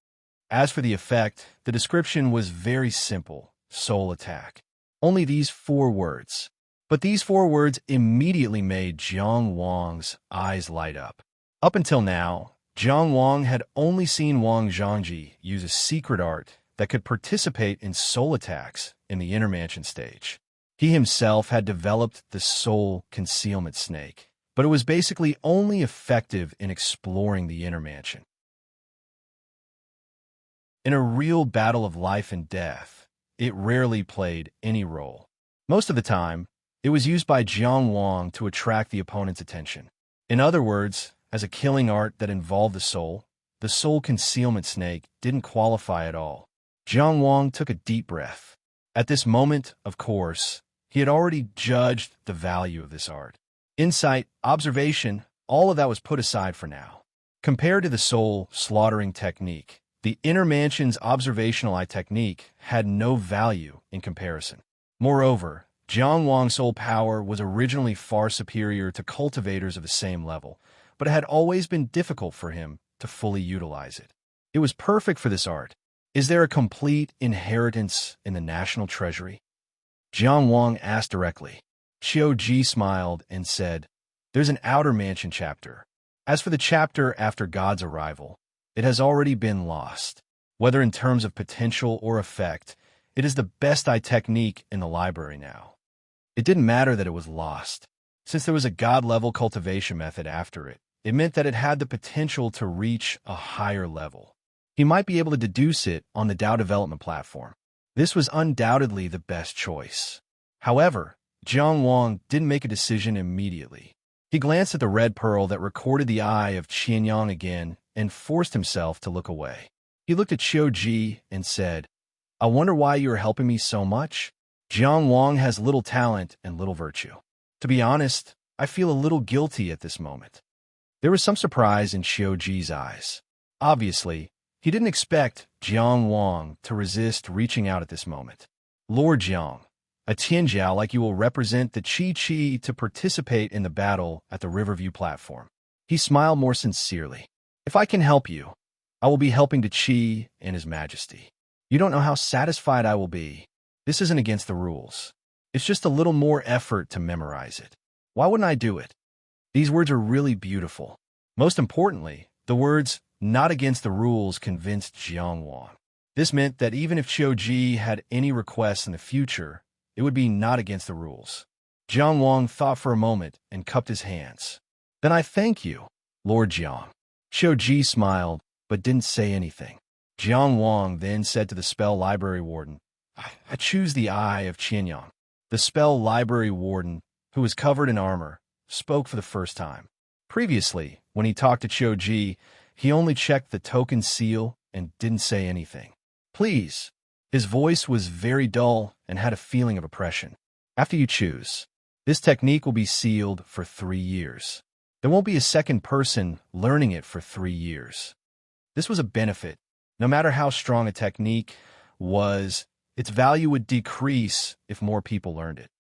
As for the effect, the description was very simple: soul attack. Only these 4 words. But these 4 words immediately made Jiang Wang's eyes light up. Up until now, Jiang Wang had only seen Wang Zhangji use a secret art that could participate in soul attacks in the Inner Mansion stage. He himself had developed the soul concealment snake, but it was basically only effective in exploring the Inner Mansion. In a real battle of life and death, it rarely played any role. Most of the time, it was used by Jiang Wang to attract the opponent's attention. In other words, as a killing art that involved the soul concealment snake didn't qualify at all. Jiang Wang took a deep breath. At this moment, of course, he had already judged the value of this art. Insight, observation, all of that was put aside for now. Compared to the soul slaughtering technique, the Inner Mansion's observational eye technique had no value in comparison. Moreover, Jiang Wang's soul power was originally far superior to cultivators of the same level, but it had always been difficult for him to fully utilize it. It was perfect for this art. Is there a complete inheritance in the national treasury? Jiang Wang asked directly. Qiu Ji smiled and said, "There's an Outer Mansion chapter. As for the chapter after God's arrival, it has already been lost. Whether in terms of potential or effect, it is the best eye technique in the library now." It didn't matter that it was lost. Since there was a God-level cultivation method after it, it meant that it had the potential to reach a higher level. He might be able to deduce it on the DAO development platform. This was undoubtedly the best choice. However, Jiang Wang didn't make a decision immediately. He glanced at the red pearl that recorded the Eye of Qianyang again and forced himself to look away. He looked at Qiu Ji and said, "I wonder why you are helping me so much?" Jiang Wang has little talent and little virtue. To be honest, I feel a little guilty at this moment. There was some surprise in Qiu Ji's eyes. Obviously, he didn't expect Jiang Wang to resist reaching out at this moment. "Lord Jiang, a Tianjiao like you will represent the Qi to participate in the battle at the Riverview platform." He smiled more sincerely. "If I can help you, I will be helping the Qi and His Majesty. You don't know how satisfied I will be. This isn't against the rules. It's just a little more effort to memorize it. Why wouldn't I do it?" These words are really beautiful. Most importantly, the words "not against the rules" convinced Jiang Wang. This meant that even if Qiu Ji had any requests in the future, it would be not against the rules. Jiang Wang thought for a moment and cupped his hands. "Then I thank you, Lord Jiang." Qiu Ji smiled, but didn't say anything. Jiang Wang then said to the spell library warden, I choose the Eye of Qianyang." The spell library warden, who was covered in armor, spoke for the first time. Previously, when he talked to Qiu Ji, he only checked the token seal and didn't say anything. "Please." His voice was very dull and had a feeling of oppression. "After you choose, this technique will be sealed for 3 years. There won't be a second person learning it for 3 years." This was a benefit. No matter how strong a technique was, its value would decrease if more people learned it.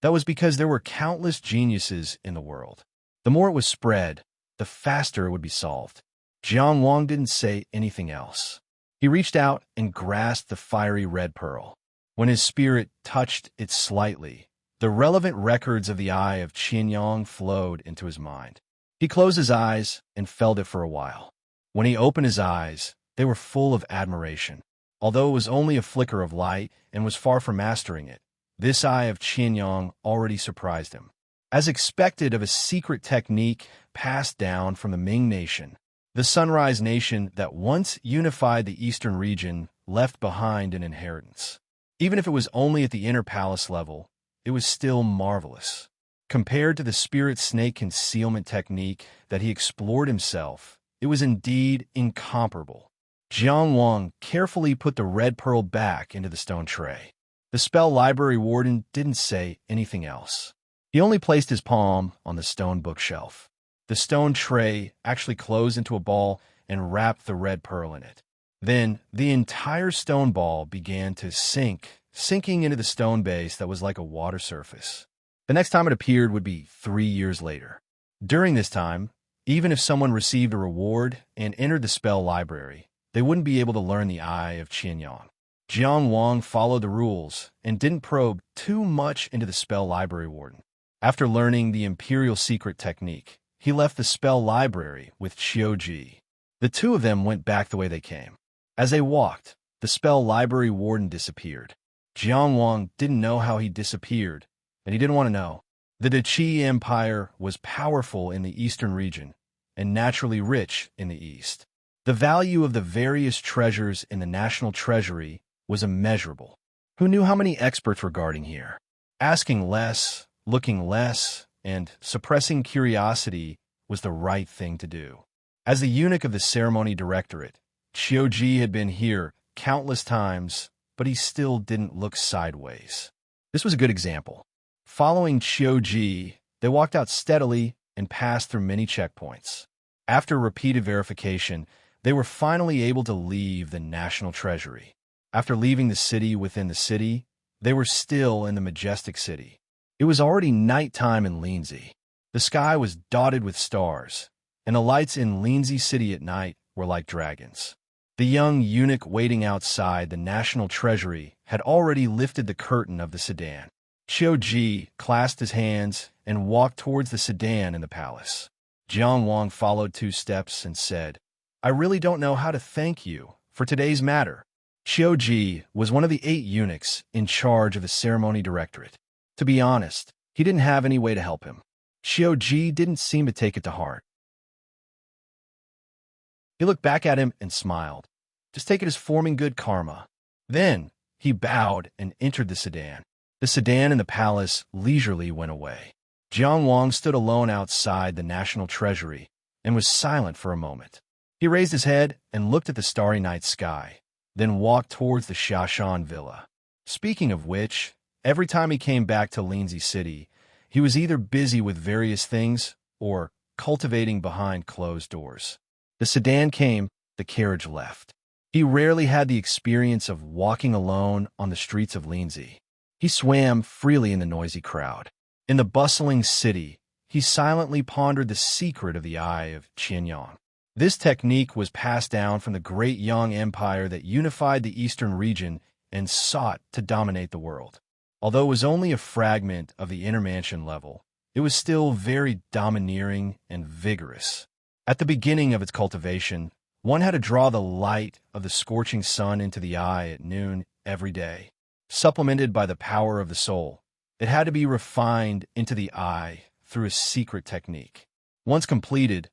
That was because there were countless geniuses in the world. The more it was spread, the faster it would be solved. Jiang Wang didn't say anything else. He reached out and grasped the fiery red pearl. When his spirit touched it slightly, the relevant records of the Eye of Qianyang flowed into his mind. He closed his eyes and felt it for a while. When he opened his eyes, they were full of admiration. Although it was only a flicker of light and was far from mastering it, this Eye of Qianyang already surprised him. As expected of a secret technique passed down from the Ming Nation, the Sunrise Nation that once unified the eastern region left behind an inheritance. Even if it was only at the inner palace level, it was still marvelous. Compared to the spirit snake concealment technique that he explored himself, it was indeed incomparable. Jiang Wang carefully put the red pearl back into the stone tray. The spell library warden didn't say anything else. He only placed his palm on the stone bookshelf. The stone tray actually closed into a ball and wrapped the red pearl in it. Then the entire stone ball began to sinking into the stone base that was like a water surface. The next time it appeared would be 3 years later. During this time, even if someone received a reward and entered the spell library, they wouldn't be able to learn the Eye of Qianyang. Jiang Wang followed the rules and didn't probe too much into the spell library warden. After learning the Imperial Secret technique, he left the spell library with Qiuji. The two of them went back the way they came. As they walked, the spell library warden disappeared. Jiang Wang didn't know how he disappeared, and he didn't want to know. The Qi Empire was powerful in the eastern region and naturally rich in the east. The value of the various treasures in the national treasury was immeasurable. Who knew how many experts were guarding here? Asking less, looking less, and suppressing curiosity was the right thing to do. As the eunuch of the ceremony directorate, Qiuji had been here countless times, but he still didn't look sideways. This was a good example. Following Qiuji, they walked out steadily and passed through many checkpoints. After repeated verification, they were finally able to leave the national treasury. After leaving the city within the city, they were still in the majestic city. It was already nighttime in Linzi. The sky was dotted with stars, and the lights in Linzi city at night were like dragons. The young eunuch waiting outside the national treasury had already lifted the curtain of the sedan. Qiuji clasped his hands and walked towards the sedan in the palace. Jiang Wang followed 2 steps and said, "I really don't know how to thank you for today's matter." Qiuji was one of the 8 eunuchs in charge of the ceremony directorate. To be honest, he didn't have any way to help him. Qiuji didn't seem to take it to heart. He looked back at him and smiled. Just take it as forming good karma. Then he bowed and entered the sedan. The sedan in the palace leisurely went away. Jiang Wang stood alone outside the national treasury and was silent for a moment. He raised his head and looked at the starry night sky, then walked towards the Xiashan villa. Speaking of which, every time he came back to Linzi City, he was either busy with various things or cultivating behind closed doors. The sedan came, the carriage left. He rarely had the experience of walking alone on the streets of Linzi. He swam freely in the noisy crowd. In the bustling city, he silently pondered the secret of the Eye of Qianyang. This technique was passed down from the great Yang Empire that unified the eastern region and sought to dominate the world. Although it was only a fragment of the inner mansion level, it was still very domineering and vigorous. At the beginning of its cultivation, one had to draw the light of the scorching sun into the eye at noon every day. Supplemented by the power of the soul, it had to be refined into the eye through a secret technique. Once completed,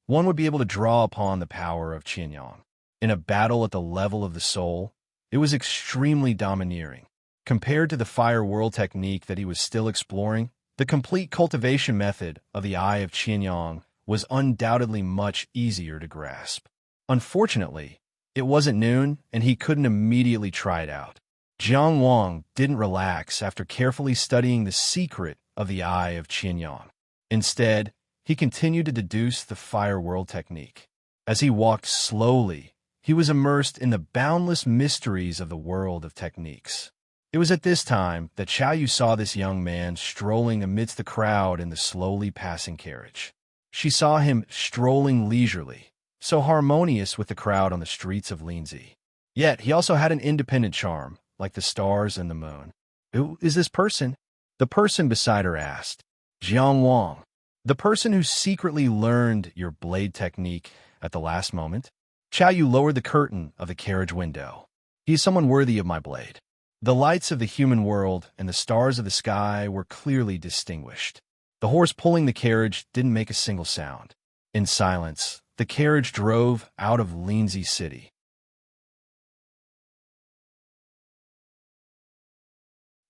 one would be able to draw upon the power of Qianyang. In a battle at the level of the soul, it was extremely domineering. Compared to the fire world technique that he was still exploring, the complete cultivation method of the Eye of Qianyang was undoubtedly much easier to grasp. Unfortunately, it wasn't noon and he couldn't immediately try it out. Jiang Wang didn't relax after carefully studying the secret of the Eye of Qianyang. Instead, he continued to deduce the fire world technique. As he walked slowly, he was immersed in the boundless mysteries of the world of techniques. It was at this time that Xiaoyu saw this young man strolling amidst the crowd in the slowly passing carriage. She saw him strolling leisurely, so harmonious with the crowd on the streets of Linzi. Yet he also had an independent charm, like the stars and the moon. "Who is this person?" The person beside her asked. "Jiang Wang, the person who secretly learned your blade technique at the last moment." Xiaoyu lowered the curtain of the carriage window. "He is someone worthy of my blade." The lights of the human world and the stars of the sky were clearly distinguished. The horse pulling the carriage didn't make a single sound. In silence, the carriage drove out of Linzi City.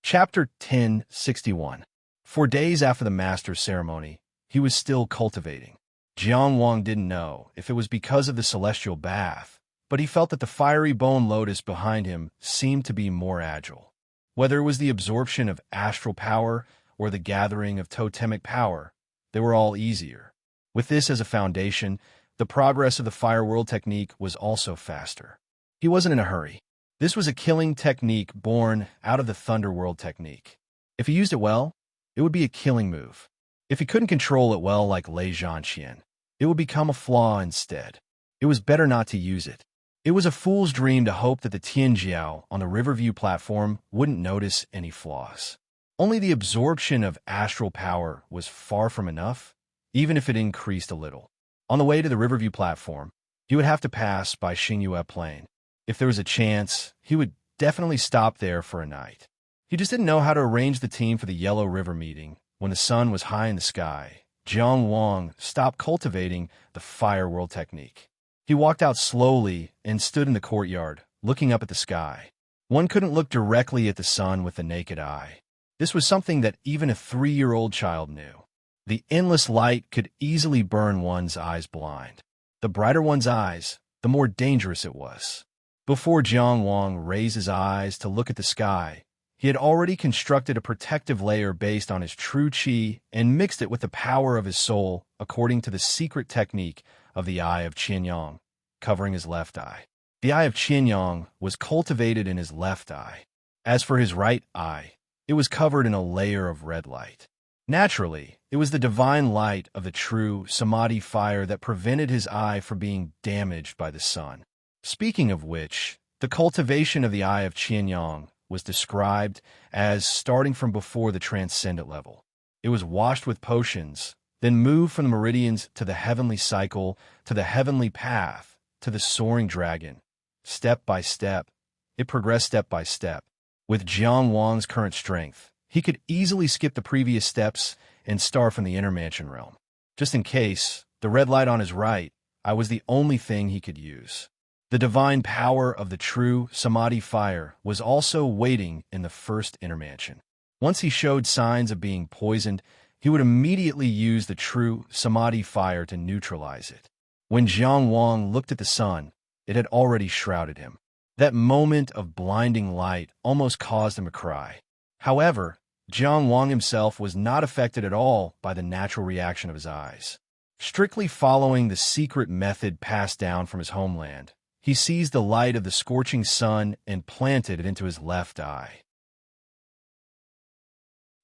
Chapter 1061. For days after the master's ceremony, he was still cultivating. Jiang Wang didn't know if it was because of the celestial bath, but he felt that the fiery bone lotus behind him seemed to be more agile. Whether it was the absorption of astral power or the gathering of totemic power, they were all easier. With this as a foundation, the progress of the fire world technique was also faster. He wasn't in a hurry. This was a killing technique born out of the thunder world technique. If he used it well, it would be a killing move. If he couldn't control it well like Lei Zhanqian, it would become a flaw instead. It was better not to use it. It was a fool's dream to hope that the Tianjiao on the Riverview platform wouldn't notice any flaws. Only the absorption of astral power was far from enough, even if it increased a little. On the way to the Riverview platform, he would have to pass by Xingyue Plain. If there was a chance, he would definitely stop there for a night. He just didn't know how to arrange the team for the Yellow River meeting. When the sun was high in the sky, Jiang Wang stopped cultivating the fire world technique. He walked out slowly and stood in the courtyard, looking up at the sky. One couldn't look directly at the sun with the naked eye. This was something that even a 3-year-old child knew. The endless light could easily burn one's eyes blind. The brighter one's eyes, the more dangerous it was. Before Jiang Wang raised his eyes to look at the sky, he had already constructed a protective layer based on his true qi and mixed it with the power of his soul according to the secret technique of the Eye of Qianyang, covering his left eye. The Eye of Qianyang was cultivated in his left eye. As for his right eye, it was covered in a layer of red light. Naturally, it was the divine light of the true samadhi fire that prevented his eye from being damaged by the sun. Speaking of which, the cultivation of the Eye of Qianyang was described as starting from before the transcendent level. It was washed with potions, then moved from the meridians to the heavenly cycle, to the heavenly path, to the soaring dragon. Step by step, it progressed step by step. With Jiang Wang's current strength, he could easily skip the previous steps and start from the inner mansion realm. Just in case, the red light on his right eye was the only thing he could use. The divine power of the true samadhi fire was also waiting in the first inner mansion. Once he showed signs of being poisoned, he would immediately use the true samadhi fire to neutralize it. When Jiang Wang looked at the sun, it had already shrouded him. That moment of blinding light almost caused him to cry. However, Jiang Wang himself was not affected at all by the natural reaction of his eyes. Strictly following the secret method passed down from his homeland, he seized the light of the scorching sun and planted it into his left eye.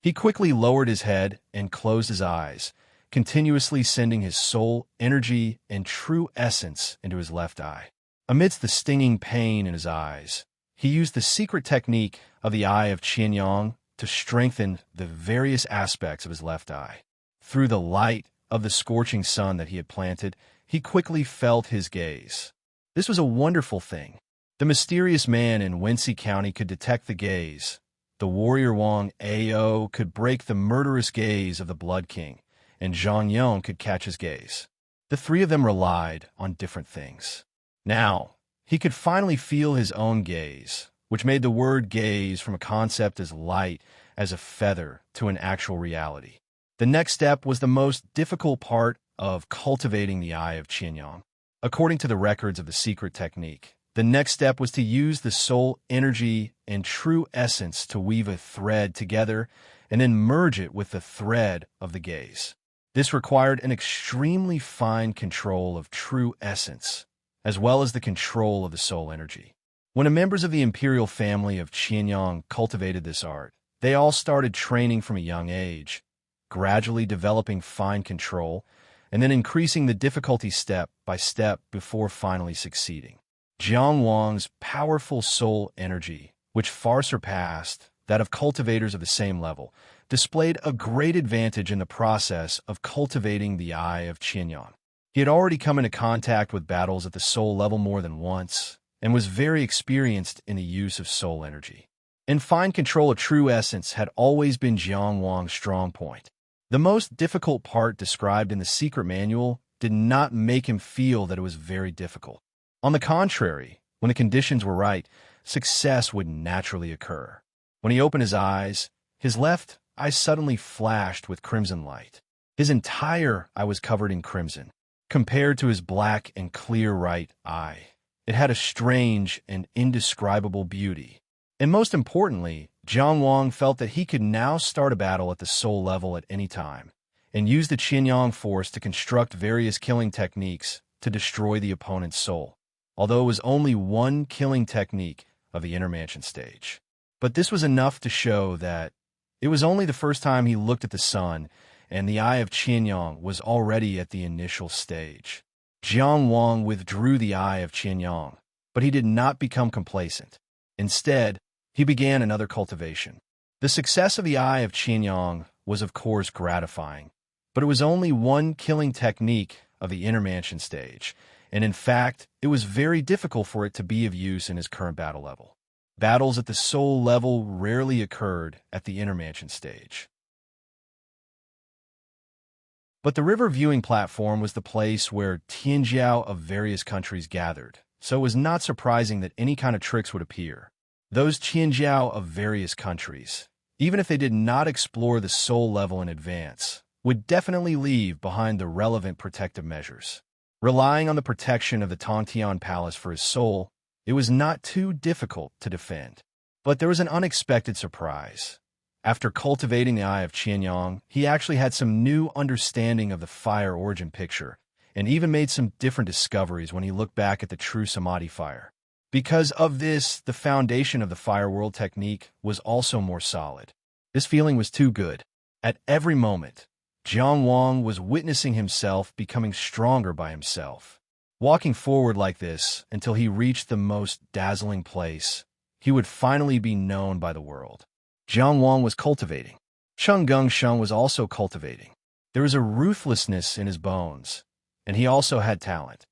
He quickly lowered his head and closed his eyes, continuously sending his soul, energy, and true essence into his left eye. Amidst the stinging pain in his eyes, he used the secret technique of the Eye of Qianyang to strengthen the various aspects of his left eye. Through the light of the scorching sun that he had planted, he quickly felt his gaze. This was a wonderful thing. The mysterious man in Wensi County could detect the gaze. The warrior Wang Ao could break the murderous gaze of the Blood King, and Zhang Yong could catch his gaze. The three of them relied on different things. Now, he could finally feel his own gaze, which made the word gaze from a concept as light as a feather to an actual reality. The next step was the most difficult part of cultivating the Eye of Qianyang. According to the records of the secret technique, the next step was to use the soul energy and true essence to weave a thread together and then merge it with the thread of the gaze. This required an extremely fine control of true essence, as well as the control of the soul energy. When the members of the imperial family of Qianyang cultivated this art, they all started training from a young age, gradually developing fine control, and then increasing the difficulty step by step before finally succeeding. Jiang Wang's powerful soul energy, which far surpassed that of cultivators of the same level, displayed a great advantage in the process of cultivating the Eye of Qianyang. He had already come into contact with battles at the soul level more than once, and was very experienced in the use of soul energy. And fine control of true essence had always been Jiang Wang's strong point. The most difficult part described in the secret manual did not make him feel that it was very difficult. On the contrary, when the conditions were right, success would naturally occur. When he opened his eyes, his left eye suddenly flashed with crimson light. His entire eye was covered in crimson. Compared to his black and clear right eye, it had a strange and indescribable beauty. And most importantly, Jiang Wang felt that he could now start a battle at the soul level at any time, and use the Qianyang force to construct various killing techniques to destroy the opponent's soul, although it was only one killing technique of the inner mansion stage. But this was enough to show that it was only the first time he looked at the sun and the eye of Qianyang was already at the initial stage. Jiang Wang withdrew the eye of Qianyang, but he did not become complacent. Instead, he began another cultivation. The success of the eye of Qianyang was of course gratifying, but it was only one killing technique of the inner mansion stage, and in fact, it was very difficult for it to be of use in his current battle level. Battles at the soul level rarely occurred at the inner mansion stage. But the river viewing platform was the place where Tianjiao of various countries gathered, so it was not surprising that any kind of tricks would appear. Those Tianjiao of various countries, even if they did not explore the soul level in advance, would definitely leave behind the relevant protective measures. Relying on the protection of the Tongtian Palace for his soul, it was not too difficult to defend. But there was an unexpected surprise. After cultivating the eye of Qianyang, he actually had some new understanding of the fire origin picture, and even made some different discoveries when he looked back at the true Samadhi fire. Because of this, the foundation of the fire world technique was also more solid. This feeling was too good. At every moment, Jiang Wang was witnessing himself becoming stronger by himself. Walking forward like this until he reached the most dazzling place, he would finally be known by the world. Jiang Wang was cultivating. Cheng Gengsheng was also cultivating. There was a ruthlessness in his bones, and he also had talent.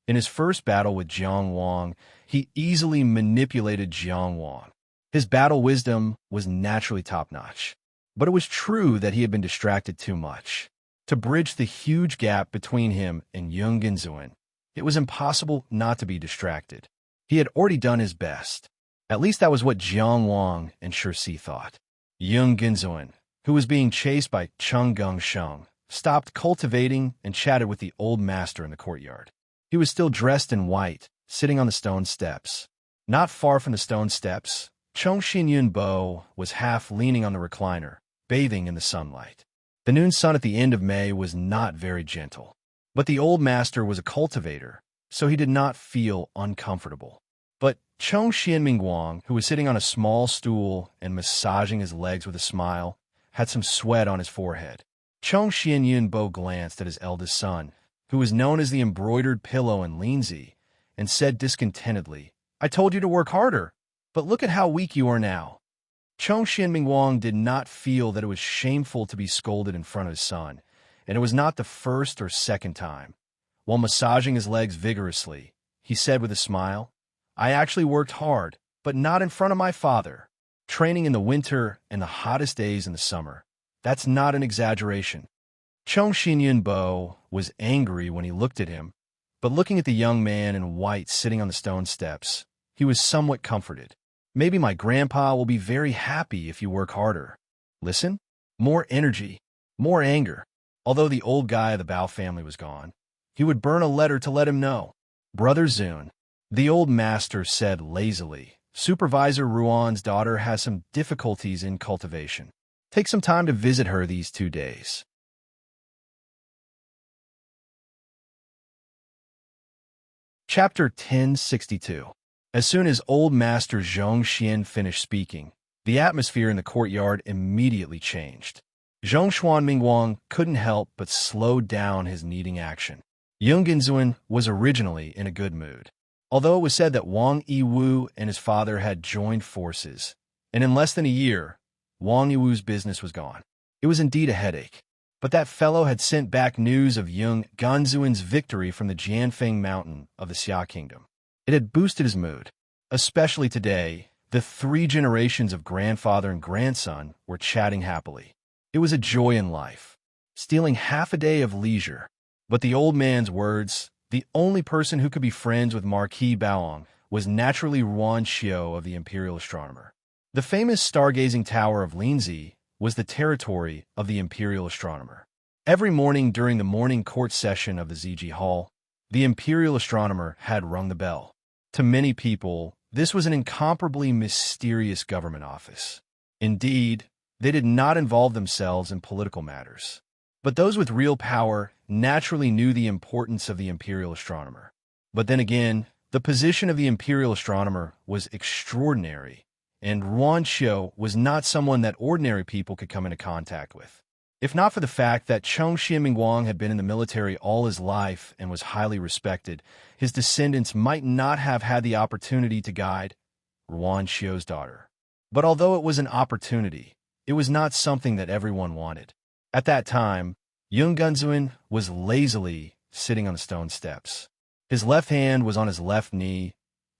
In his first battle with Jiang Wang, he easily manipulated Jiang Wang. His battle wisdom was naturally top-notch. But it was true that he had been distracted too much. To bridge the huge gap between him and Yung Genzuan, it was impossible not to be distracted. He had already done his best. At least that was what Jiang Wang and Shirsi thought. Yung Genzuan, who was being chased by Cheng Gengsheng, stopped cultivating and chatted with the old master in the courtyard. He was still dressed in white, sitting on the stone steps. Not far from the stone steps, Cheng Xinyunbo was half leaning on the recliner, bathing in the sunlight. The noon sun at the end of May was not very gentle. But the old master was a cultivator, so he did not feel uncomfortable. But Cheng Xianmingguang, who was sitting on a small stool and massaging his legs with a smile, had some sweat on his forehead. Cheng Xianyunbo glanced at his eldest son, who was known as the embroidered pillow in Linzi, and said discontentedly, "I told you to work harder, but look at how weak you are now." Cheng Xianmingguang did not feel that it was shameful to be scolded in front of his son, and it was not the first or second time. While massaging his legs vigorously, he said with a smile, "I actually worked hard, but not in front of my father. Training in the winter and the hottest days in the summer. That's not an exaggeration." Cheng Xinyunbo was angry when he looked at him, but looking at the young man in white sitting on the stone steps, he was somewhat comforted. "Maybe my grandpa will be very happy if you work harder. Listen, more energy, more anger." Although the old guy of the Bao family was gone, he would burn a letter to let him know. "Brother Zun," the old master said lazily, "Supervisor Ruan's daughter has some difficulties in cultivation. Take some time to visit her these 2 days." Chapter 1062. As soon as old master Zhong Xian finished speaking, the atmosphere in the courtyard immediately changed. Zhong Xuanmingguang couldn't help but slow down his kneading action. Yung Genzuan was originally in a good mood. Although it was said that Wang Yiwu and his father had joined forces, and in less than a year, Wang Yiwu's business was gone. It was indeed a headache. But that fellow had sent back news of Yung Genzuan's victory from the Jianfeng mountain of the Xia kingdom. It had boosted his mood. Especially today, the 3 generations of grandfather and grandson were chatting happily. It was a joy in life, stealing half a day of leisure. But the old man's words, the only person who could be friends with Marquis Baoong, was naturally Ruan Xiao of the Imperial Astronomer. The famous stargazing tower of Linzi was the territory of the Imperial Astronomer. Every morning during the morning court session of the Ziji Hall, the Imperial Astronomer had rung the bell. To many people, this was an incomparably mysterious government office. Indeed, they did not involve themselves in political matters. But those with real power naturally knew the importance of the Imperial Astronomer. But then again, the position of the Imperial Astronomer was extraordinary, and Ruan Xiao was not someone that ordinary people could come into contact with. If not for the fact that Cheng Xianmingguang had been in the military all his life and was highly respected, his descendants might not have had the opportunity to guide Ruan Xiu's daughter. But although it was an opportunity, it was not something that everyone wanted. At that time, Yung Gunzuin was lazily sitting on the stone steps. His left hand was on his left knee,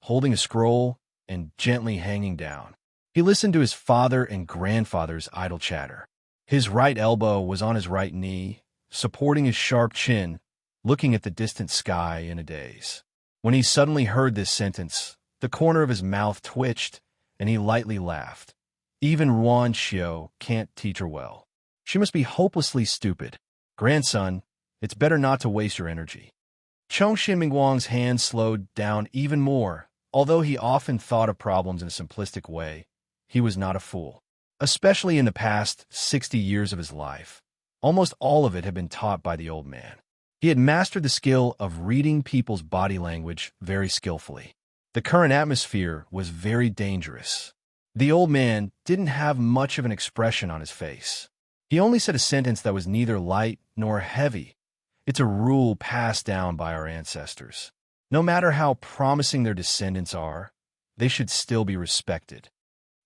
holding a scroll and gently hanging down. He listened to his father and grandfather's idle chatter. His right elbow was on his right knee, supporting his sharp chin, looking at the distant sky in a daze. When he suddenly heard this sentence, the corner of his mouth twitched, and he lightly laughed. Even Ruan Xiu can't teach her well. She must be hopelessly stupid. Grandson, it's better not to waste your energy. Cheng Xianmingguang's hand slowed down even more. Although he often thought of problems in a simplistic way, he was not a fool. Especially in the past 60 years of his life, almost all of it had been taught by the old man. He had mastered the skill of reading people's body language very skillfully. The current atmosphere was very dangerous. The old man didn't have much of an expression on his face. He only said a sentence that was neither light nor heavy. It's a rule passed down by our ancestors. No matter how promising their descendants are, they should still be respected.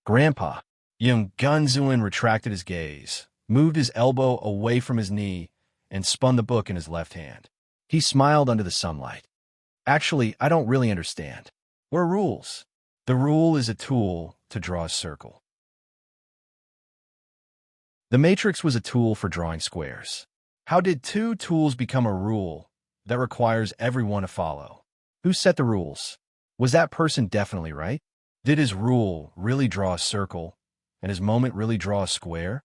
Grandpa, Yung Gunzuin retracted his gaze, moved his elbow away from his knee, and spun the book in his left hand. He smiled under the sunlight. Actually, I don't really understand. What are rules? The rule is a tool to draw a circle. The matrix was a tool for drawing squares. How did two tools become a rule that requires everyone to follow? Who set the rules? Was that person definitely right? Did his rule really draw a circle, and his moment really draw a square?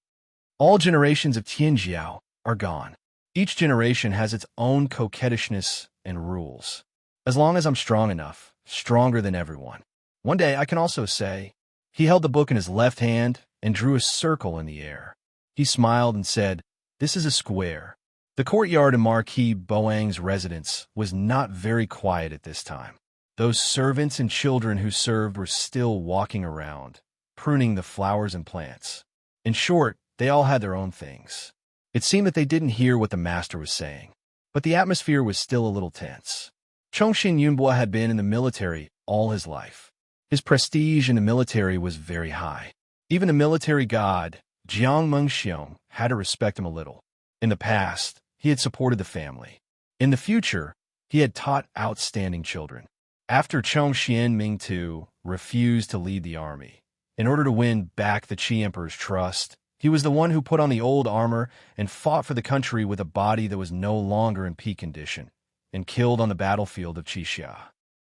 All generations of Tianjiao are gone. Each generation has its own coquettishness and rules. As long as I'm strong enough, stronger than everyone. One day I can also say, he held the book in his left hand and drew a circle in the air. He smiled and said, "This is a square." The courtyard in Marquis Boang's residence was not very quiet at this time. Those servants and children who served were still walking around, pruning the flowers and plants. In short, they all had their own things. It seemed that they didn't hear what the master was saying, but the atmosphere was still a little tense. Chongqing Yunbo had been in the military all his life. His prestige in the military was very high. Even the military god, Jiang Mengxiong, had to respect him a little. In the past, he had supported the family. In the future, he had taught outstanding children. After Cheng Xianming II refused to lead the army, in order to win back the Qi Emperor's trust, he was the one who put on the old armor and fought for the country with a body that was no longer in peak condition, and killed on the battlefield of Qixia.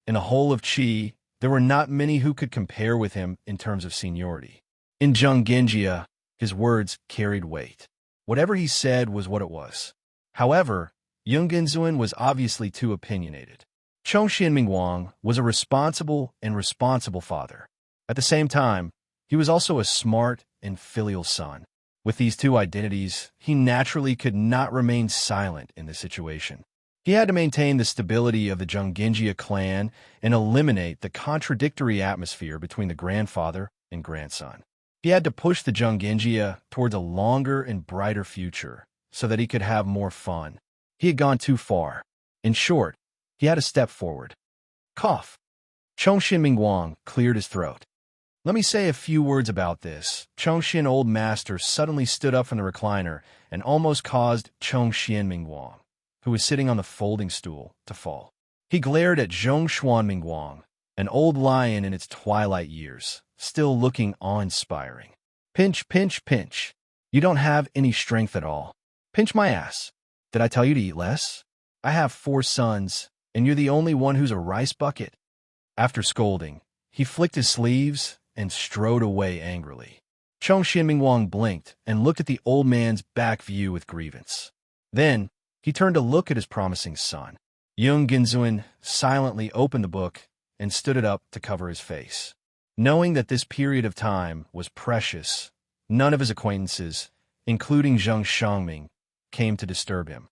In the whole of Qi, there were not many who could compare with him in terms of seniority. In Zhenggenjia, his words carried weight. Whatever he said was what it was. However, Yung Genzuin was obviously too opinionated. Cheng Xianmingguang was a responsible father. At the same time, he was also a smart and filial son. With these two identities, he naturally could not remain silent in this situation. He had to maintain the stability of the Zhenggenjia clan and eliminate the contradictory atmosphere between the grandfather and grandson. He had to push the Zhenggenjia towards a longer and brighter future so that he could have more fun. He had gone too far. In short, he had to step forward. Cough. Cheng Xianmingguang cleared his throat. Let me say a few words about this. Cheng Xian old master suddenly stood up from the recliner and almost caused Cheng Xianmingguang, who was sitting on the folding stool, to fall. He glared at Zhong Xuanmingguang, an old lion in its twilight years, still looking awe-inspiring. Pinch, pinch, pinch. You don't have any strength at all. Pinch my ass. Did I tell you to eat less? I have 4 sons, and you're the only one who's a rice bucket. After scolding, he flicked his sleeves and strode away angrily. Cheng Xianmingguang blinked and looked at the old man's back view with grievance. Then, he turned to look at his promising son. Yung Genzuin silently opened the book and stood it up to cover his face. Knowing that this period of time was precious, none of his acquaintances, including Zheng Shangming, came to disturb him.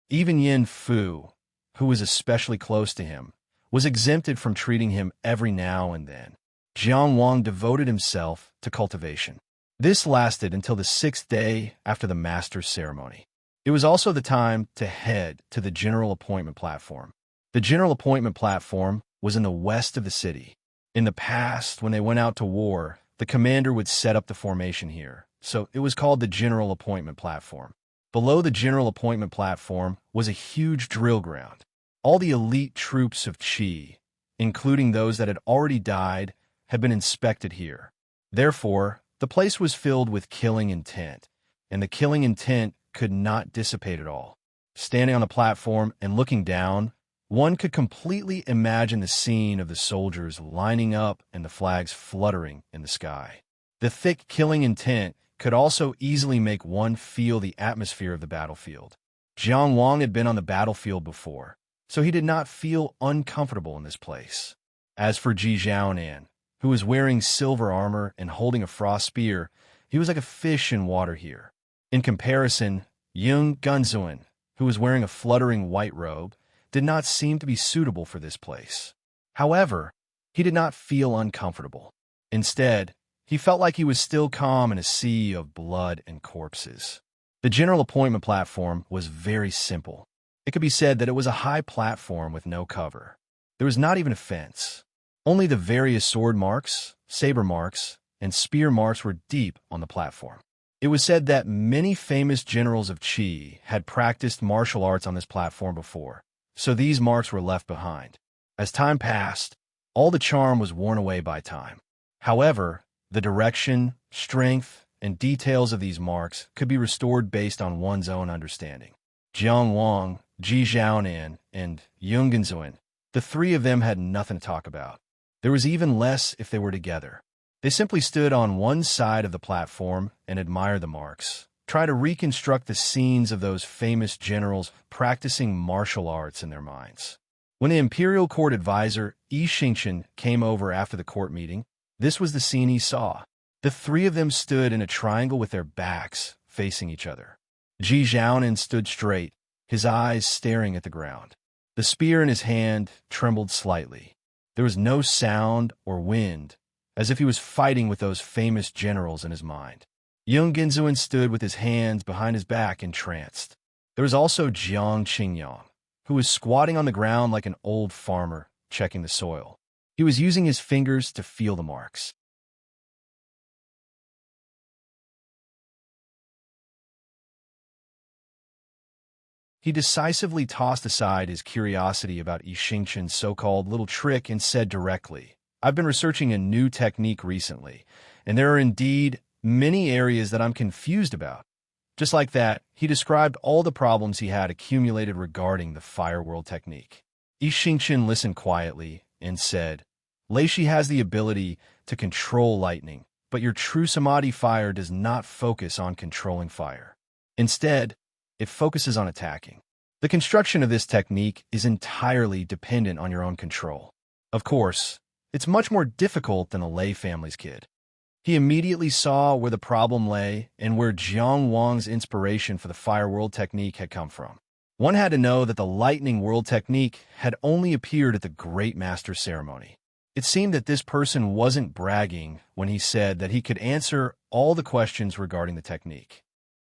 Even Yin Fu, who was especially close to him, was exempted from treating him every now and then. Jiang Wang devoted himself to cultivation. This lasted until the 6th day after the master's ceremony. It was also the time to head to the general appointment platform. The general appointment platform was in the west of the city. In the past, when they went out to war, the commander would set up the formation here, so it was called the general appointment platform. Below the general appointment platform was a huge drill ground. All the elite troops of Qi, including those that had already died, had been inspected here. Therefore, the place was filled with killing intent, and the killing intent could not dissipate at all. Standing on the platform and looking down, one could completely imagine the scene of the soldiers lining up and the flags fluttering in the sky. The thick killing intent could also easily make one feel the atmosphere of the battlefield. Jiang Wang had been on the battlefield before, so he did not feel uncomfortable in this place. As for Ji Zhaonan, who was wearing silver armor and holding a frost spear, he was like a fish in water here. In comparison, Yung Gunzuan, who was wearing a fluttering white robe, did not seem to be suitable for this place. However, he did not feel uncomfortable. Instead, he felt like he was still calm in a sea of blood and corpses. The general appointment platform was very simple. It could be said that it was a high platform with no cover. There was not even a fence. Only the various sword marks, saber marks, and spear marks were deep on the platform. It was said that many famous generals of Qi had practiced martial arts on this platform before, so these marks were left behind. As time passed, all the charm was worn away by time. However, the direction, strength, and details of these marks could be restored based on one's own understanding. Jiang Wang, Ji Zhaonan, and Yung Gunzuan, the three of them had nothing to talk about. There was even less if they were together. They simply stood on one side of the platform and admired the marks, try to reconstruct the scenes of those famous generals practicing martial arts in their minds. When the imperial court advisor Yi Xingchen came over after the court meeting, this was the scene he saw. The three of them stood in a triangle with their backs facing each other. Ji Zhaonan stood straight, his eyes staring at the ground. The spear in his hand trembled slightly. There was no sound or wind, as if he was fighting with those famous generals in his mind. Yung Gunzuan stood with his hands behind his back, entranced. There was also Jiang Qingyang, who was squatting on the ground like an old farmer, checking the soil. He was using his fingers to feel the marks. He decisively tossed aside his curiosity about Yi Xingchen's so-called little trick and said directly, "I've been researching a new technique recently, and there are indeed many areas that I'm confused about." Just like that, he described all the problems he had accumulated regarding the Fire World technique. Yi Xingchen listened quietly and said, "Leishi has the ability to control lightning, but your true Samadhi fire does not focus on controlling fire. Instead, it focuses on attacking. The construction of this technique is entirely dependent on your own control. Of course, it's much more difficult than a lay family's kid." He immediately saw where the problem lay and where Jiang Wang's inspiration for the Fire World technique had come from. One had to know that the Lightning World technique had only appeared at the Great Master ceremony. It seemed that this person wasn't bragging when he said that he could answer all the questions regarding the technique.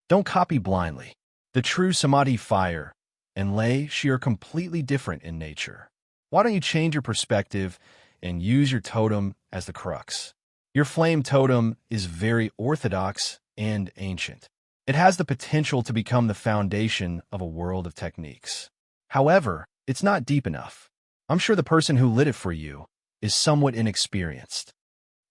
Don't copy blindly. The true Samadhi fire and Leishi are completely different in nature. Why don't you change your perspective and use your totem as the crux? Your flame totem is very orthodox and ancient. It has the potential to become the foundation of a world of techniques. However, it's not deep enough. I'm sure the person who lit it for you is somewhat inexperienced.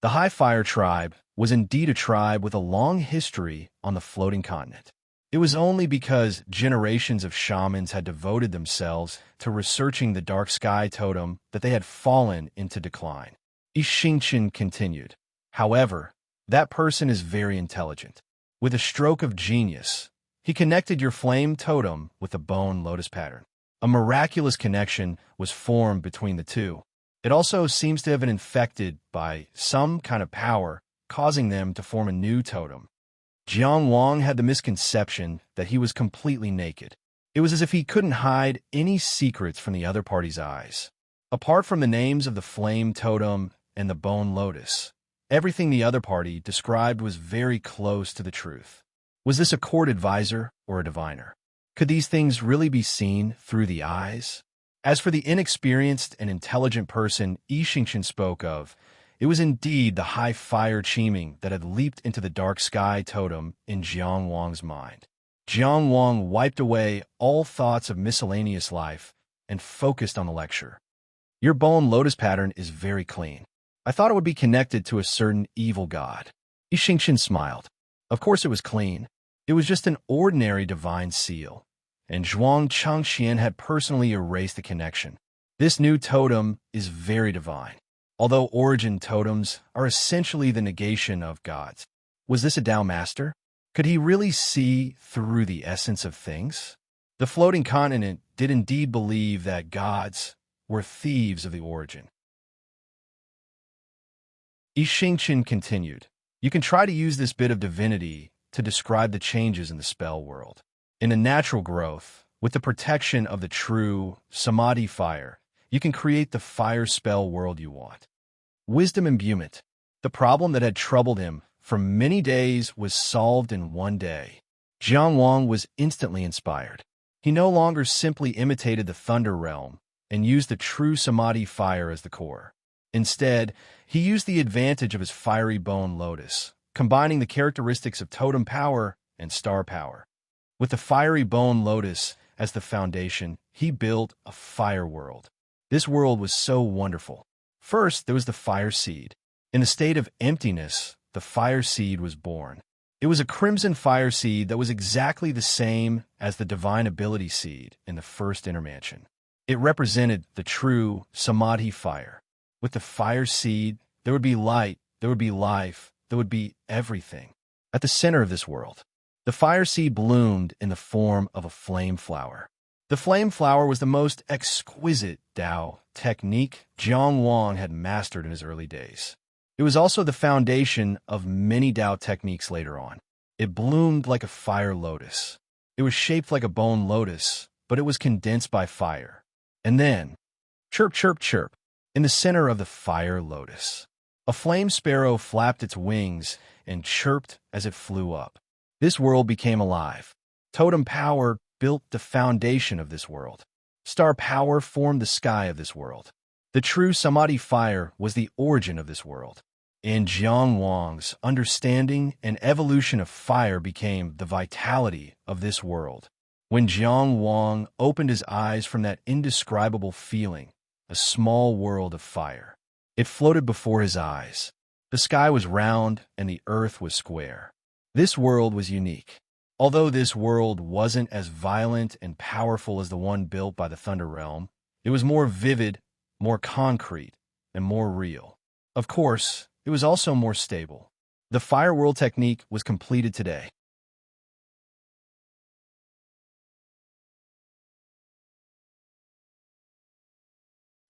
The High Fire tribe was indeed a tribe with a long history on the floating continent. It was only because generations of shamans had devoted themselves to researching the dark sky totem that they had fallen into decline. Yi Xingchen continued, "However, that person is very intelligent. With a stroke of genius, he connected your flame totem with the bone lotus pattern. A miraculous connection was formed between the two. It also seems to have been infected by some kind of power, causing them to form a new totem." Jiang Wang had the misconception that he was completely naked. It was as if he couldn't hide any secrets from the other party's eyes. Apart from the names of the flame totem and the bone lotus, Everything the other party described was very close to the truth. Was this a court advisor or a diviner? Could these things really be seen through the eyes? As for the inexperienced and intelligent person Yi Xingqian spoke of, it was indeed the high fire Qiming that had leaped into the dark sky totem in Jiang Wang's mind. Jiang Wang wiped away all thoughts of miscellaneous life and focused on the lecture. Your bone lotus pattern is very clean. I thought it would be connected to a certain evil god. Yi Xingqian smiled. Of course it was clean. It was just an ordinary divine seal, and Zhuang Changxian had personally erased the connection. This new totem is very divine, although origin totems are essentially the negation of gods. Was this a Tao master? Could he really see through the essence of things? The floating continent did indeed believe that gods were thieves of the origin. Yi Xingqian continued, you can try to use this bit of divinity to describe the changes in the spell world. In the natural growth, with the protection of the true samadhi fire, you can create the fire spell world you want. Wisdom imbuement. The problem that had troubled him for many days was solved in one day. Jiang Wang was instantly inspired. He no longer simply imitated the Thunder Realm and used the true Samadhi fire as the core. Instead, he used the advantage of his fiery bone lotus, combining the characteristics of totem power and star power. With the fiery bone lotus as the foundation, he built a fire world. This world was so wonderful. First, there was the fire seed. In the state of emptiness, the fire seed was born. It was a crimson fire seed that was exactly the same as the divine ability seed in the first inner mansion. It represented the true Samadhi fire. With the fire seed, there would be light, there would be life, there would be everything. At the center of this world, the fire seed bloomed in the form of a flame flower. The flame flower was the most exquisite Tao technique Jiang Wang had mastered in his early days. It was also the foundation of many Tao techniques later on. It bloomed like a fire lotus. It was shaped like a bone lotus, but it was condensed by fire. And then, chirp, chirp, chirp, in the center of the fire lotus, a flame sparrow flapped its wings and chirped as it flew up. This world became alive. Totem power built the foundation of this world. Star power formed the sky of this world. The true Samadhi fire was the origin of this world. In Jiang Wang's understanding and evolution of fire became the vitality of this world. When Jiang Wang opened his eyes from that indescribable feeling, a small world of fire, it floated before his eyes. The sky was round and the earth was square. This world was unique. Although this world wasn't as violent and powerful as the one built by the Thunder Realm, it was more vivid, more concrete, and more real. Of course, it was also more stable. The Fire World technique was completed today.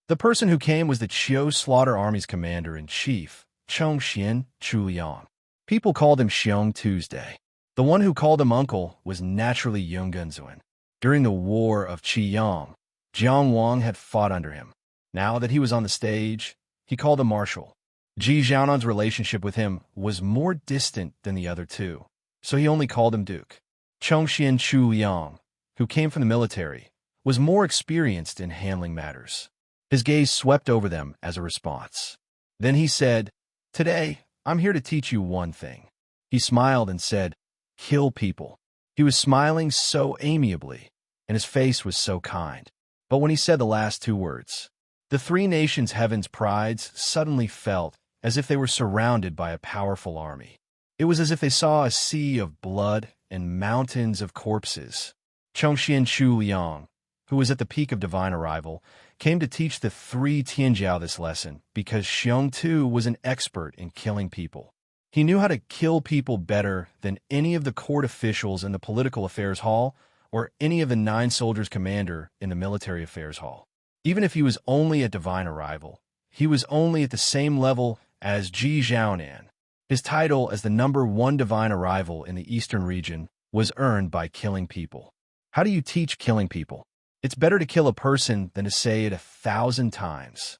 The person who came was the Qiu Slaughter Army's commander-in-chief, Chongxian Chuliang. People called him Xiong Tuesday. The one who called him uncle was naturally Yung Gunzuan. During the War of Qiyang, Jiang Wang had fought under him. Now that he was on the stage, he called him marshal. Ji Xiaonan's relationship with him was more distant than the other two, so he only called him Duke. Chongxian Chuliang, who came from the military, was more experienced in handling matters. His gaze swept over them as a response. Then he said, "Today, I'm here to teach you one thing." He smiled and said, "Kill people." He was smiling so amiably, and his face was so kind. But when he said the last two words, the three nations' heaven's prides suddenly felt as if they were surrounded by a powerful army. It was as if they saw a sea of blood and mountains of corpses. Chongxian Chuliang, who was at the peak of divine arrival, came to teach the three Tianjiao this lesson because Xiong Tu was an expert in killing people. He knew how to kill people better than any of the court officials in the political affairs hall or any of the 9 soldiers' commander in the military affairs hall. Even if he was only at divine arrival, he was only at the same level as Ji Xiaonan. His title as the #1 divine arrival in the eastern region was earned by killing people. How do you teach killing people? It's better to kill a person than to say it 1,000 times.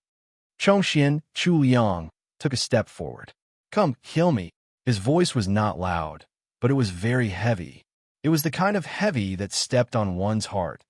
Chongxian Chuliang took a step forward. "Come, kill me." His voice was not loud, but it was very heavy. It was the kind of heavy that stepped on one's heart,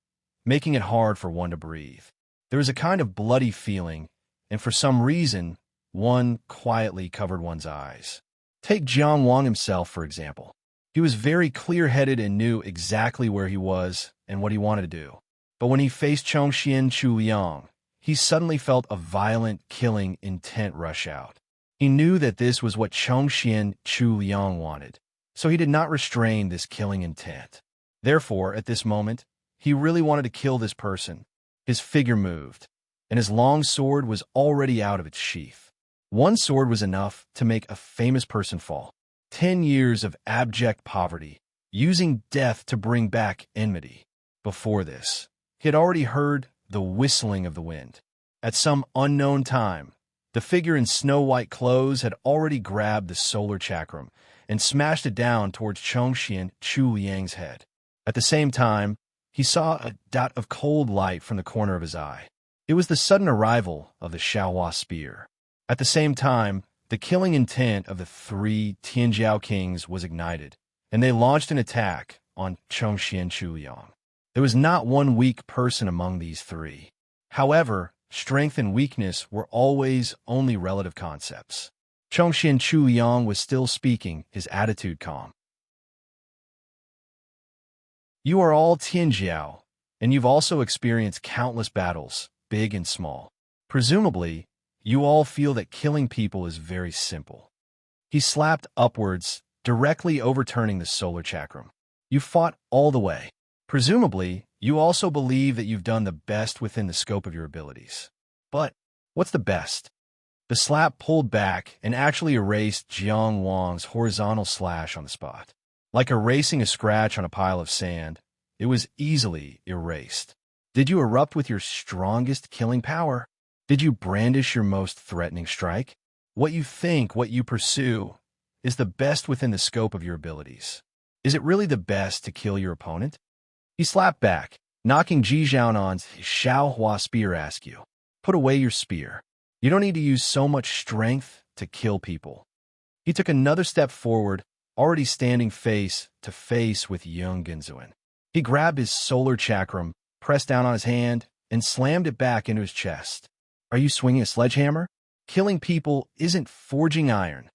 making it hard for one to breathe. There was a kind of bloody feeling, and for some reason, one quietly covered one's eyes. Take Jiang Wang himself, for example. He was very clear-headed and knew exactly where he was and what he wanted to do. But when he faced Chongxian Chuliang, he suddenly felt a violent, killing intent rush out. He knew that this was what Chongxian Chuliang wanted, so he did not restrain this killing intent. Therefore, at this moment, he really wanted to kill this person. His figure moved, and his long sword was already out of its sheath. One sword was enough to make a famous person fall. 10 years of abject poverty, using death to bring back enmity. Before this, he had already heard the whistling of the wind. At some unknown time, the figure in snow-white clothes had already grabbed the solar chakram and smashed it down towards Chongxian Chuliang's head. At the same time, he saw a dot of cold light from the corner of his eye. It was the sudden arrival of the Xiaohua spear. At the same time, the killing intent of the 3 Tianjiao kings was ignited, and they launched an attack on Chongxian Chuliang. There was not one weak person among these 3. However, strength and weakness were always only relative concepts. Chongxian Chuliang was still speaking, his attitude calm. "You are all Tianjiao, and you've also experienced countless battles, big and small. Presumably, you all feel that killing people is very simple." He slapped upwards, directly overturning the solar chakram. "You fought all the way. Presumably, you also believe that you've done the best within the scope of your abilities. But what's the best?" The slap pulled back and actually erased Jiang Wang's horizontal slash on the spot. Like erasing a scratch on a pile of sand, it was easily erased. "Did you erupt with your strongest killing power? Did you brandish your most threatening strike? What you think, what you pursue, is the best within the scope of your abilities. Is it really the best to kill your opponent?" He slapped back, knocking Ji Zhaonan's Xiaohua spear askew. "Put away your spear. You don't need to use so much strength to kill people." He took another step forward, already standing face to face with Yung Genzuan. He grabbed his solar chakram, pressed down on his hand, and slammed it back into his chest. "Are you swinging a sledgehammer? Killing people isn't forging iron."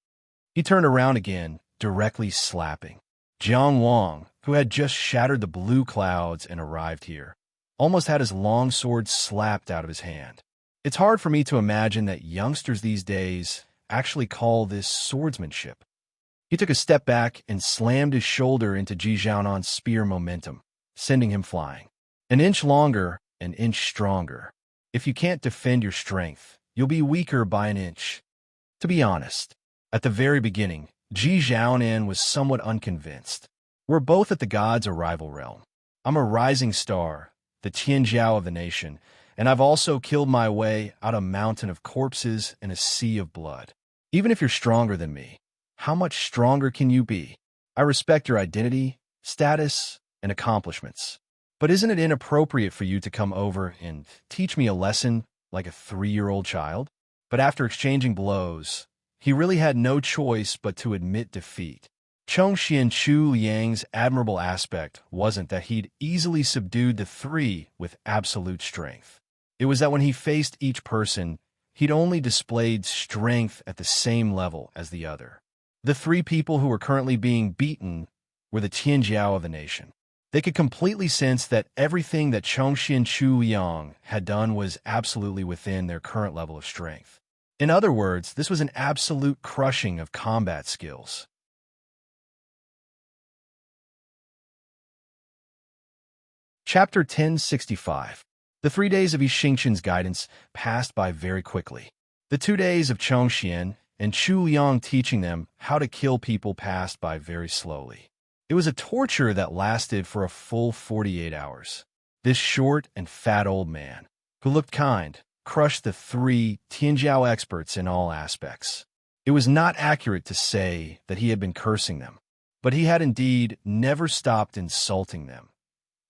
He turned around again, directly slapping. Jiang Wang, who had just shattered the blue clouds and arrived here, almost had his long sword slapped out of his hand. It's hard for me to imagine that youngsters these days actually call this swordsmanship. He took a step back and slammed his shoulder into Ji Zhaonan's spear momentum, sending him flying. An inch longer, an inch stronger. If you can't defend your strength, you'll be weaker by an inch. To be honest, at the very beginning, Ji Zhaonan was somewhat unconvinced. We're both at the god's arrival realm. I'm a rising star, the Tianjiao of the nation, and I've also killed my way out a mountain of corpses and a sea of blood. Even if you're stronger than me, how much stronger can you be? I respect your identity, status, and accomplishments. But isn't it inappropriate for you to come over and teach me a lesson like a 3-year-old child? But after exchanging blows, he really had no choice but to admit defeat. Chongxian Chuliang's admirable aspect wasn't that he'd easily subdued the 3 with absolute strength. It was that when he faced each person, he'd only displayed strength at the same level as the other. The 3 people who were currently being beaten were the Tianjiao of the nation. They could completely sense that everything that Chongxian Chuliang had done was absolutely within their current level of strength. In other words, this was an absolute crushing of combat skills. Chapter 1065. The 3 days of Yixingqian's guidance passed by very quickly. The 2 days of Chongxian and Chu Yang teaching them how to kill people passed by very slowly. It was a torture that lasted for a full 48 hours. This short and fat old man, who looked kind, crushed the 3 Tianjiao experts in all aspects. It was not accurate to say that he had been cursing them, but he had indeed never stopped insulting them.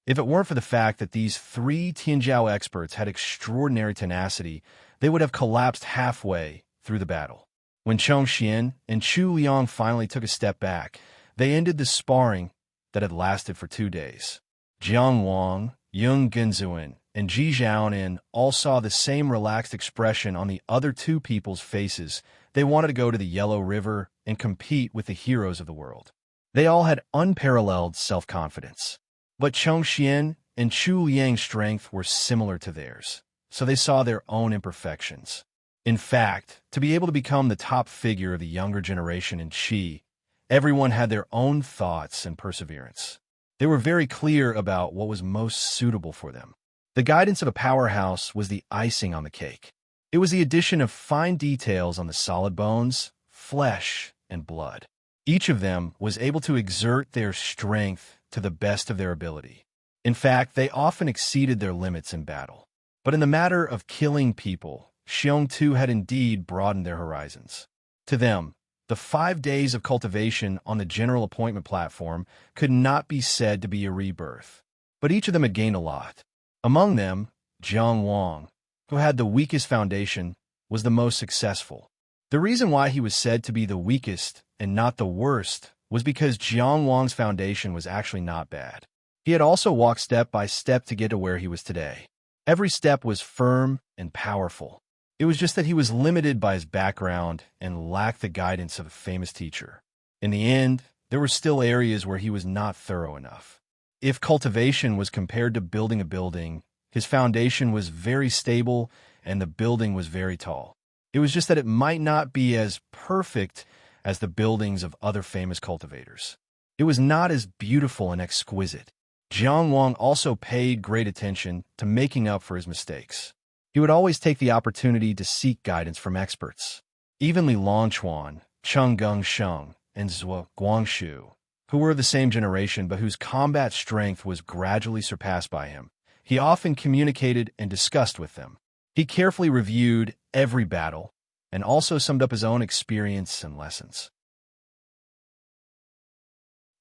If it weren't for the fact that these 3 Tianjiao experts had extraordinary tenacity, they would have collapsed halfway through the battle. When Chong Xian and Chu Liang finally took a step back, they ended the sparring that had lasted for 2 days. Jiang Wang, Yung Genzuan, and Ji Zhaonin all saw the same relaxed expression on the other two people's faces. They wanted to go to the Yellow River and compete with the heroes of the world. They all had unparalleled self-confidence. But Chong Xian and Chu Liang's strength were similar to theirs, so they saw their own imperfections. In fact, to be able to become the top figure of the younger generation in Qi, everyone had their own thoughts and perseverance. They were very clear about what was most suitable for them. The guidance of a powerhouse was the icing on the cake. It was the addition of fine details on the solid bones, flesh, and blood. Each of them was able to exert their strength to the best of their ability. In fact, they often exceeded their limits in battle. But in the matter of killing people, Xiong Tu had indeed broadened their horizons. To them, the 5 days of cultivation on the general appointment platform could not be said to be a rebirth. But each of them had gained a lot. Among them, Jiang Wang, who had the weakest foundation, was the most successful. The reason why he was said to be the weakest and not the worst was because Jiang Wang's foundation was actually not bad. He had also walked step by step to get to where he was today. Every step was firm and powerful. It was just that he was limited by his background and lacked the guidance of a famous teacher. In the end, there were still areas where he was not thorough enough. If cultivation was compared to building a building, his foundation was very stable and the building was very tall. It was just that it might not be as perfect as the buildings of other famous cultivators. It was not as beautiful and exquisite. Jiang Wang also paid great attention to making up for his mistakes. He would always take the opportunity to seek guidance from experts. Even Li Longquan, Cheng Gengsheng, and Zhuo Guangshu, who were of the same generation but whose combat strength was gradually surpassed by him, he often communicated and discussed with them. He carefully reviewed every battle and also summed up his own experience and lessons.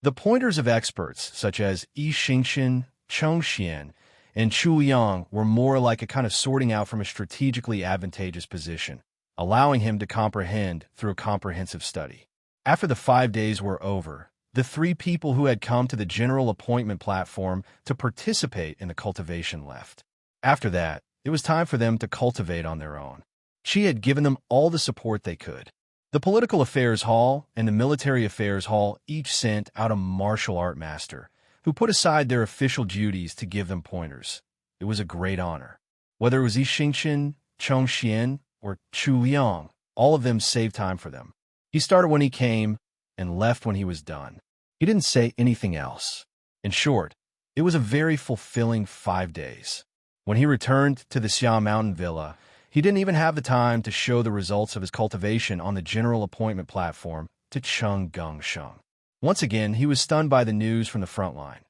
The pointers of experts such as Yi Xingxin, Chong Xian, and Chu Liang were more like a kind of sorting out from a strategically advantageous position, allowing him to comprehend through a comprehensive study. After the 5 days were over, the 3 people who had come to the general appointment platform to participate in the cultivation left. After that, it was time for them to cultivate on their own. She had given them all the support they could. The Political Affairs Hall and the Military Affairs Hall each sent out a martial art master, who put aside their official duties to give them pointers. It was a great honor. Whether it was Yi Xingxin, Chong Xian, or Chu Liang, all of them saved time for them. He started when he came and left when he was done. He didn't say anything else. In short, it was a very fulfilling 5 days. When he returned to the Xia Mountain Villa, he didn't even have the time to show the results of his cultivation on the general appointment platform to Cheng Gengsheng. Once again, he was stunned by the news from the front line.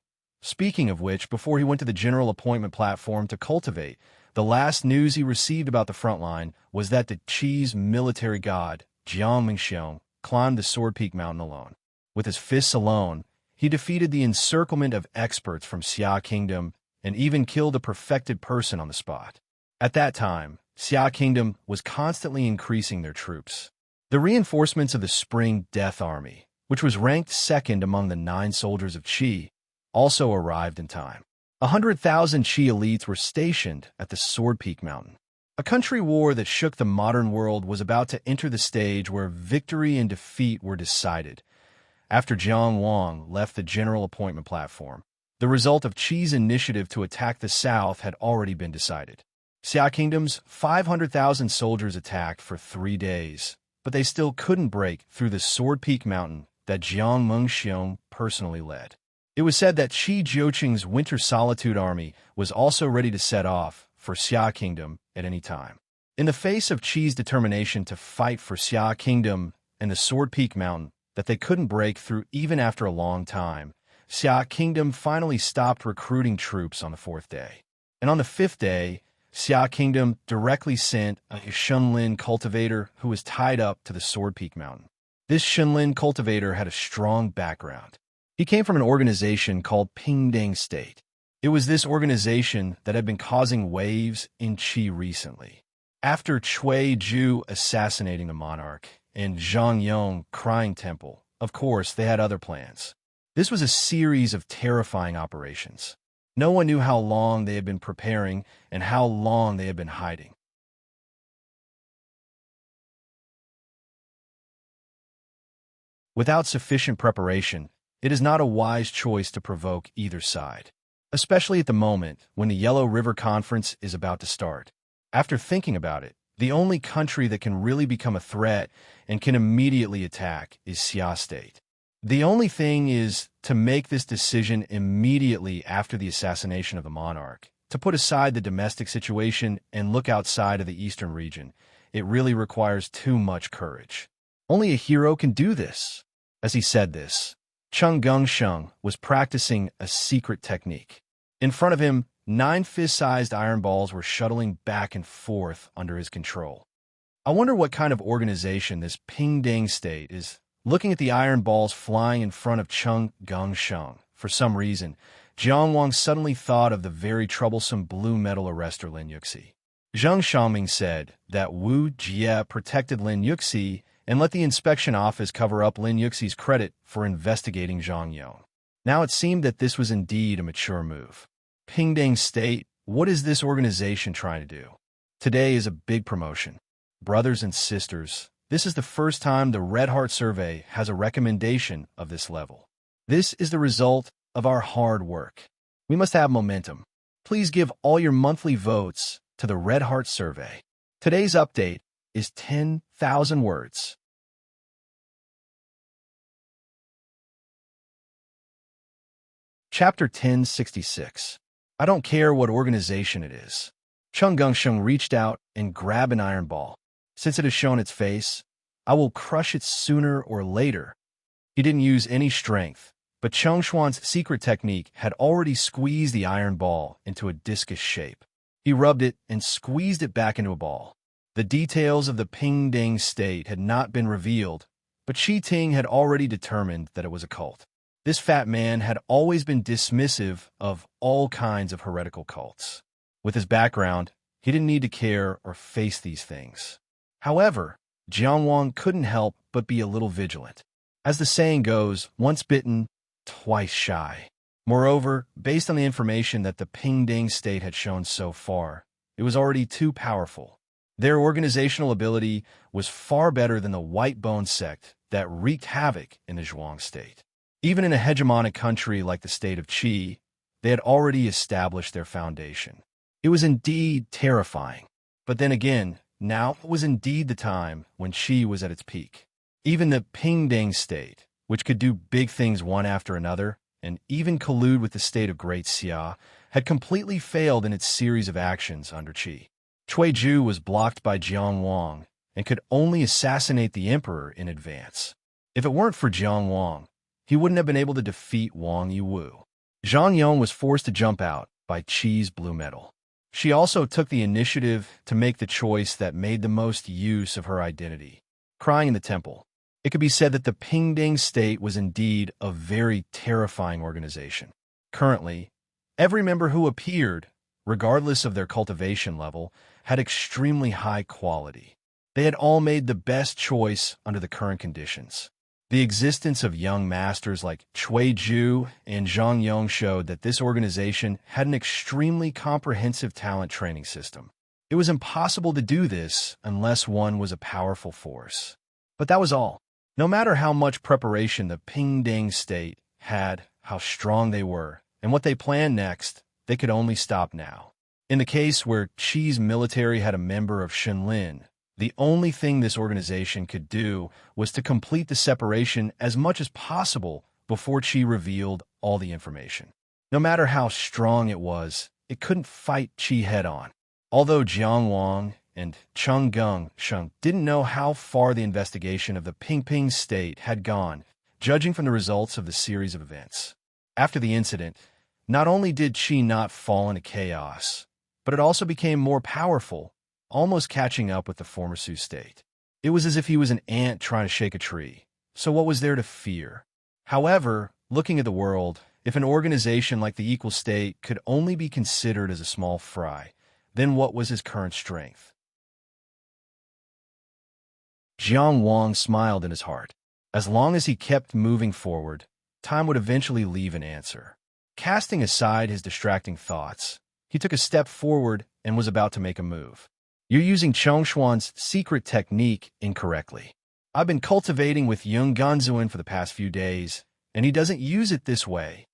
Speaking of which, before he went to the general appointment platform to cultivate, the last news he received about the front line was that the Qi's military god, Jiang Mingxiong, climbed the Sword Peak Mountain alone. With his fists alone, he defeated the encirclement of experts from Xia Kingdom and even killed a perfected person on the spot. At that time, Xia Kingdom was constantly increasing their troops. The reinforcements of the Spring Death Army, which was ranked second among the 9 soldiers of Qi, also arrived in time. 100,000 Qi elites were stationed at the Sword Peak Mountain. A country war that shook the modern world was about to enter the stage where victory and defeat were decided. After Jiang Wang left the general appointment platform, the result of Qi's initiative to attack the south had already been decided. Xia Kingdom's 500,000 soldiers attacked for 3 days, but they still couldn't break through the Sword Peak Mountain that Jiang Mengxiong personally led. It was said that Qi Jiuqing's Winter Solitude Army was also ready to set off for Xia Kingdom at any time. In the face of Qi's determination to fight for Xia Kingdom and the Sword Peak Mountain that they couldn't break through even after a long time, Xia Kingdom finally stopped recruiting troops on the 4th day. And on the 5th day, Xia Kingdom directly sent a Shenlin cultivator who was tied up to the Sword Peak Mountain. This Shenlin cultivator had a strong background. He came from an organization called Pingding State. It was this organization that had been causing waves in Qi recently. After Cui Ju assassinating the monarch, and Zhang Crying Temple. Of course, they had other plans. This was a series of terrifying operations. No one knew how long they had been preparing and how long they had been hiding. Without sufficient preparation, it is not a wise choice to provoke either side, especially at the moment when the Yellow River Conference is about to start. After thinking about it, the only country that can really become a threat and can immediately attack is Xia State. The only thing is to make this decision immediately after the assassination of the monarch, to put aside the domestic situation and look outside of the eastern region. It really requires too much courage. Only a hero can do this. As he said this, Cheng Gongsheng was practicing a secret technique. In front of him, 9 fist-sized iron balls were shuttling back and forth under his control. I wonder what kind of organization this Pingding State is. Looking at the iron balls flying in front of Cheng Gongsheng, for some reason, Jiang Wang suddenly thought of the very troublesome blue metal arrestor Lin Yuxi. Zheng Xiaoming said that Wu Jie protected Lin Yuxi and let the inspection office cover up Lin Yuxi's credit for investigating Zhang Yong. Now it seemed that this was indeed a mature move. Pingding State, what is this organization trying to do? Today is a big promotion. Brothers and sisters, this is the first time the Red Heart Survey has a recommendation of this level. This is the result of our hard work. We must have momentum. Please give all your monthly votes to the Red Heart Survey. Today's update is 10,000 words. Chapter 1066. I don't care what organization it is. Cheng Gongsheng reached out and grabbed an iron ball. Since it has shown its face, I will crush it sooner or later. He didn't use any strength, but Cheng Xuan's secret technique had already squeezed the iron ball into a discus shape. He rubbed it and squeezed it back into a ball. The details of the Pingding State had not been revealed, but Qi Ting had already determined that it was a cult. This fat man had always been dismissive of all kinds of heretical cults. With his background, he didn't need to care or face these things. However, Jiang Wang couldn't help but be a little vigilant. As the saying goes, once bitten, twice shy. Moreover, based on the information that the Pingding State had shown so far, it was already too powerful. Their organizational ability was far better than the White Bone sect that wreaked havoc in the Zhuang State. Even in a hegemonic country like the state of Qi, they had already established their foundation. It was indeed terrifying. But then again, now was indeed the time when Qi was at its peak. Even the Pingding State, which could do big things one after another, and even collude with the state of Great Xia, had completely failed in its series of actions under Qi. Cuiju was blocked by Jiang Wang and could only assassinate the emperor in advance. If it weren't for Jiang Wang, he wouldn't have been able to defeat Wang Yiwu. Zhang Yong was forced to jump out by Qi's blue metal. She also took the initiative to make the choice that made the most use of her identity, crying in the temple. It could be said that the Pingding State was indeed a very terrifying organization. Currently, every member who appeared, regardless of their cultivation level, had extremely high quality. They had all made the best choice under the current conditions. The existence of young masters like Cuiju and Zhang Yong showed that this organization had an extremely comprehensive talent training system. It was impossible to do this unless one was a powerful force. But that was all. No matter how much preparation the Pingding State had, how strong they were, and what they planned next, they could only stop now. In the case where Qi's military had a member of Shenlin, the only thing this organization could do was to complete the separation as much as possible before Qi revealed all the information. No matter how strong it was, it couldn't fight Qi head-on. Although Jiang Wang and Cheng Gongsheng didn't know how far the investigation of the Pingping State had gone, judging from the results of the series of events. After the incident, not only did Qi not fall into chaos, but it also became more powerful, almost catching up with the former Su state. It was as if he was an ant trying to shake a tree. So what was there to fear? However, looking at the world, if an organization like the Equal State could only be considered as a small fry, then what was his current strength? Jiang Wang smiled in his heart. As long as he kept moving forward, time would eventually leave an answer. Casting aside his distracting thoughts, he took a step forward and was about to make a move. You're using Chongshuan's secret technique incorrectly. I've been cultivating with Yung Ganzuan for the past few days, and he doesn't use it this way.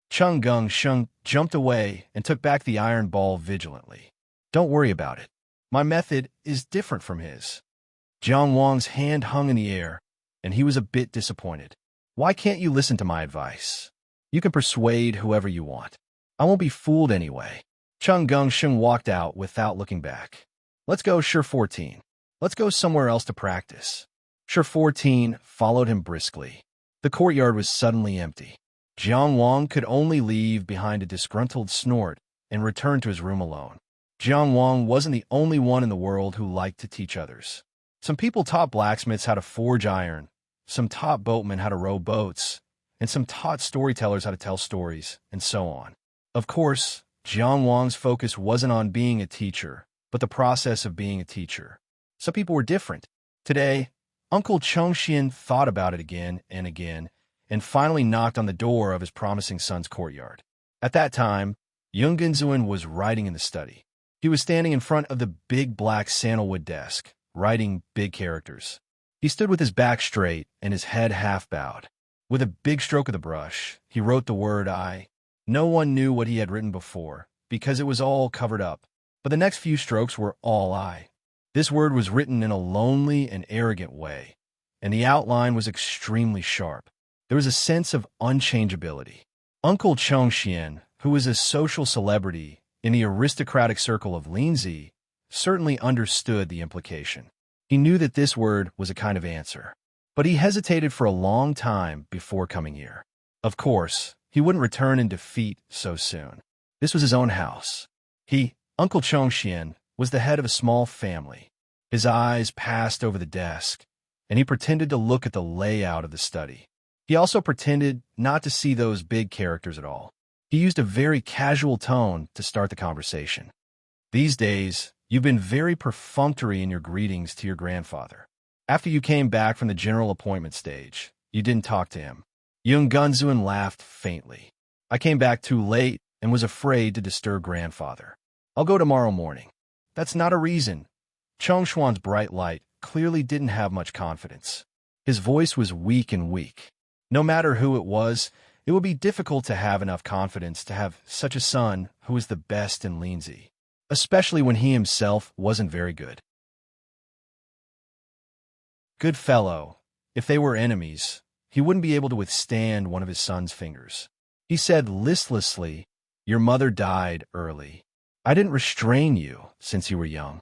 Chung Gung Sheng jumped away and took back the iron ball vigilantly. Don't worry about it. My method is different from his. Jiang Wang's hand hung in the air, and he was a bit disappointed. Why can't you listen to my advice? You can persuade whoever you want. I won't be fooled anyway. Chung Gung Sheng walked out without looking back. Let's go, Sure 14. Let's go somewhere else to practice. Sure 14 followed him briskly. The courtyard was suddenly empty. Jiang Wang could only leave behind a disgruntled snort and return to his room alone. Jiang Wang wasn't the only one in the world who liked to teach others. Some people taught blacksmiths how to forge iron, some taught boatmen how to row boats, and some taught storytellers how to tell stories, and so on. Of course, Jiang Wang's focus wasn't on being a teacher, but the process of being a teacher. Some people were different. Today, Uncle Chongxian thought about it again and finally knocked on the door of his promising son's courtyard. At that time, Yung Genzuan was writing in the study. He was standing in front of the big black sandalwood desk, writing big characters. He stood with his back straight and his head half bowed. With a big stroke of the brush, he wrote the word I. No one knew what he had written before, because it was all covered up, but the next few strokes were all I. This word was written in a lonely and arrogant way, and the outline was extremely sharp. There was a sense of unchangeability. Uncle Chongxian, who was a social celebrity in the aristocratic circle of Linzi, certainly understood the implication. He knew that this word was a kind of answer, but he hesitated for a long time before coming here. Of course, he wouldn't return in defeat so soon. This was his own house. He, Uncle Chongxian, was the head of a small family. His eyes passed over the desk, and he pretended to look at the layout of the study. He also pretended not to see those big characters at all. He used a very casual tone to start the conversation. These days, you've been very perfunctory in your greetings to your grandfather. After you came back from the general appointment stage, you didn't talk to him. Yung Gunzuan laughed faintly. I came back too late and was afraid to disturb grandfather. I'll go tomorrow morning. That's not a reason. Chongshuan's bright light clearly didn't have much confidence. His voice was weak and weak. No matter who it would be difficult to have enough confidence to have such a son who was the best in Linzi, especially when he himself wasn't very good. Good fellow, if they were enemies, he wouldn't be able to withstand one of his son's fingers. He said listlessly, "Your mother died early. I didn't restrain you since you were young."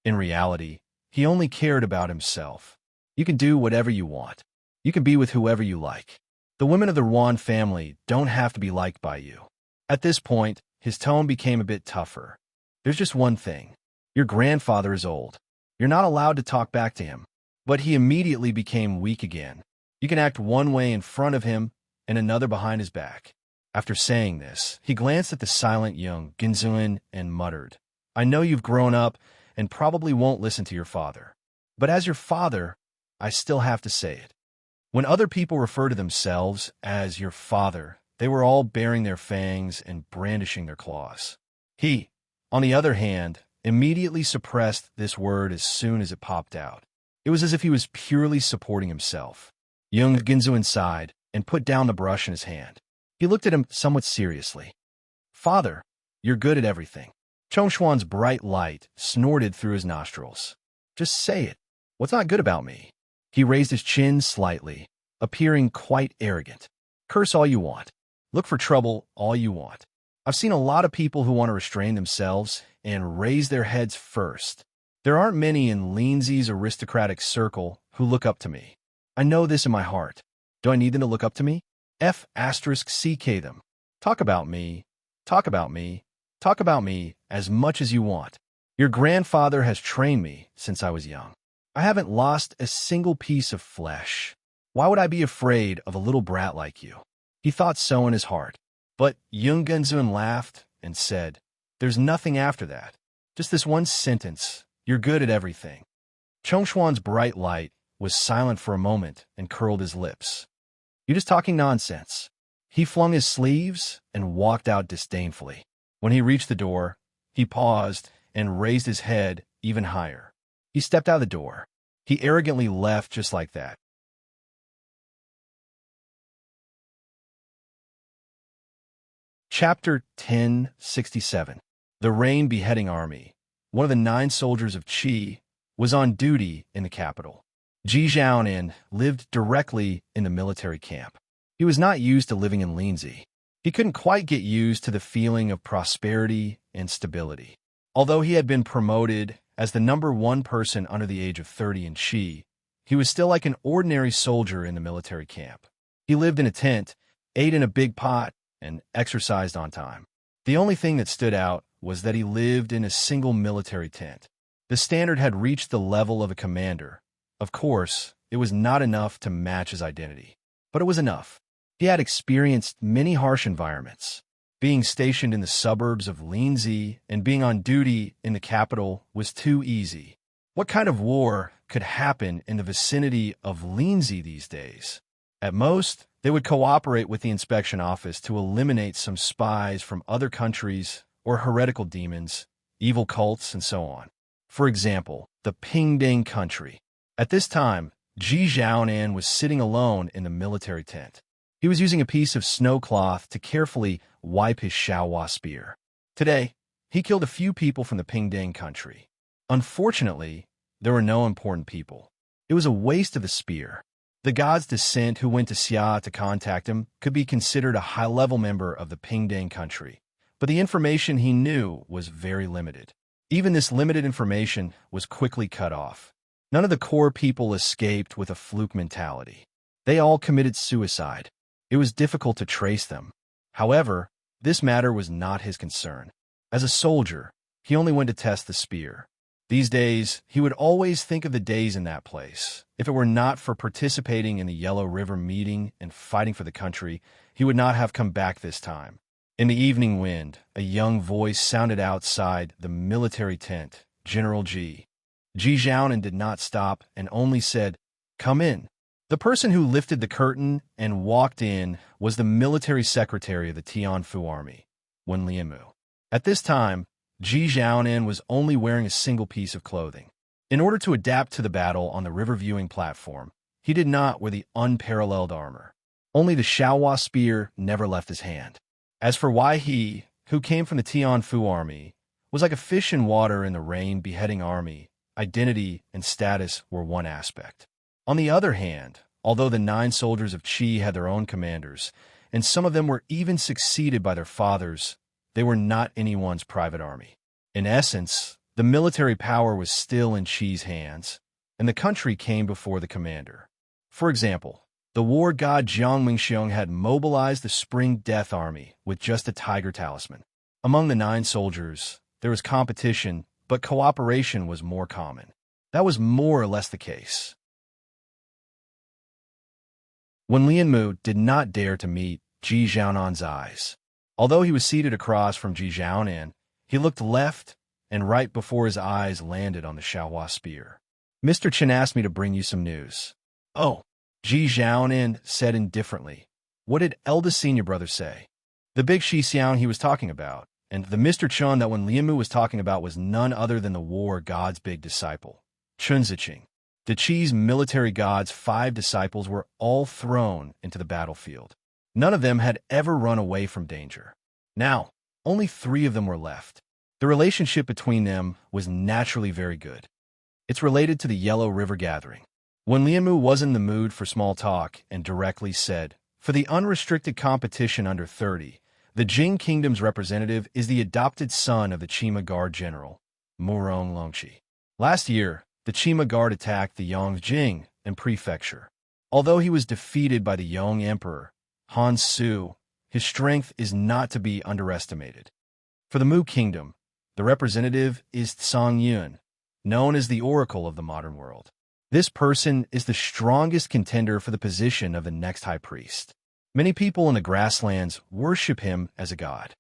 In reality, he only cared about himself. You can do whatever you want. You can be with whoever you like. The women of the Ruan family don't have to be liked by you. At this point, his tone became a bit tougher. There's just one thing. Your grandfather is old. You're not allowed to talk back to him. But he immediately became weak again. You can act one way in front of him and another behind his back. After saying this, he glanced at the silent young Ginzuan and muttered, I know you've grown up and probably won't listen to your father. But as your father, I still have to say it. When other people refer to themselves as your father, they were all baring their fangs and brandishing their claws. He, on the other hand, immediately suppressed this word as soon as it popped out. It was as if he was purely supporting himself. Young Ginzuan sighed and put down the brush in his hand. He looked at him somewhat seriously. Father, you're good at everything. Chongshuan's bright light snorted through his nostrils. Just say it. What's not good about me? He raised his chin slightly, appearing quite arrogant. Curse all you want. Look for trouble all you want. I've seen a lot of people who want to restrain themselves and raise their heads first. There aren't many in Linzi's aristocratic circle who look up to me. I know this in my heart. Do I need them to look up to me? F***CK them. Talk about me. Talk about me. Talk about me as much as you want. Your grandfather has trained me since I was young. I haven't lost a single piece of flesh. Why would I be afraid of a little brat like you? He thought so in his heart. But Yung Genzun laughed and said, There's nothing after that. Just this one sentence. You're good at everything. Chongshuan's bright light was silent for a moment and curled his lips. "You're just talking nonsense." He flung his sleeves and walked out disdainfully. When he reached the door, he paused and raised his head even higher. He stepped out of the door. He arrogantly left just like that. Chapter 1067. The Rain Beheading Army. One of the 9 soldiers of Qi was on duty in the capital. Ji Zhaonan lived directly in the military camp. He was not used to living in Linzi. He couldn't quite get used to the feeling of prosperity and stability. Although he had been promoted as the #1 person under the age of 30 in Qi, he was still like an ordinary soldier in the military camp. He lived in a tent, ate in a big pot, and exercised on time. The only thing that stood out was that he lived in a single military tent. The standard had reached the level of a commander. Of course, it was not enough to match his identity, but it was enough. He had experienced many harsh environments. Being stationed in the suburbs of Linzi and being on duty in the capital was too easy. What kind of war could happen in the vicinity of Linzi these days? At most, they would cooperate with the inspection office to eliminate some spies from other countries or heretical demons, evil cults, and so on. For example, the Pingding country. At this time, Ji Zhaonan was sitting alone in the military tent. He was using a piece of snow cloth to carefully wipe his Xiaohua spear. Today, he killed a few people from the Pingding country. Unfortunately, there were no important people. It was a waste of the spear. The god's descent who went to Xia to contact him could be considered a high-level member of the Pingding country, but the information he knew was very limited. Even this limited information was quickly cut off. None of the core people escaped with a fluke mentality. They all committed suicide. It was difficult to trace them. However, this matter was not his concern. As a soldier, he only went to test the spear. These days, he would always think of the days in that place. If it were not for participating in the Yellow River meeting and fighting for the country, he would not have come back this time. In the evening wind, a young voice sounded outside the military tent, General Ji. Ji Zhaonan did not stop and only said, "Come in." The person who lifted the curtain and walked in was the military secretary of the Tianfu army, Wen Lianmu. At this time, Ji Zhaonan was only wearing a single piece of clothing. In order to adapt to the battle on the river viewing platform, he did not wear the unparalleled armor. Only the Xiaohua spear never left his hand. As for why he, who came from the Tianfu army, was like a fish in water in the rain beheading army, identity and status were one aspect. On the other hand, although the 9 soldiers of Qi had their own commanders, and some of them were even succeeded by their fathers, they were not anyone's private army. In essence, the military power was still in Qi's hands, and the country came before the commander. For example, the war god Jiang Mingxiong had mobilized the Spring Death Army with just a tiger talisman. Among the 9 soldiers, there was competition, but cooperation was more common. That was more or less the case. Wen Lianmu did not dare to meet Ji Zhaonan's eyes. Although he was seated across from Ji Zhaonan, he looked left and right before his eyes landed on the Xiaohua spear. "Mr. Chen asked me to bring you some news." "Oh," Ji Zhaonan said indifferently. "What did eldest senior brother say?" The big Shi Xiang he was talking about, and the Mr. Chen that Wen Lianmu was talking about was none other than the war god's big disciple, Chun Ziqing. The Qi's military god's 5 disciples were all thrown into the battlefield. None of them had ever run away from danger. Now, only 3 of them were left. The relationship between them was naturally very good. It's related to the Yellow River gathering. When Lianmu was in the mood for small talk and directly said, "For the unrestricted competition under 30, the Jing Kingdom's representative is the adopted son of the Qima Guard General, Murong Longqi. Last year, the Qima Guard attacked the Yongjing and prefecture. Although he was defeated by the Yong Emperor, Han Su, his strength is not to be underestimated. For the Mu Kingdom, the representative is Tsang Yun, known as the Oracle of the modern world. This person is the strongest contender for the position of the next high priest. Many people in the grasslands worship him as a god.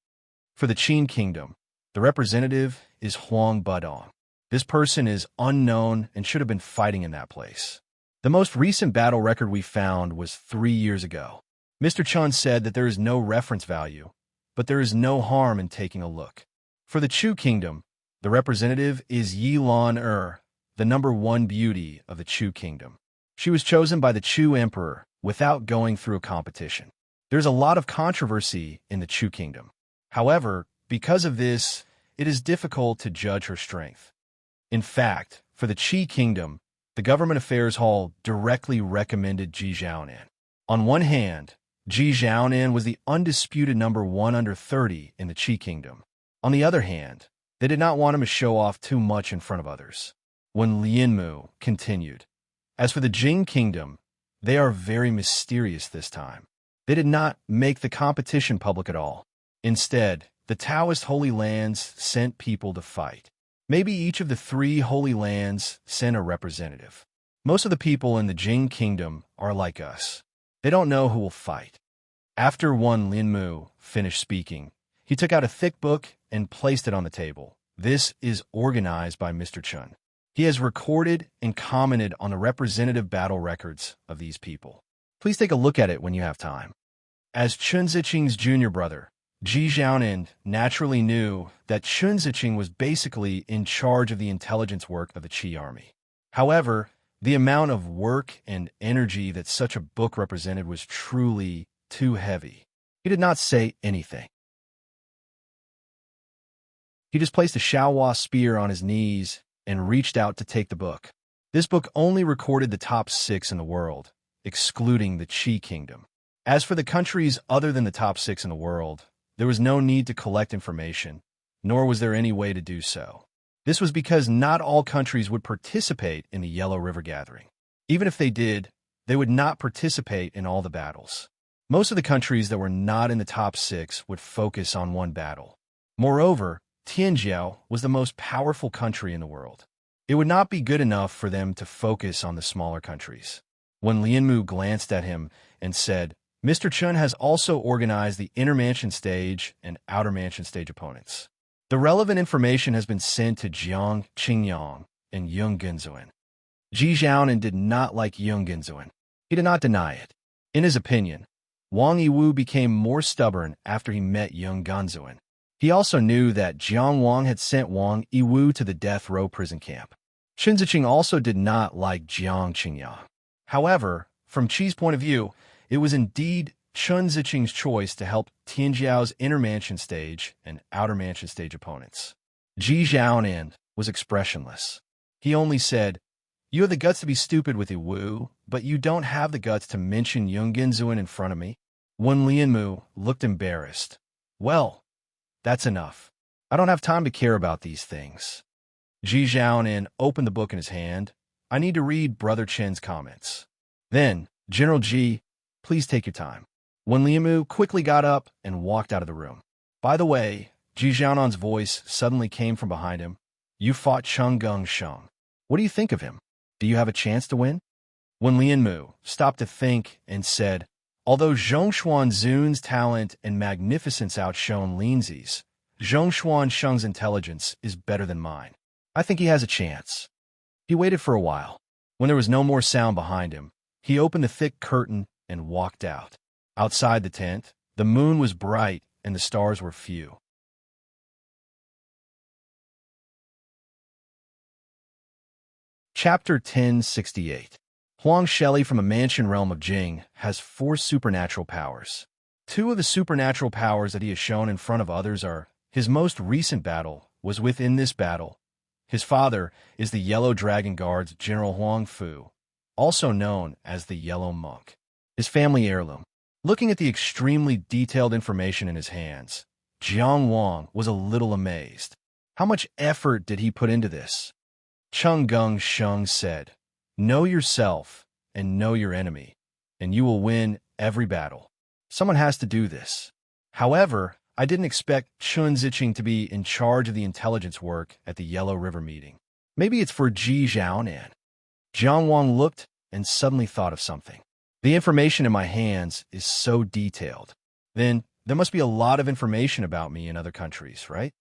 For the Qin Kingdom, the representative is Huang Budong. This person is unknown and should have been fighting in that place. The most recent battle record we found was 3 years ago. Mr. Chun said that there is no reference value, but there is no harm in taking a look. For the Chu Kingdom, the representative is Yi Lan the number 1 beauty of the Chu Kingdom. She was chosen by the Chu Emperor without going through a competition. There's a lot of controversy in the Chu Kingdom. However, because of this, it is difficult to judge her strength. In fact, for the Qi Kingdom, the Government Affairs Hall directly recommended Ji Xiaonan. On one hand, Ji Xiaonan was the undisputed number 1 under 30 in the Qi Kingdom. On the other hand, they did not want him to show off too much in front of others. When Lianmu continued, as for the Jing Kingdom, they are very mysterious this time. They did not make the competition public at all. Instead, the Taoist Holy Lands sent people to fight. Maybe each of the 3 Holy Lands sent a representative. Most of the people in the Jing Kingdom are like us. They don't know who will fight. After Wan Linmu finished speaking, he took out a thick book and placed it on the table. This is organized by Mr. Chun. He has recorded and commented on the representative battle records of these people. Please take a look at it when you have time. As Chun Ziqing's junior brother, Ji Xiaonan naturally knew that Chun Ziqing was basically in charge of the intelligence work of the Qi army. However, the amount of work and energy that such a book represented was truly too heavy. He did not say anything. He just placed a Xiaohua spear on his knees and reached out to take the book. This book only recorded the top 6 in the world, excluding the Qi Kingdom. As for the countries other than the top 6 in the world, there was no need to collect information, nor was there any way to do so. This was because not all countries would participate in the Yellow River Gathering. Even if they did, they would not participate in all the battles. Most of the countries that were not in the top 6 would focus on one battle. Moreover, Tianjiao was the most powerful country in the world. It would not be good enough for them to focus on the smaller countries. When Lianmu glanced at him and said, Mr. Chun has also organized the inner mansion stage and outer mansion stage opponents. The relevant information has been sent to Jiang Qingyang and Yung Genzuan. Ji Xiaonan did not like Yung Genzuan. He did not deny it. In his opinion, Wang Yiwu became more stubborn after he met Yung Genzuan. He also knew that Jiang Wang had sent Wang Yiwu to the death row prison camp. Chun Ziqing also did not like Jiang Qingyang. However, from Qi's point of view, it was indeed Chun Ziqing's choice to help Tianjiao's inner mansion stage and outer mansion stage opponents. Ji Xiaonan was expressionless. He only said, "You have the guts to be stupid with Yiwu, but you don't have the guts to mention Yung Genzuan in front of me." Wen Lianmu looked embarrassed. "Well, that's enough. I don't have time to care about these things." Ji Xiaonan opened the book in his hand. "I need to read Brother Chen's comments." Then, "General Ji, please take your time." Wen Lianmu quickly got up and walked out of the room. "By the way," Ji Xiaonan's voice suddenly came from behind him, "you fought Cheng Gung Sheng. What do you think of him? Do you have a chance to win?" Wen Lianmu stopped to think and said, "Although Zhongshuan Zun's talent and magnificence outshone Linzi's, Zhongshuan Sheng's intelligence is better than mine. I think he has a chance." He waited for a while. When there was no more sound behind him, he opened the thick curtain and walked out. Outside the tent, the moon was bright and the stars were few. Chapter 1068. Huang Sheli from a mansion realm of Jing has 4 supernatural powers. 2 of the supernatural powers that he has shown in front of others are his most recent battle was within this battle. His father is the Yellow Dragon Guard's General Huang Fu, also known as the Yellow Monk. His family heirloom. Looking at the extremely detailed information in his hands, Jiang Wang was a little amazed. How much effort did he put into this? Cheng Gung Sheng said, "Know yourself and know your enemy, and you will win every battle. Someone has to do this." However, I didn't expect Chun Ziqing to be in charge of the intelligence work at the Yellow River meeting. Maybe it's for Ji Xiaonan. Jiang Wang looked and suddenly thought of something. The information in my hands is so detailed. Then there must be a lot of information about me in other countries, right?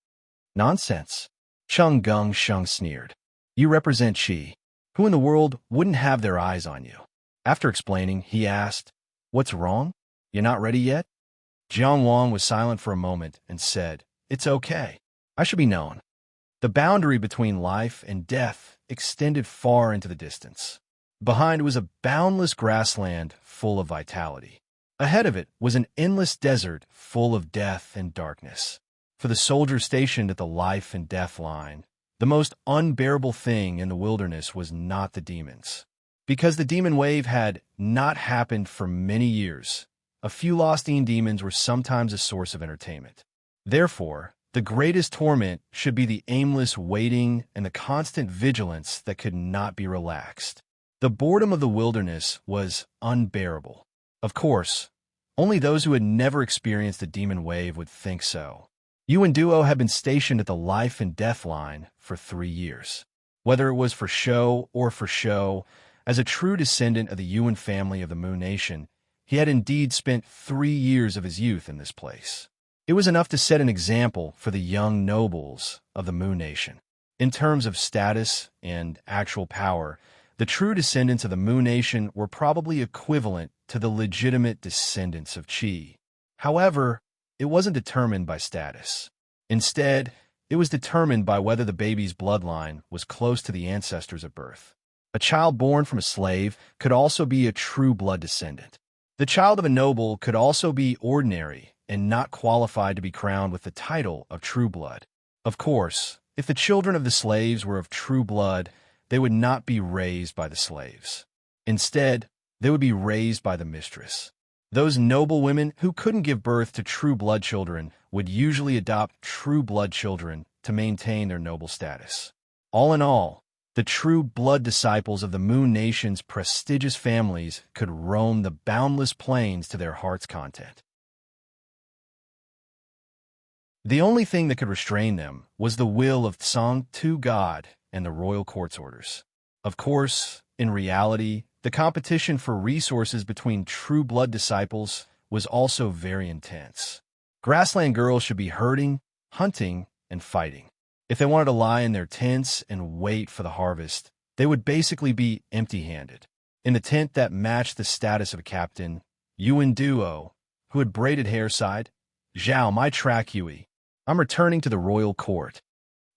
Nonsense. Cheng Gung Sheng sneered. You represent Qi. Who in the world wouldn't have their eyes on you? After explaining, he asked, "What's wrong? You're not ready yet?" Jiang Wang was silent for a moment and said, "It's okay. I should be known." The boundary between life and death extended far into the distance. Behind was a boundless grassland full of vitality. Ahead of it was an endless desert full of death and darkness. For the soldiers stationed at the life and death line, the most unbearable thing in the wilderness was not the demons. Because the demon wave had not happened for many years, a few Lostine demons were sometimes a source of entertainment. Therefore, the greatest torment should be the aimless waiting and the constant vigilance that could not be relaxed. The boredom of the wilderness was unbearable. Of course, only those who had never experienced a demon wave would think so. Yuan Duo had been stationed at the life and death line for 3 years. Whether it was for show or for show, as a true descendant of the Yuan family of the Moon Nation, he had indeed spent 3 years of his youth in this place. It was enough to set an example for the young nobles of the Moon Nation. In terms of status and actual power, the true descendants of the Moon Nation were probably equivalent to the legitimate descendants of Qi. However, it wasn't determined by status. Instead, it was determined by whether the baby's bloodline was close to the ancestors at birth. A child born from a slave could also be a true blood descendant. The child of a noble could also be ordinary and not qualified to be crowned with the title of true blood. Of course, if the children of the slaves were of true blood, they would not be raised by the slaves. Instead, they would be raised by the mistress. Those noble women who couldn't give birth to true blood children would usually adopt true blood children to maintain their noble status. All in all, the true blood disciples of the Moon Nation's prestigious families could roam the boundless plains to their heart's content. The only thing that could restrain them was the will of Tsang Tu God and the royal court's orders. Of course, in reality, the competition for resources between true blood disciples was also very intense. Grassland girls should be herding, hunting, and fighting. If they wanted to lie in their tents and wait for the harvest, they would basically be empty-handed. In the tent that matched the status of a captain, Yuan Duo, who had braided hair, sighed, "Zhao, my track Yui. I'm returning to the royal court."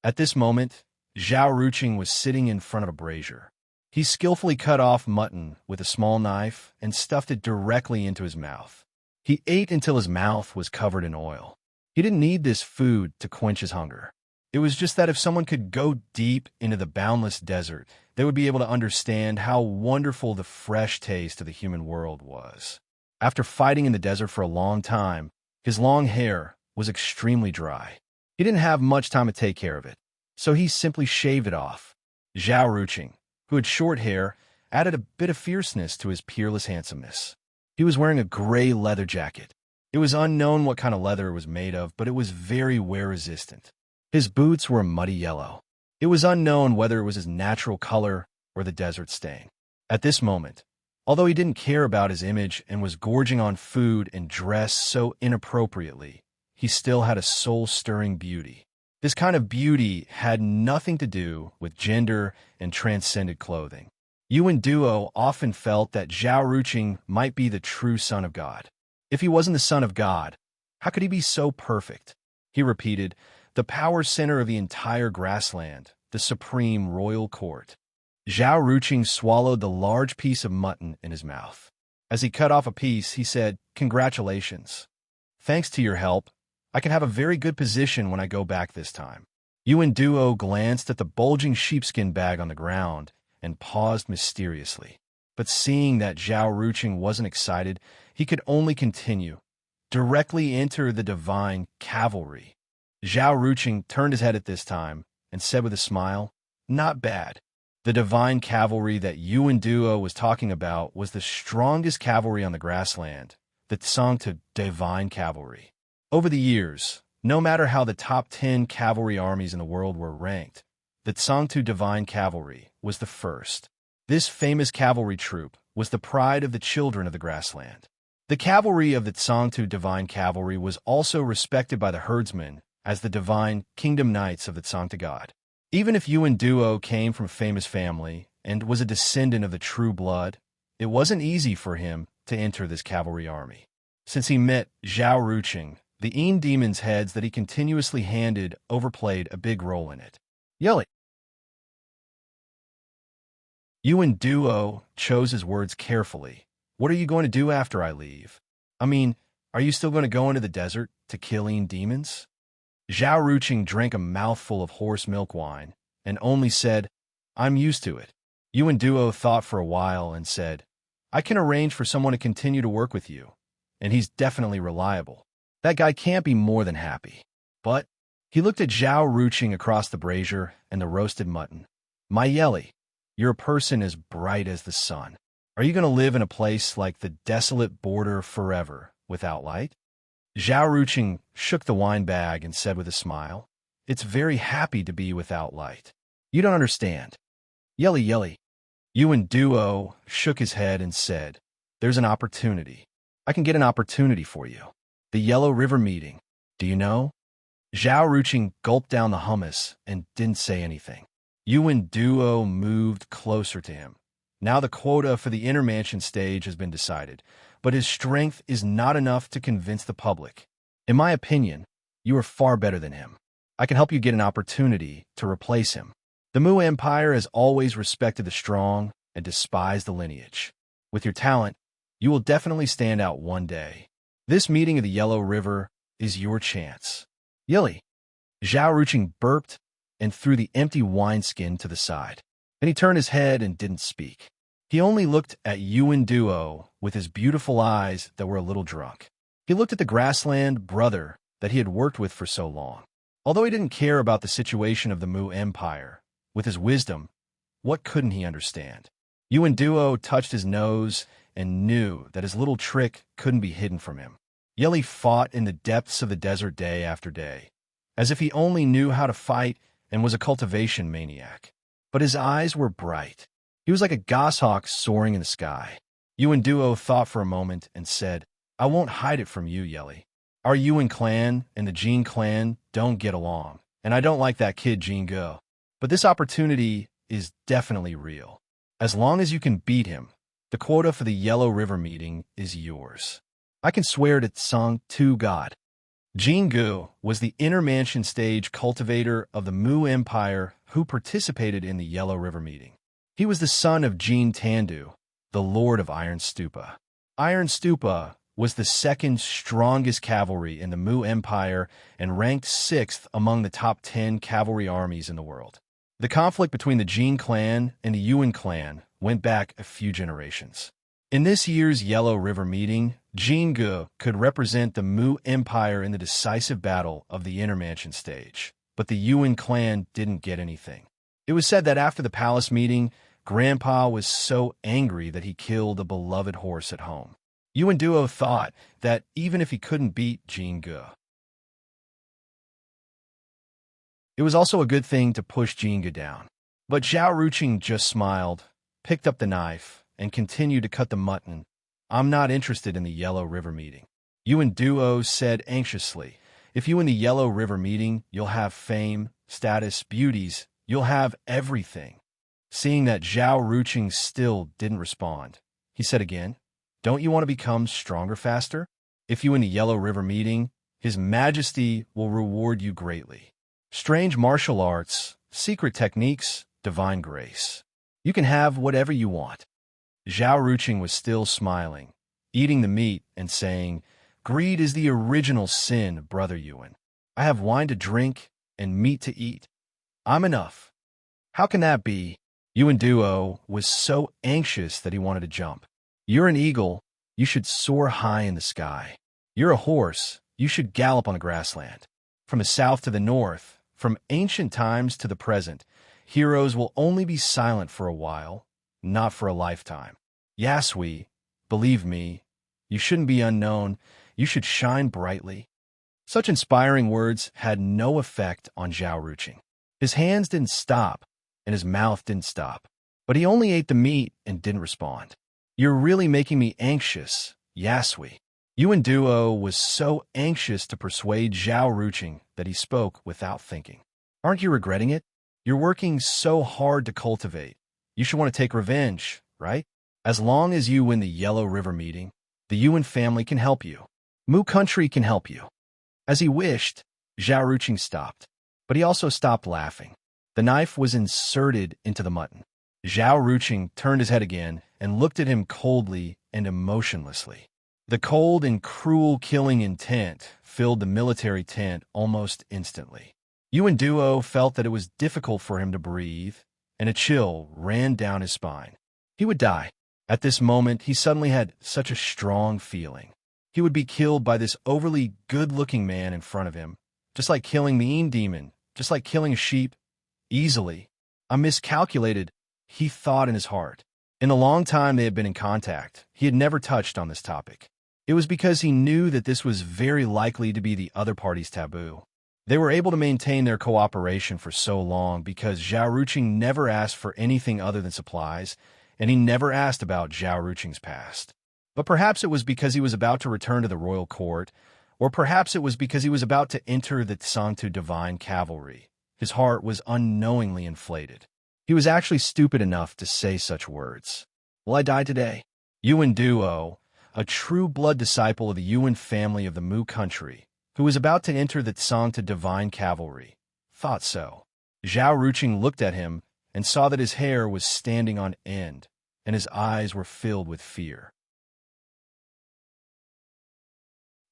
At this moment, Zhao Ruqing was sitting in front of a brazier. He skillfully cut off mutton with a small knife and stuffed it directly into his mouth. He ate until his mouth was covered in oil. He didn't need this food to quench his hunger. It was just that if someone could go deep into the boundless desert, they would be able to understand how wonderful the fresh taste of the human world was. After fighting in the desert for a long time, his long hair was extremely dry. He didn't have much time to take care of it, so he simply shaved it off. Zhao Ruqing, who had short hair, added a bit of fierceness to his peerless handsomeness. He was wearing a gray leather jacket. It was unknown what kind of leather it was made of, but it was very wear-resistant. His boots were a muddy yellow. It was unknown whether it was his natural color or the desert stain. At this moment, although he didn't care about his image and was gorging on food and dressed so inappropriately, he still had a soul-stirring beauty. This kind of beauty had nothing to do with gender and transcended clothing. Yuan Duo often felt that Zhao Ruqing might be the true son of God. If he wasn't the son of God, how could he be so perfect? He repeated, the power center of the entire grassland, the supreme royal court. Zhao Ruqing swallowed the large piece of mutton in his mouth. As he cut off a piece, he said, "Congratulations. Thanks to your help, I can have a very good position when I go back this time." Yuan Duo glanced at the bulging sheepskin bag on the ground and paused mysteriously. But seeing that Zhao Ruqing wasn't excited, he could only continue. Directly enter the divine cavalry. Zhao Ruqing turned his head at this time and said with a smile, "Not bad." The divine cavalry that Yuan Duo was talking about was the strongest cavalry on the grassland, the Tsangtu divine cavalry. Over the years, no matter how the top 10 cavalry armies in the world were ranked, the Tsangtu divine cavalry was the first. This famous cavalry troop was the pride of the children of the grassland. The cavalry of the Tsangtu divine cavalry was also respected by the herdsmen as the divine kingdom knights of the Tsangtu god. Even if Yuan Duo came from a famous family, and was a descendant of the true blood, it wasn't easy for him to enter this cavalry army. Since he met Zhao Ruqing, the demon's heads that he continuously handed overplayed a big role in it. Yelly. Yuan Duo chose his words carefully. What are you going to do after I leave? I mean, are you still going to go into the desert to kill demons? Zhao Ruqing drank a mouthful of horse milk wine and only said, I'm used to it. Yuan Duo thought for a while and said, I can arrange for someone to continue to work with you, and he's definitely reliable. That guy can't be more than happy. But he looked at Zhao Ruqing across the brazier and the roasted mutton. My Yelly, you're a person as bright as the sun. Are you going to live in a place like the desolate border forever without light? Zhao Ruqing shook the wine bag and said with a smile, It's very happy to be without light. You don't understand. Yelly, yelly. Yuan Duo shook his head and said, There's an opportunity. I can get an opportunity for you. The Yellow River meeting. Do you know? Zhao Ruqing gulped down the hummus and didn't say anything. Yuan Duo moved closer to him. Now the quota for the intermansion stage has been decided, but his strength is not enough to convince the public. In my opinion, you are far better than him. I can help you get an opportunity to replace him. The Mu Empire has always respected the strong and despised the lineage. With your talent, you will definitely stand out one day. This meeting of the Yellow River is your chance. Yilly. Zhao Ruqing burped and threw the empty wineskin to the side. Then he turned his head and didn't speak. He only looked at Yuan Duo with his beautiful eyes that were a little drunk. He looked at the grassland brother that he had worked with for so long. Although he didn't care about the situation of the Mu Empire, with his wisdom, what couldn't he understand? Yuan Duo touched his nose and knew that his little trick couldn't be hidden from him. Yelly fought in the depths of the desert day after day, as if he only knew how to fight and was a cultivation maniac. But his eyes were bright. He was like a goshawk soaring in the sky. Yuan Duo thought for a moment and said, I won't hide it from you, Yelly. Our Yuan clan and the Jin clan don't get along, and I don't like that kid Jin Go. But this opportunity is definitely real. As long as you can beat him, the quota for the Yellow River meeting is yours. I can swear to Tsung to God. Jin Gu was the intermansion stage cultivator of the Mu Empire who participated in the Yellow River meeting. He was the son of Jin Tandu, the Lord of Iron Stupa. Iron Stupa was the second strongest cavalry in the Mu Empire and ranked 6th among the top 10 cavalry armies in the world. The conflict between the Jin clan and the Yuan clan went back a few generations. In this year's Yellow River meeting, Jin Gu could represent the Mu Empire in the decisive battle of the intermansion stage, but the Yuan clan didn't get anything. It was said that after the palace meeting, Grandpa was so angry that he killed a beloved horse at home. Yuan Duo thought that even if he couldn't beat Jin Gu, it was also a good thing to push Jin Gu down. But Zhao Ruqing just smiled, picked up the knife, and continued to cut the mutton. I'm not interested in the Yellow River meeting. Yuan Duo said anxiously, if you win the Yellow River meeting, you'll have fame, status, beauties, you'll have everything. Seeing that Zhao Ruqing still didn't respond, he said again, don't you want to become stronger faster? If you win the Yellow River meeting, His Majesty will reward you greatly. Strange martial arts, secret techniques, divine grace. You can have whatever you want. Zhao Ruqing was still smiling, eating the meat and saying, greed is the original sin, Brother Yuan. I have wine to drink and meat to eat. I'm enough. How can that be? Yuan Duo was so anxious that he wanted to jump. You're an eagle, you should soar high in the sky. You're a horse, you should gallop on the grassland. From the south to the north, from ancient times to the present, heroes will only be silent for a while, not for a lifetime. Yasui, believe me, you shouldn't be unknown, you should shine brightly. Such inspiring words had no effect on Zhao Ruqing. His hands didn't stop, and his mouth didn't stop, but he only ate the meat and didn't respond. You're really making me anxious, Yasui. Yuan Duo was so anxious to persuade Zhao Ruqing that he spoke without thinking. Aren't you regretting it? You're working so hard to cultivate, You should want to take revenge, right? As long as you win the Yellow River meeting, the Yuan family can help you. Mu country can help you. As he wished, Zhao Ruqing stopped, but he also stopped laughing. The knife was inserted into the mutton. Zhao Ruqing turned his head again and looked at him coldly and emotionlessly. The cold and cruel killing intent filled the military tent almost instantly. Yuan Duo felt that it was difficult for him to breathe, and a chill ran down his spine. He would die. At this moment, he suddenly had such a strong feeling. He would be killed by this overly good-looking man in front of him, just like killing the Yin demon, just like killing a sheep, easily. I miscalculated, he thought in his heart. In the long time they had been in contact, he had never touched on this topic. It was because he knew that this was very likely to be the other party's taboo. They were able to maintain their cooperation for so long because Zhao Ruqing never asked for anything other than supplies, and he never asked about Zhao Ruqing's past. But perhaps it was because he was about to return to the royal court, or perhaps it was because he was about to enter the Tsangtu divine cavalry. His heart was unknowingly inflated. He was actually stupid enough to say such words. Will I die today? Yuan Duo, a true blood disciple of the Yuan family of the Mu country, who was about to enter the Tsangtu divine cavalry, thought so. Zhao Ruqing looked at him and saw that his hair was standing on end, and his eyes were filled with fear.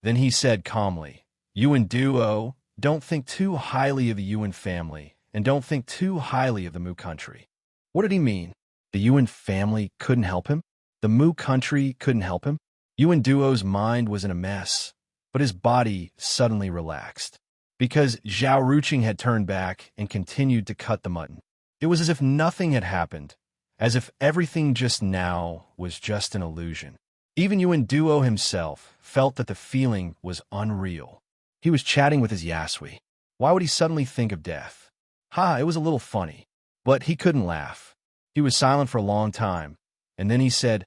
Then he said calmly, Yuan Duo, don't think too highly of the Yuan family, and don't think too highly of the Mu country. What did he mean? The Yuan family couldn't help him? The Mu country couldn't help him? Yuan Duo's mind was in a mess, but his body suddenly relaxed, because Zhao Ruqing had turned back and continued to cut the mutton. It was as if nothing had happened, as if everything just now was just an illusion. Even Yuan Duo himself felt that the feeling was unreal. He was chatting with his Yasui. Why would he suddenly think of death? It was a little funny, but he couldn't laugh. He was silent for a long time, and then he said,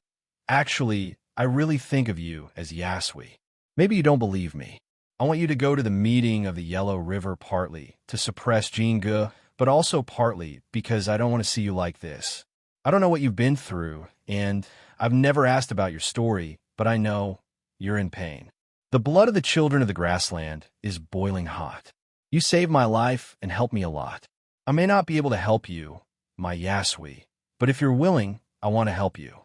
Actually, I really think of you as Yasui. Maybe you don't believe me. I want you to go to the meeting of the Yellow River partly to suppress Jingge, but also partly because I don't want to see you like this. I don't know what you've been through, and I've never asked about your story, but I know you're in pain. The blood of the children of the grassland is boiling hot. You saved my life and helped me a lot. I may not be able to help you, my Yasui, but if you're willing, I want to help you.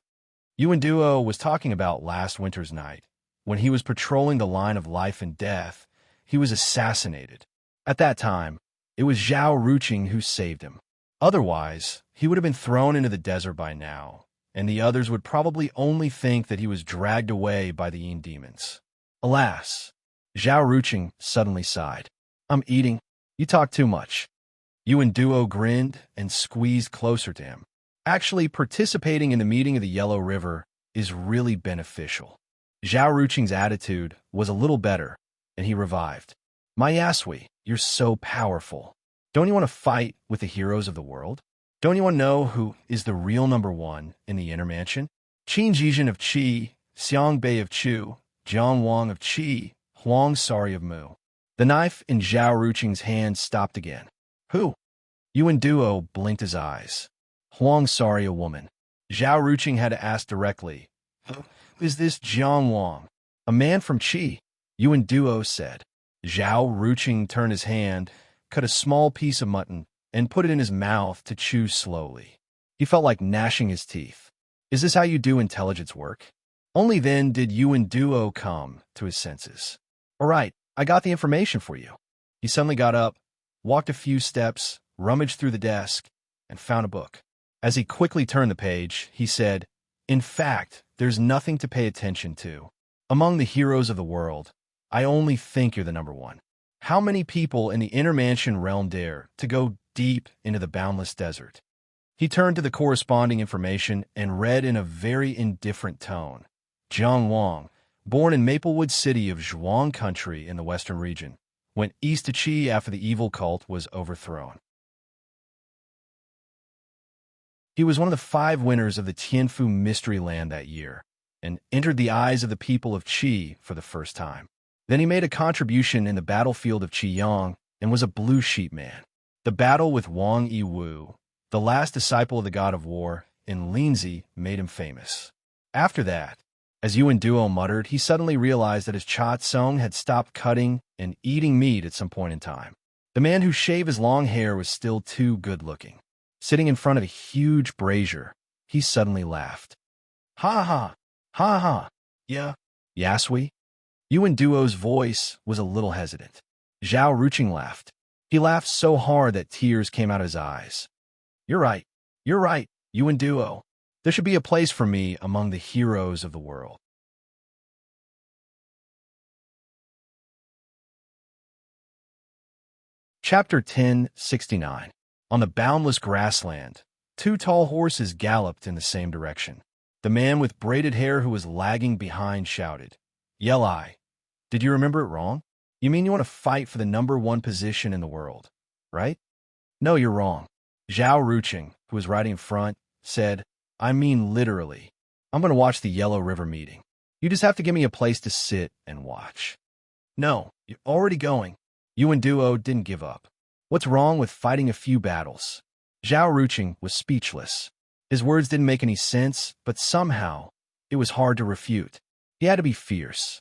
Yuan Duo was talking about last winter's night. When he was patrolling the line of life and death, he was assassinated. At that time, it was Zhao Ruqing who saved him. Otherwise, he would have been thrown into the desert by now, and the others would probably only think that he was dragged away by the Yin demons. Alas, Zhao Ruqing suddenly sighed. I'm eating. You talk too much. Yuan Duo grinned and squeezed closer to him. Actually, participating in the meeting of the Yellow River is really beneficial. Zhao Ruqing's attitude was a little better, and he revived. My Yasui, you're so powerful. Don't you want to fight with the heroes of the world? Don't you want to know who is the real number one in the Inner Mansion? Qin Jizhen of Qi, Xiang Bei of Chu, Jiang Wang of Qi, Huang Sari of Mu. The knife in Zhao Ruqing's hand stopped again. Who? Yuan Duo blinked his eyes. Huang Sari, a woman. Zhao Ruqing had to ask directly, Who is this Jiang Wang? A man from Qi, Yuan Duo said. Zhao Ruqing turned his hand, cut a small piece of mutton, and put it in his mouth to chew slowly. He felt like gnashing his teeth. Is this how you do intelligence work? Only then did Yuan Duo come to his senses. All right, I got the information for you. He suddenly got up, walked a few steps, rummaged through the desk, and found a book. As he quickly turned the page, he said, In fact, there's nothing to pay attention to. Among the heroes of the world, I only think you're the number one. How many people in the Inner Mansion realm dare to go deep into the boundless desert? He turned to the corresponding information and read in a very indifferent tone. Jiang Wang, born in Maplewood City of Zhuang Country in the western region, went east to Qi after the evil cult was overthrown. He was one of the 5 winners of the Tianfu Mystery Land that year, and entered the eyes of the people of Qi for the first time. Then he made a contribution in the battlefield of Qiyang and was a blue sheep man. The battle with Wang Yiwu, the last disciple of the god of war, in Lindsay made him famous. After that, as Yuan Duo muttered, he suddenly realized that his Cha Tsung had stopped cutting and eating meat at some point in time. The man who shaved his long hair was still too good-looking. Sitting in front of a huge brazier, he suddenly laughed. Ha ha, ha ha, yeah, Yasui? Yuan Duo's voice was a little hesitant. Zhao Ruching laughed. He laughed so hard that tears came out of his eyes. You're right, Yuan Duo. There should be a place for me among the heroes of the world. Chapter 1069. On the boundless grassland, two tall horses galloped in the same direction. The man with braided hair who was lagging behind shouted, Yelai, did you remember it wrong? You mean you want to fight for the #1 position in the world, right? No, you're wrong. Zhao Ruching, who was riding in front, said, I mean literally. I'm going to watch the Yellow River meeting. You just have to give me a place to sit and watch. No, you're already going. Yuan Duo didn't give up. What's wrong with fighting a few battles? Zhao Ruching was speechless. His words didn't make any sense, but somehow it was hard to refute. He had to be fierce.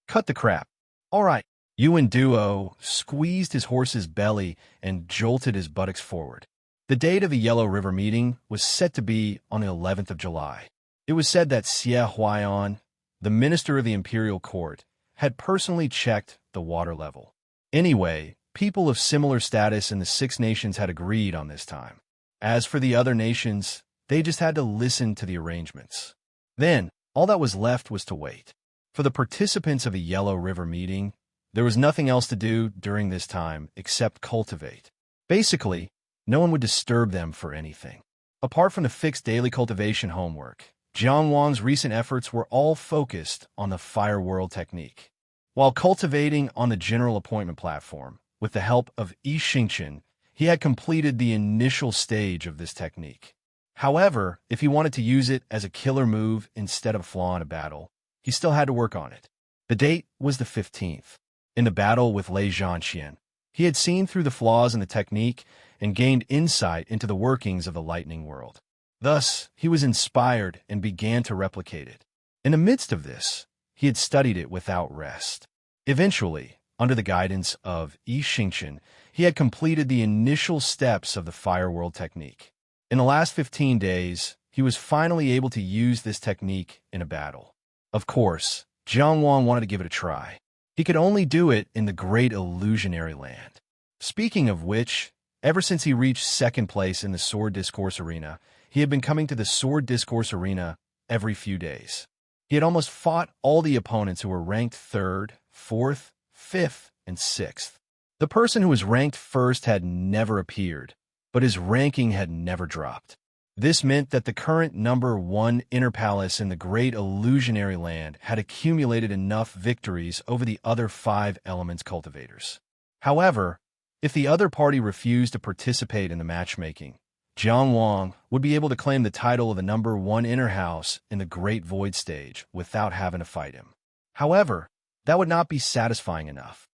Cut the crap. All right. Yuan Duo squeezed his horse's belly and jolted his buttocks forward. The date of the Yellow River meeting was set to be on the 11th of July. It was said that Xie Huaiyan, the minister of the imperial court, had personally checked the water level. Anyway, people of similar status in the 6 nations had agreed on this time. As for the other nations, they just had to listen to the arrangements. Then, all that was left was to wait. For the participants of the Yellow River meeting, there was nothing else to do during this time except cultivate. Basically, no one would disturb them for anything. Apart from the fixed daily cultivation homework, Jiang Wang's recent efforts were all focused on the Fire World technique. While cultivating on the general appointment platform, with the help of Yi Xingchen, he had completed the initial stage of this technique. However, if he wanted to use it as a killer move instead of flaw in a battle, he still had to work on it. The date was the 15th. In the battle with Lei Zhanqian, he had seen through the flaws in the technique and gained insight into the workings of the lightning world. Thus, he was inspired and began to replicate it. In the midst of this, he had studied it without rest. Eventually, under the guidance of Yi Xingchen, he had completed the initial steps of the Fire World technique. In the last 15 days, he was finally able to use this technique in a battle. Of course, Jiang Wang wanted to give it a try. He could only do it in the Great Illusionary Land. Speaking of which, ever since he reached 2nd place in the Sword Discourse Arena, he had been coming to the Sword Discourse Arena every few days. He had almost fought all the opponents who were ranked 3rd, 4th, 5th, and 6th. The person who was ranked 1st had never appeared, but his ranking had never dropped. This meant that the current #1 Inner Palace in the Great Illusionary Land had accumulated enough victories over the other 5 elements cultivators. However, if the other party refused to participate in the matchmaking, Jiang Wang would be able to claim the title of the #1 Inner House in the Great Void stage without having to fight him. However, that would not be satisfying enough.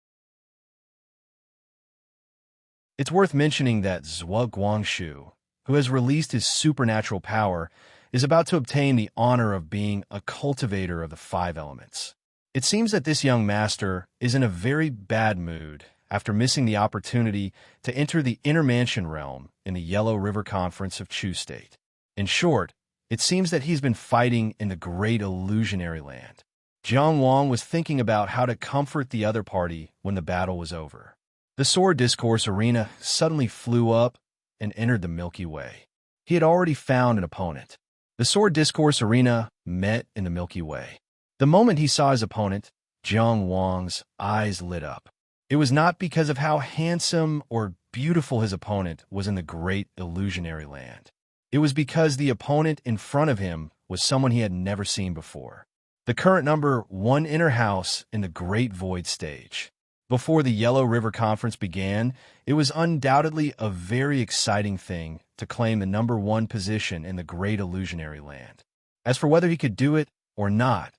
It's worth mentioning that Zhuo Guangshu, who has released his supernatural power, is about to obtain the honor of being a cultivator of the 5 elements. It seems that this young master is in a very bad mood after missing the opportunity to enter the Inner Mansion realm in the Yellow River Conference of Chu State. In short, it seems that he's been fighting in the Great Illusionary Land. Jiang Wang was thinking about how to comfort the other party when the battle was over. The Sword Discourse Arena suddenly flew up and entered the Milky Way. He had already found an opponent. The Sword Discourse Arena met in the Milky Way. The moment he saw his opponent, Jiang Wang's eyes lit up. It was not because of how handsome or beautiful his opponent was in the Great Illusionary Land. It was because the opponent in front of him was someone he had never seen before. The current #1 Inner House in the Great Void stage. Before the Yellow River Conference began, it was undoubtedly a very exciting thing to claim the #1 position in the Great Illusionary Land. As for whether he could do it or not,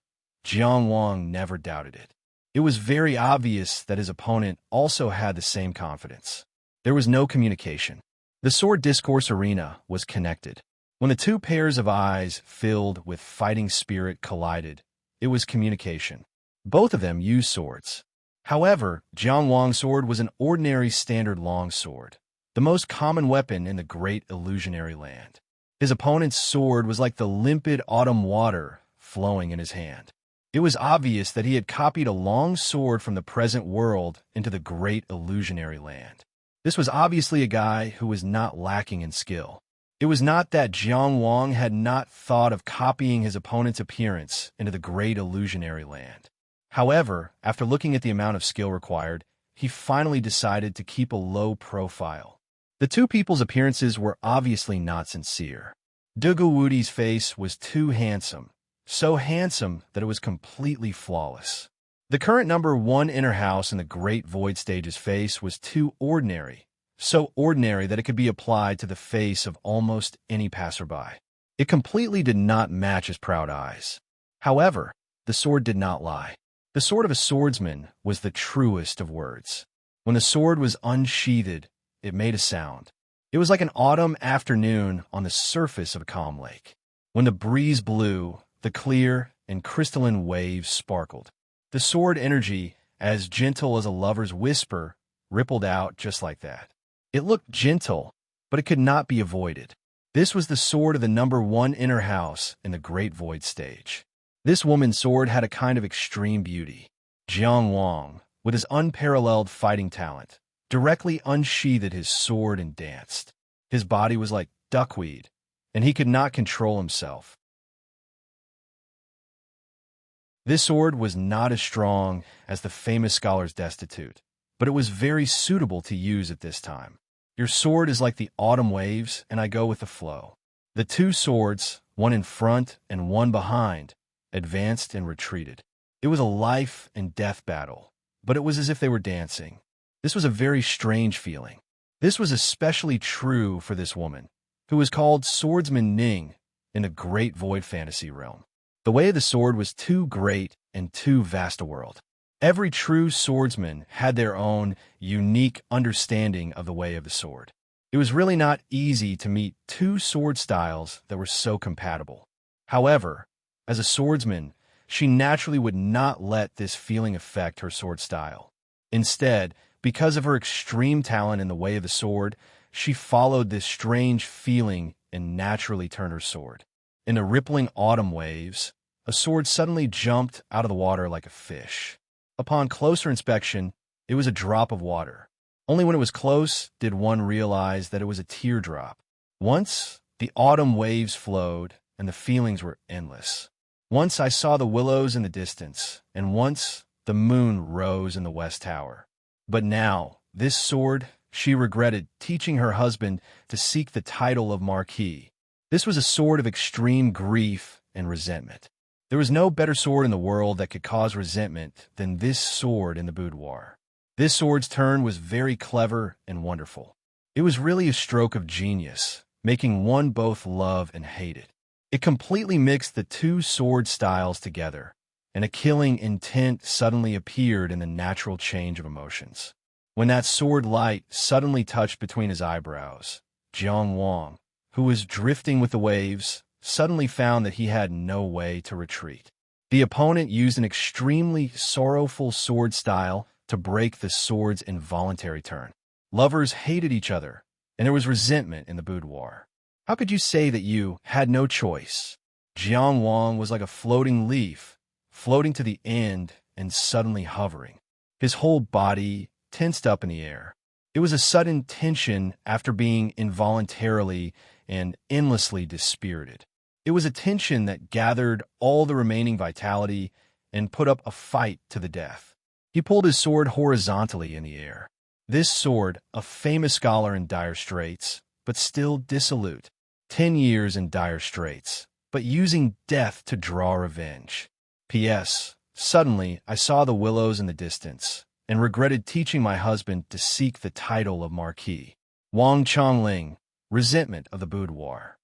Jiang Wang never doubted it. It was very obvious that his opponent also had the same confidence. There was no communication. The sword discourse arena was connected. When the two pairs of eyes filled with fighting spirit collided, it was communication. Both of them used swords. However, Jiang Wang's sword was an ordinary standard long sword, the most common weapon in the great illusionary land. His opponent's sword was like the limpid autumn water flowing in his hand. It was obvious that he had copied a long sword from the present world into the great illusionary land. This was obviously a guy who was not lacking in skill. It was not that Jiang Wang had not thought of copying his opponent's appearance into the great illusionary land. However, after looking at the amount of skill required, he finally decided to keep a low profile. The two people's appearances were obviously not sincere. Dugu Wudi's face was too handsome, so handsome that it was completely flawless. The current number one inner house in the Great Void Stage's face was too ordinary, so ordinary that it could be applied to the face of almost any passerby. It completely did not match his proud eyes. However, the sword did not lie. The sword of a swordsman was the truest of words. When the sword was unsheathed, it made a sound. It was like an autumn afternoon on the surface of a calm lake. When the breeze blew, the clear and crystalline waves sparkled. The sword energy, as gentle as a lover's whisper, rippled out just like that. It looked gentle, but it could not be avoided. This was the sword of the number one inner house in the Great Void Stage. This woman's sword had a kind of extreme beauty. Jiang Wang, with his unparalleled fighting talent, directly unsheathed his sword and danced. His body was like duckweed, and he could not control himself. This sword was not as strong as the famous scholar's destitute, but it was very suitable to use at this time. Your sword is like the autumn waves, and I go with the flow. The two swords, one in front and one behind, advanced and retreated. It was a life and death battle, but it was as if they were dancing. This was a very strange feeling. This was especially true for this woman, who was called Swordsman Ning in the Great Void Fantasy realm. The way of the sword was too great and too vast a world. Every true swordsman had their own unique understanding of the way of the sword. It was really not easy to meet two sword styles that were so compatible. However, as a swordsman, she naturally would not let this feeling affect her sword style. Instead, because of her extreme talent in the way of the sword, she followed this strange feeling and naturally turned her sword. In the rippling autumn waves, a sword suddenly jumped out of the water like a fish. Upon closer inspection, it was a drop of water. Only when it was close did one realize that it was a teardrop. Once, the autumn waves flowed, and the feelings were endless. Once I saw the willows in the distance, and once the moon rose in the west tower. But now, this sword, she regretted teaching her husband to seek the title of Marquis. This was a sword of extreme grief and resentment. There was no better sword in the world that could cause resentment than this sword in the boudoir. This sword's turn was very clever and wonderful. It was really a stroke of genius, making one both love and hate it. It completely mixed the two sword styles together, and a killing intent suddenly appeared in the natural change of emotions. When that sword light suddenly touched between his eyebrows, Jiang Wang, who was drifting with the waves, suddenly found that he had no way to retreat. The opponent used an extremely sorrowful sword style to break the sword's involuntary turn. Lovers hated each other, and there was resentment in the boudoir. How could you say that you had no choice? Jiang Wang was like a floating leaf, floating to the end and suddenly hovering. His whole body tensed up in the air. It was a sudden tension after being involuntarily and endlessly dispirited. It was a tension that gathered all the remaining vitality and put up a fight to the death. He pulled his sword horizontally in the air. This sword, a famous scholar in dire straits, but still dissolute. 10 years in dire straits, but using death to draw revenge. P.S. Suddenly, I saw the willows in the distance and regretted teaching my husband to seek the title of Marquis. Wang Chongling, resentment of the boudoir.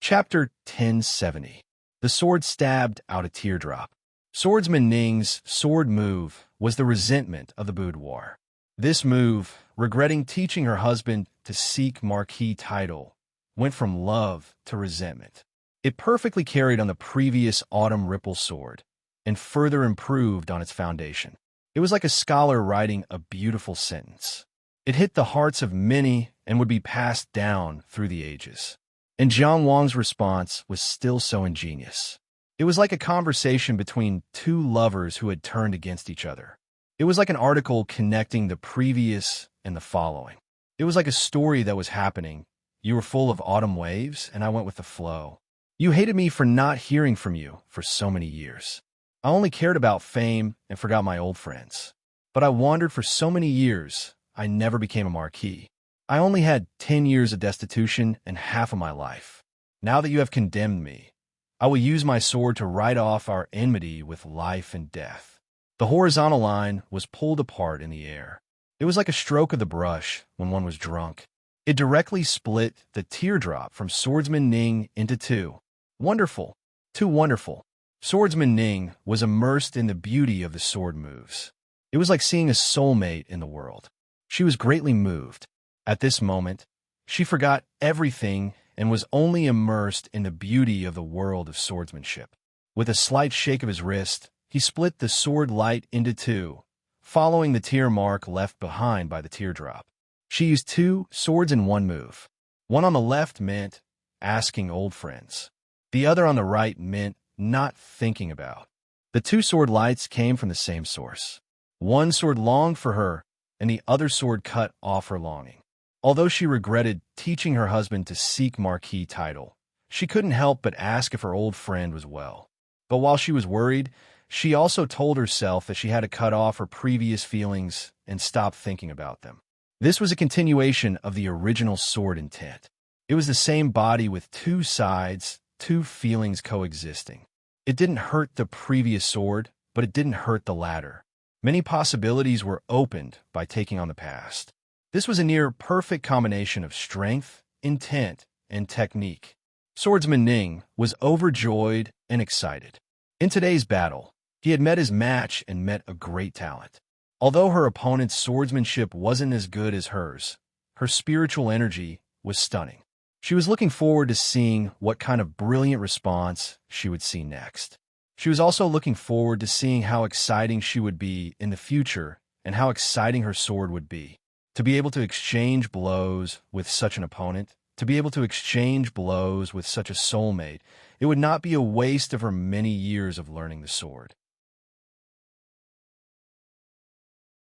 Chapter 1070. The sword stabbed out a teardrop. Swordsman Ning's sword move was the resentment of the boudoir. This move, regretting teaching her husband to seek marquis title, went from love to resentment. It perfectly carried on the previous autumn ripple sword and further improved on its foundation. It was like a scholar writing a beautiful sentence. It hit the hearts of many and would be passed down through the ages. And Jiang Wang's response was still so ingenious. It was like a conversation between two lovers who had turned against each other. It was like an article connecting the previous and the following. It was like a story that was happening. You were full of autumn waves, and I went with the flow. You hated me for not hearing from you for so many years. I only cared about fame and forgot my old friends. But I wandered for so many years, I never became a marquis. I only had 10 years of destitution and half of my life. Now that you have condemned me, I will use my sword to write off our enmity with life and death. The horizontal line was pulled apart in the air. It was like a stroke of the brush when one was drunk. It directly split the teardrop from Swordsman Ning into two. Wonderful. Too wonderful. Swordsman Ning was immersed in the beauty of the sword moves. It was like seeing a soulmate in the world. She was greatly moved. At this moment, she forgot everything and was only immersed in the beauty of the world of swordsmanship. With a slight shake of his wrist, he split the sword light into two, following the tear mark left behind by the teardrop. She used two swords in one move. One on the left meant asking old friends. The other on the right meant not thinking about. The two sword lights came from the same source. One sword longed for her, and the other sword cut off her longing. Although she regretted teaching her husband to seek marquis title, she couldn't help but ask if her old friend was well. But while she was worried, she also told herself that she had to cut off her previous feelings and stop thinking about them. This was a continuation of the original sword intent. It was the same body with two sides, two feelings coexisting. It didn't hurt the previous sword, but it didn't hurt the latter. Many possibilities were opened by taking on the past. This was a near-perfect combination of strength, intent, and technique. Swordsman Ning was overjoyed and excited. In today's battle, he had met his match and met a great talent. Although her opponent's swordsmanship wasn't as good as hers, her spiritual energy was stunning. She was looking forward to seeing what kind of brilliant response she would see next. She was also looking forward to seeing how exciting she would be in the future and how exciting her sword would be. To be able to exchange blows with such an opponent, to be able to exchange blows with such a soulmate, it would not be a waste of her many years of learning the sword.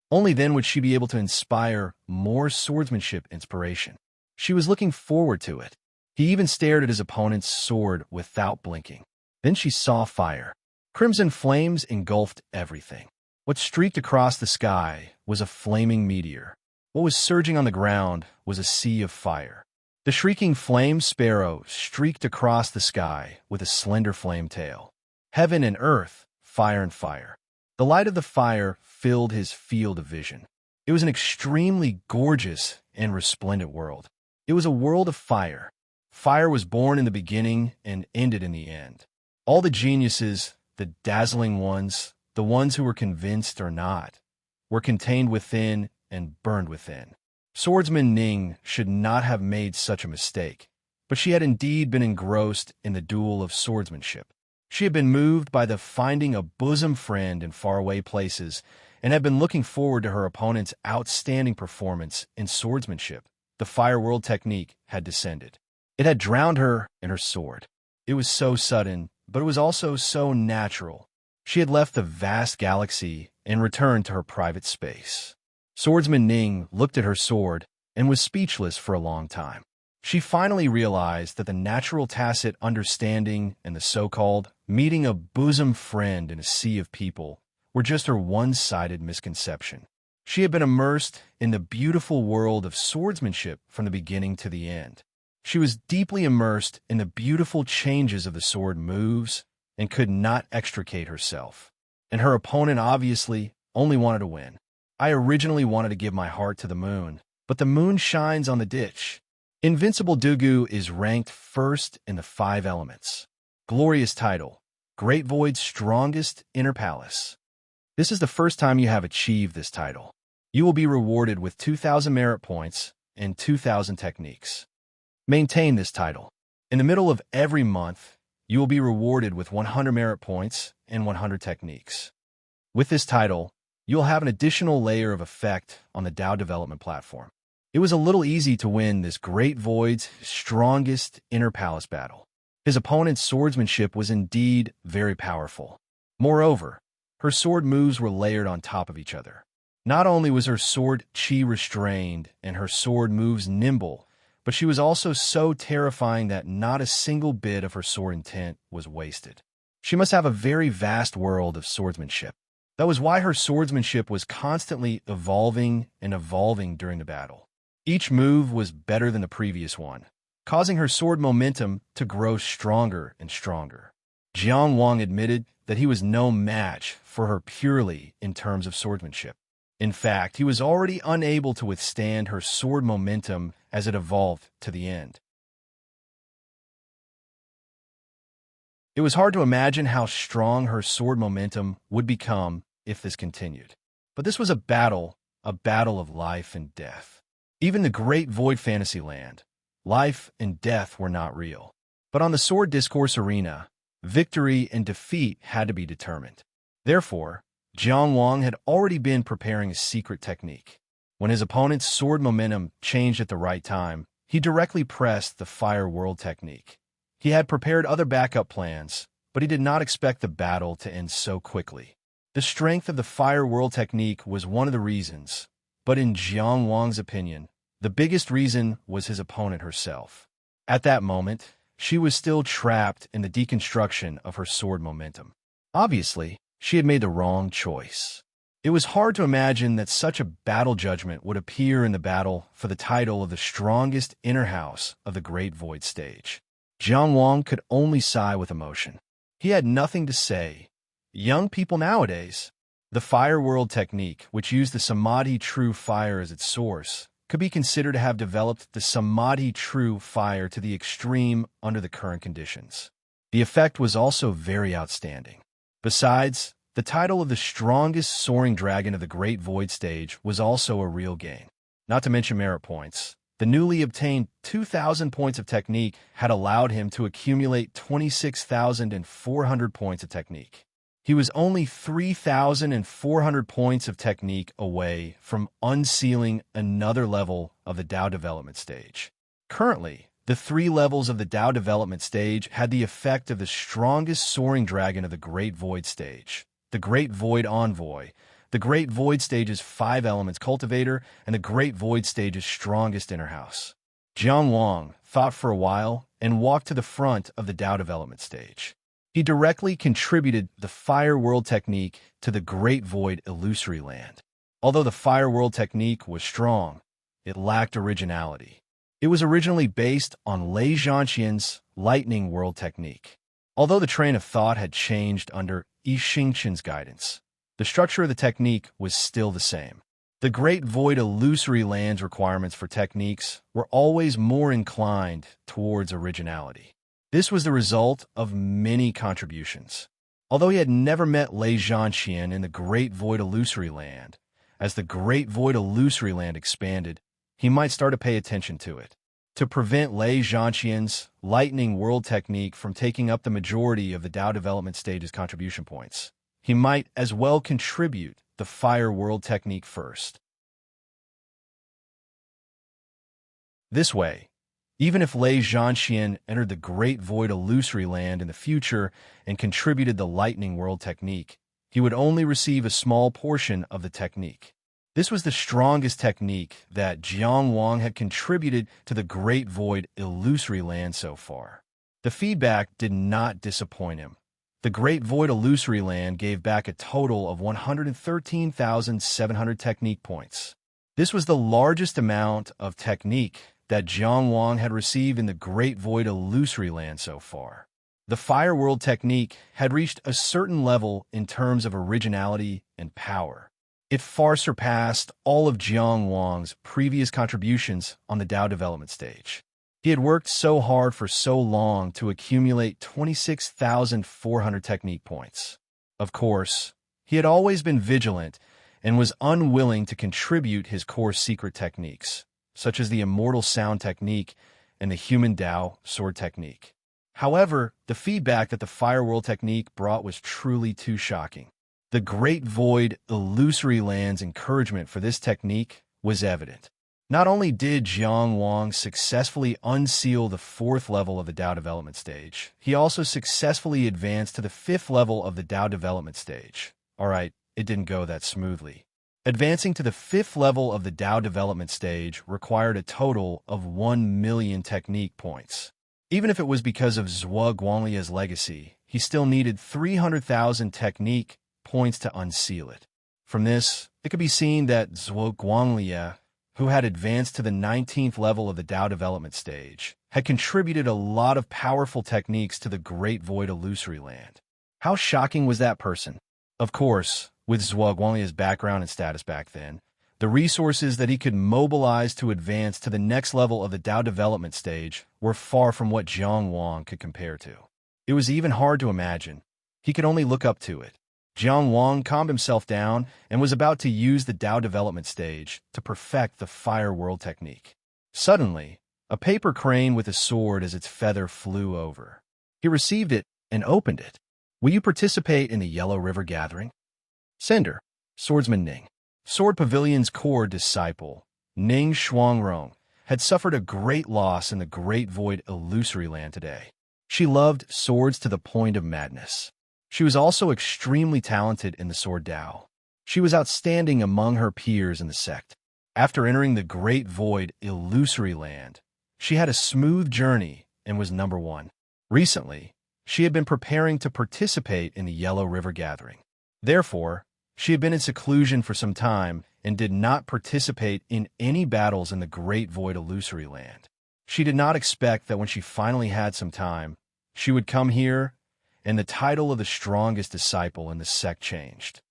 Only then would she be able to inspire more swordsmanship inspiration. She was looking forward to it. He even stared at his opponent's sword without blinking. Then she saw fire. Crimson flames engulfed everything. What streaked across the sky was a flaming meteor. What was surging on the ground was a sea of fire. The shrieking flame sparrow streaked across the sky with a slender flame tail. Heaven and earth, fire and fire. The light of the fire filled his field of vision. It was an extremely gorgeous and resplendent world. It was a world of fire. Fire was born in the beginning and ended in the end. All the geniuses, the dazzling ones, the ones who were convinced or not, were contained within and burned within. Swordsman Ning should not have made such a mistake, but she had indeed been engrossed in the duel of swordsmanship. She had been moved by the finding a bosom friend in faraway places and had been looking forward to her opponent's outstanding performance in swordsmanship. The fire world technique had descended. It had drowned her in her sword. It was so sudden, but it was also so natural. She had left the vast galaxy and returned to her private space. Swordsman Ning looked at her sword and was speechless for a long time. She finally realized that the natural tacit understanding and the so-called meeting a bosom friend in a sea of people were just her one-sided misconception. She had been immersed in the beautiful world of swordsmanship from the beginning to the end. She was deeply immersed in the beautiful changes of the sword moves and could not extricate herself. And her opponent obviously only wanted to win. I originally wanted to give my heart to the moon, but the moon shines on the ditch. Invincible Dugu is ranked first in the 5 elements. Glorious title. Great Void's Strongest Inner Palace. This is the first time you have achieved this title. You will be rewarded with 2,000 merit points and 2,000 techniques. Maintain this title. In the middle of every month, you will be rewarded with 100 merit points and 100 techniques. With this title, you will have an additional layer of effect on the DAO development platform. It was a little easy to win this Great Void's Strongest Inner Palace battle. His opponent's swordsmanship was indeed very powerful. Moreover, her sword moves were layered on top of each other. Not only was her sword chi restrained and her sword moves nimble, but she was also so terrifying that not a single bit of her sword intent was wasted. She must have a very vast world of swordsmanship. That was why her swordsmanship was constantly evolving and evolving during the battle. Each move was better than the previous one, causing her sword momentum to grow stronger and stronger. Jiang Wang admitted that he was no match for her purely in terms of swordsmanship. In fact, he was already unable to withstand her sword momentum as it evolved to the end. It was hard to imagine how strong her sword momentum would become if this continued. But this was a battle of life and death. Even the Great Void Fantasyland, life and death were not real. But on the sword discourse arena, victory and defeat had to be determined. Therefore, Jiang Wang had already been preparing a secret technique. When his opponent's sword momentum changed at the right time, he directly pressed the Fire World technique. He had prepared other backup plans, but he did not expect the battle to end so quickly. The strength of the Fire World technique was one of the reasons, but in Jiang Wang's opinion, the biggest reason was his opponent herself. At that moment, she was still trapped in the deconstruction of her sword momentum. Obviously, she had made the wrong choice. It was hard to imagine that such a battle judgment would appear in the battle for the title of the strongest inner house of the Great Void stage. Jiang Wang could only sigh with emotion. He had nothing to say. Young people nowadays, the Fire World technique, which used the Samadhi True Fire as its source, could be considered to have developed the Samadhi True Fire to the extreme under the current conditions. The effect was also very outstanding. Besides, the title of the strongest soaring dragon of the Great Void stage was also a real gain. Not to mention merit points. The newly obtained 2,000 points of technique had allowed him to accumulate 26,400 points of technique. He was only 3,400 points of technique away from unsealing another level of the DAO development stage. Currently, the 3 levels of the DAO development stage had the effect of the strongest soaring dragon of the Great Void stage, the Great Void Envoy, the Great Void stage's 5 elements cultivator, and the Great Void stage's strongest inner house. Jiang Wang thought for a while and walked to the front of the DAO development stage. He directly contributed the Fire World technique to the Great Void illusory land. Although the Fire World technique was strong, it lacked originality. It was originally based on Lei Zhanxian's Lightning World technique. Although the train of thought had changed under Yi Xingqian's guidance, the structure of the technique was still the same. The Great Void illusory land's requirements for techniques were always more inclined towards originality. This was the result of many contributions. Although he had never met Lei Zhanxian in the Great Void illusory land, as the Great Void illusory land expanded, he might start to pay attention to it. To prevent Lei Zhanxian's Lightning World technique from taking up the majority of the DAO development stage's contribution points, he might as well contribute the Fire World technique first. This way, even if Lei Zhanxian entered the Great Void illusory land in the future and contributed the Lightning World technique, he would only receive a small portion of the technique. This was the strongest technique that Jiang Wang had contributed to the Great Void illusory land so far. The feedback did not disappoint him. The Great Void illusory land gave back a total of 113,700 technique points. This was the largest amount of technique that Jiang Wang had received in the Great Void illusory land so far. The Fire World technique had reached a certain level in terms of originality and power. It far surpassed all of Jiang Wang's previous contributions on the DAO development stage. He had worked so hard for so long to accumulate 26,400 technique points. Of course, he had always been vigilant and was unwilling to contribute his core secret techniques, such as the immortal sound technique and the human Tao sword technique. However, the feedback that the Fire World technique brought was truly too shocking. The Great Void Illusory Land's encouragement for this technique was evident. Not only did Jiang Wang successfully unseal the 4th level of the Tao development stage, he also successfully advanced to the 5th level of the Tao development stage. Alright, it didn't go that smoothly. Advancing to the 5th level of the Tao development stage required a total of 1 million technique points. Even if it was because of Zhuo Guanglia's legacy, he still needed 300,000 technique points to unseal it. From this, it could be seen that Zhuo Guanglia, who had advanced to the 19th level of the Tao development stage, had contributed a lot of powerful techniques to the Great Void Illusory Land. How shocking was that person? Of course, with Zhuo Guanglia's background and status back then, the resources that he could mobilize to advance to the next level of the Tao development stage were far from what Jiang Wang could compare to. It was even hard to imagine. He could only look up to it. Jiang Wang calmed himself down and was about to use the Tao development stage to perfect the Fire World technique. Suddenly, a paper crane with a sword as its feather flew over. He received it and opened it. Will you participate in the Yellow River Gathering? Sender, Swordsman Ning. Sword Pavilion's core disciple, Ning Shuangrong, had suffered a great loss in the Great Void Illusory Land today. She loved swords to the point of madness. She was also extremely talented in the sword Tao. She was outstanding among her peers in the sect. After entering the Great Void Illusory Land, she had a smooth journey and was number 1. Recently, she had been preparing to participate in the Yellow River Gathering. Therefore, she had been in seclusion for some time and did not participate in any battles in the Great Void Illusory Land. She did not expect that when she finally had some time, she would come here and the title of the strongest disciple in the sect changed.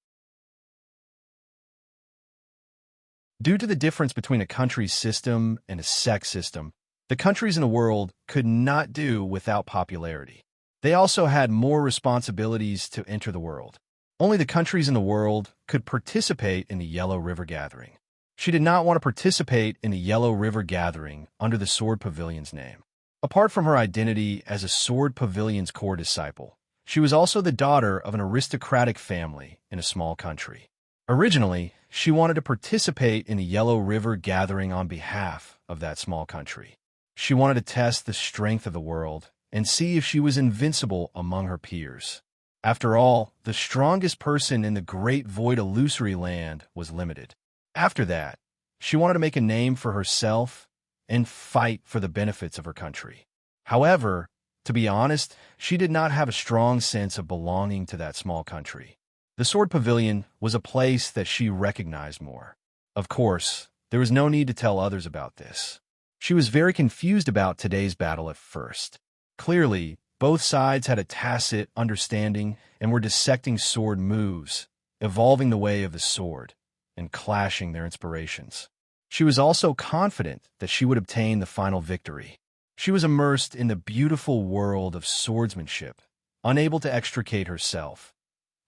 Due to the difference between a country's system and a sect system, the countries in the world could not do without popularity. They also had more responsibilities to enter the world. Only the countries in the world could participate in the Yellow River Gathering. She did not want to participate in the Yellow River Gathering under the Sword Pavilion's name. Apart from her identity as a Sword Pavilion's core disciple, she was also the daughter of an aristocratic family in a small country. Originally, she wanted to participate in the Yellow River Gathering on behalf of that small country. She wanted to test the strength of the world and see if she was invincible among her peers. After all, the strongest person in the Great Void Illusory Land was limited. After that, she wanted to make a name for herself and fight for the benefits of her country. However, to be honest, she did not have a strong sense of belonging to that small country. The Sword Pavilion was a place that she recognized more. Of course, there was no need to tell others about this. She was very confused about today's battle at first. Clearly, both sides had a tacit understanding and were dissecting sword moves, evolving the way of the sword, and clashing their inspirations. She was also confident that she would obtain the final victory. She was immersed in the beautiful world of swordsmanship, unable to extricate herself.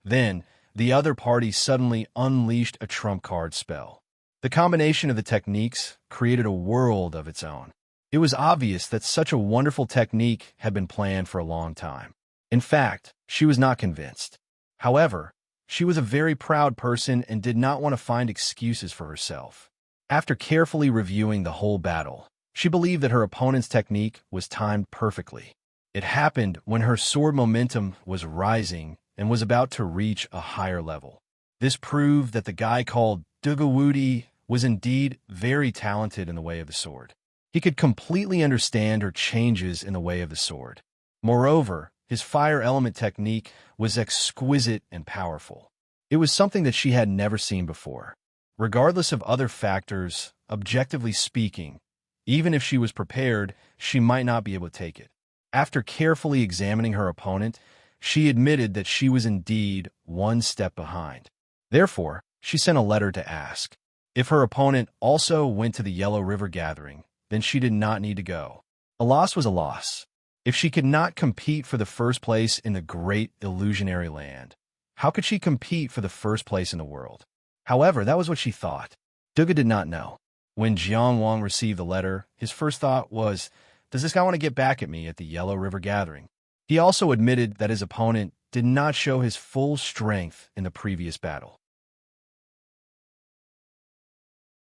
Then, the other party suddenly unleashed a trump card spell. The combination of the techniques created a world of its own. It was obvious that such a wonderful technique had been planned for a long time. In fact, she was not convinced. However, she was a very proud person and did not want to find excuses for herself. After carefully reviewing the whole battle, she believed that her opponent's technique was timed perfectly. It happened when her sword momentum was rising and was about to reach a higher level. This proved that the guy called Dugawudi was indeed very talented in the way of the sword. He could completely understand her changes in the way of the sword. Moreover, his fire element technique was exquisite and powerful. It was something that she had never seen before. Regardless of other factors, objectively speaking, even if she was prepared, she might not be able to take it. After carefully examining her opponent, she admitted that she was indeed one step behind. Therefore, she sent a letter to ask. If her opponent also went to the Yellow River Gathering, then she did not need to go. A loss was a loss. If she could not compete for the first place in the great illusionary land, how could she compete for the first place in the world? However, that was what she thought. Duga did not know. When Jiang Wang received the letter, his first thought was, does this guy want to get back at me at the Yellow River Gathering? He also admitted that his opponent did not show his full strength in the previous battle.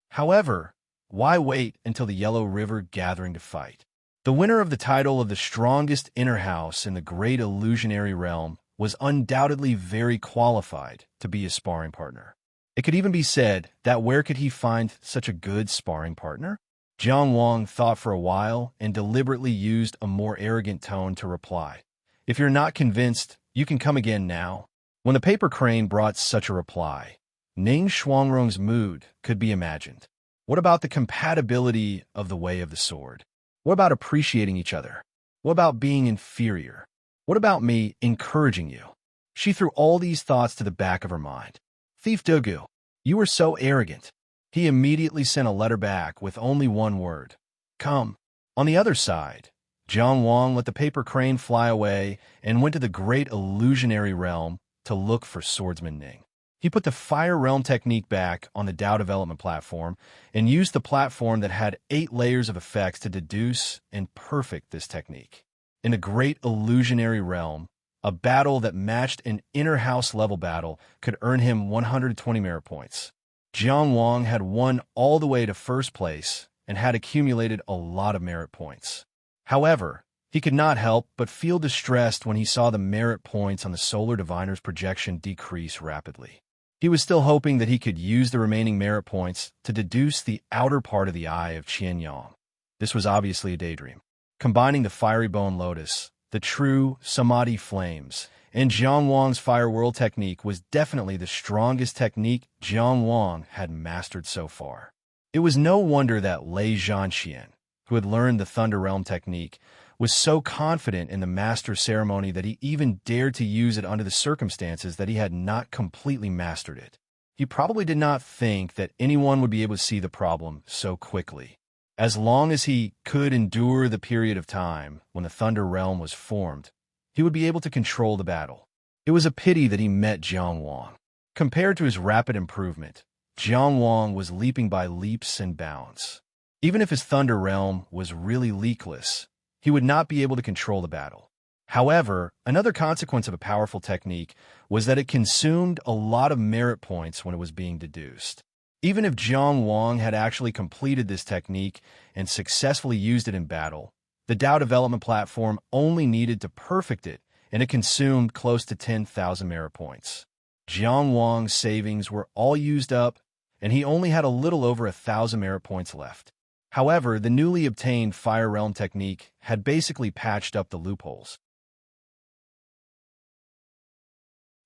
However, why wait until the Yellow River Gathering to fight? The winner of the title of the strongest inner house in the great illusionary realm was undoubtedly very qualified to be his sparring partner. It could even be said that where could he find such a good sparring partner? Jiang Wang thought for a while and deliberately used a more arrogant tone to reply. If you're not convinced, you can come again now. When the paper crane brought such a reply, Ning Shuangrong's mood could be imagined. What about the compatibility of the way of the sword? What about appreciating each other? What about being inferior? What about me encouraging you? She threw all these thoughts to the back of her mind. Thief Dugu, you were so arrogant. He immediately sent a letter back with only one word. Come. On the other side, Jiang Wang let the paper crane fly away and went to the great illusionary realm to look for swordsman Ning. He put the Fire Realm technique back on the Dao development platform and used the platform that had 8 layers of effects to deduce and perfect this technique. In the great illusionary realm, a battle that matched an inner house level battle could earn him 120 merit points. Jiang Wang had won all the way to first place and had accumulated a lot of merit points. However, he could not help but feel distressed when he saw the merit points on the Solar Diviner's projection decrease rapidly. He was still hoping that he could use the remaining merit points to deduce the outer part of the eye of Qian Yang. This was obviously a daydream. Combining the Fiery Bone Lotus, the true Samadhi Flames, and Jiang Wang's Fire Whirl technique was definitely the strongest technique Jiang Wang had mastered so far. It was no wonder that Lei Zhanxian, who had learned the Thunder Realm technique, was so confident in the master ceremony that he even dared to use it under the circumstances that he had not completely mastered it. He probably did not think that anyone would be able to see the problem so quickly. As long as he could endure the period of time when the Thunder Realm was formed, he would be able to control the battle. It was a pity that he met Jiang Wang. Compared to his rapid improvement, Jiang Wang was leaping by leaps and bounds. Even if his Thunder Realm was really leakless, he would not be able to control the battle. However, another consequence of a powerful technique was that it consumed a lot of merit points when it was being deduced. Even if Jiang Wang had actually completed this technique and successfully used it in battle, the Dao development platform only needed to perfect it, and it consumed close to 10,000 merit points. Jiang Wang's savings were all used up, and he only had a little over 1,000 merit points left. However, the newly obtained Fire Realm technique had basically patched up the loopholes.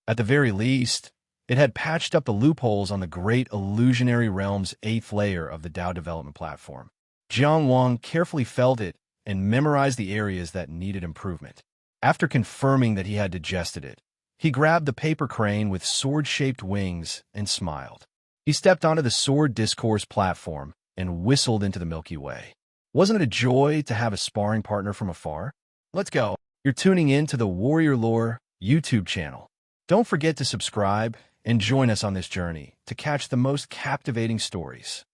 At the very least, it had patched up the loopholes on the great illusionary realm's 8th layer of the Dao development platform. Jiang Wang carefully felt it and memorized the areas that needed improvement. After confirming that he had digested it, he grabbed the paper crane with sword-shaped wings and smiled. He stepped onto the Sword Discourse platform and whistled into the Milky Way. Wasn't it a joy to have a sparring partner from afar? Let's go. You're tuning in to the Warrior Lore YouTube channel. Don't forget to subscribe and join us on this journey to catch the most captivating stories.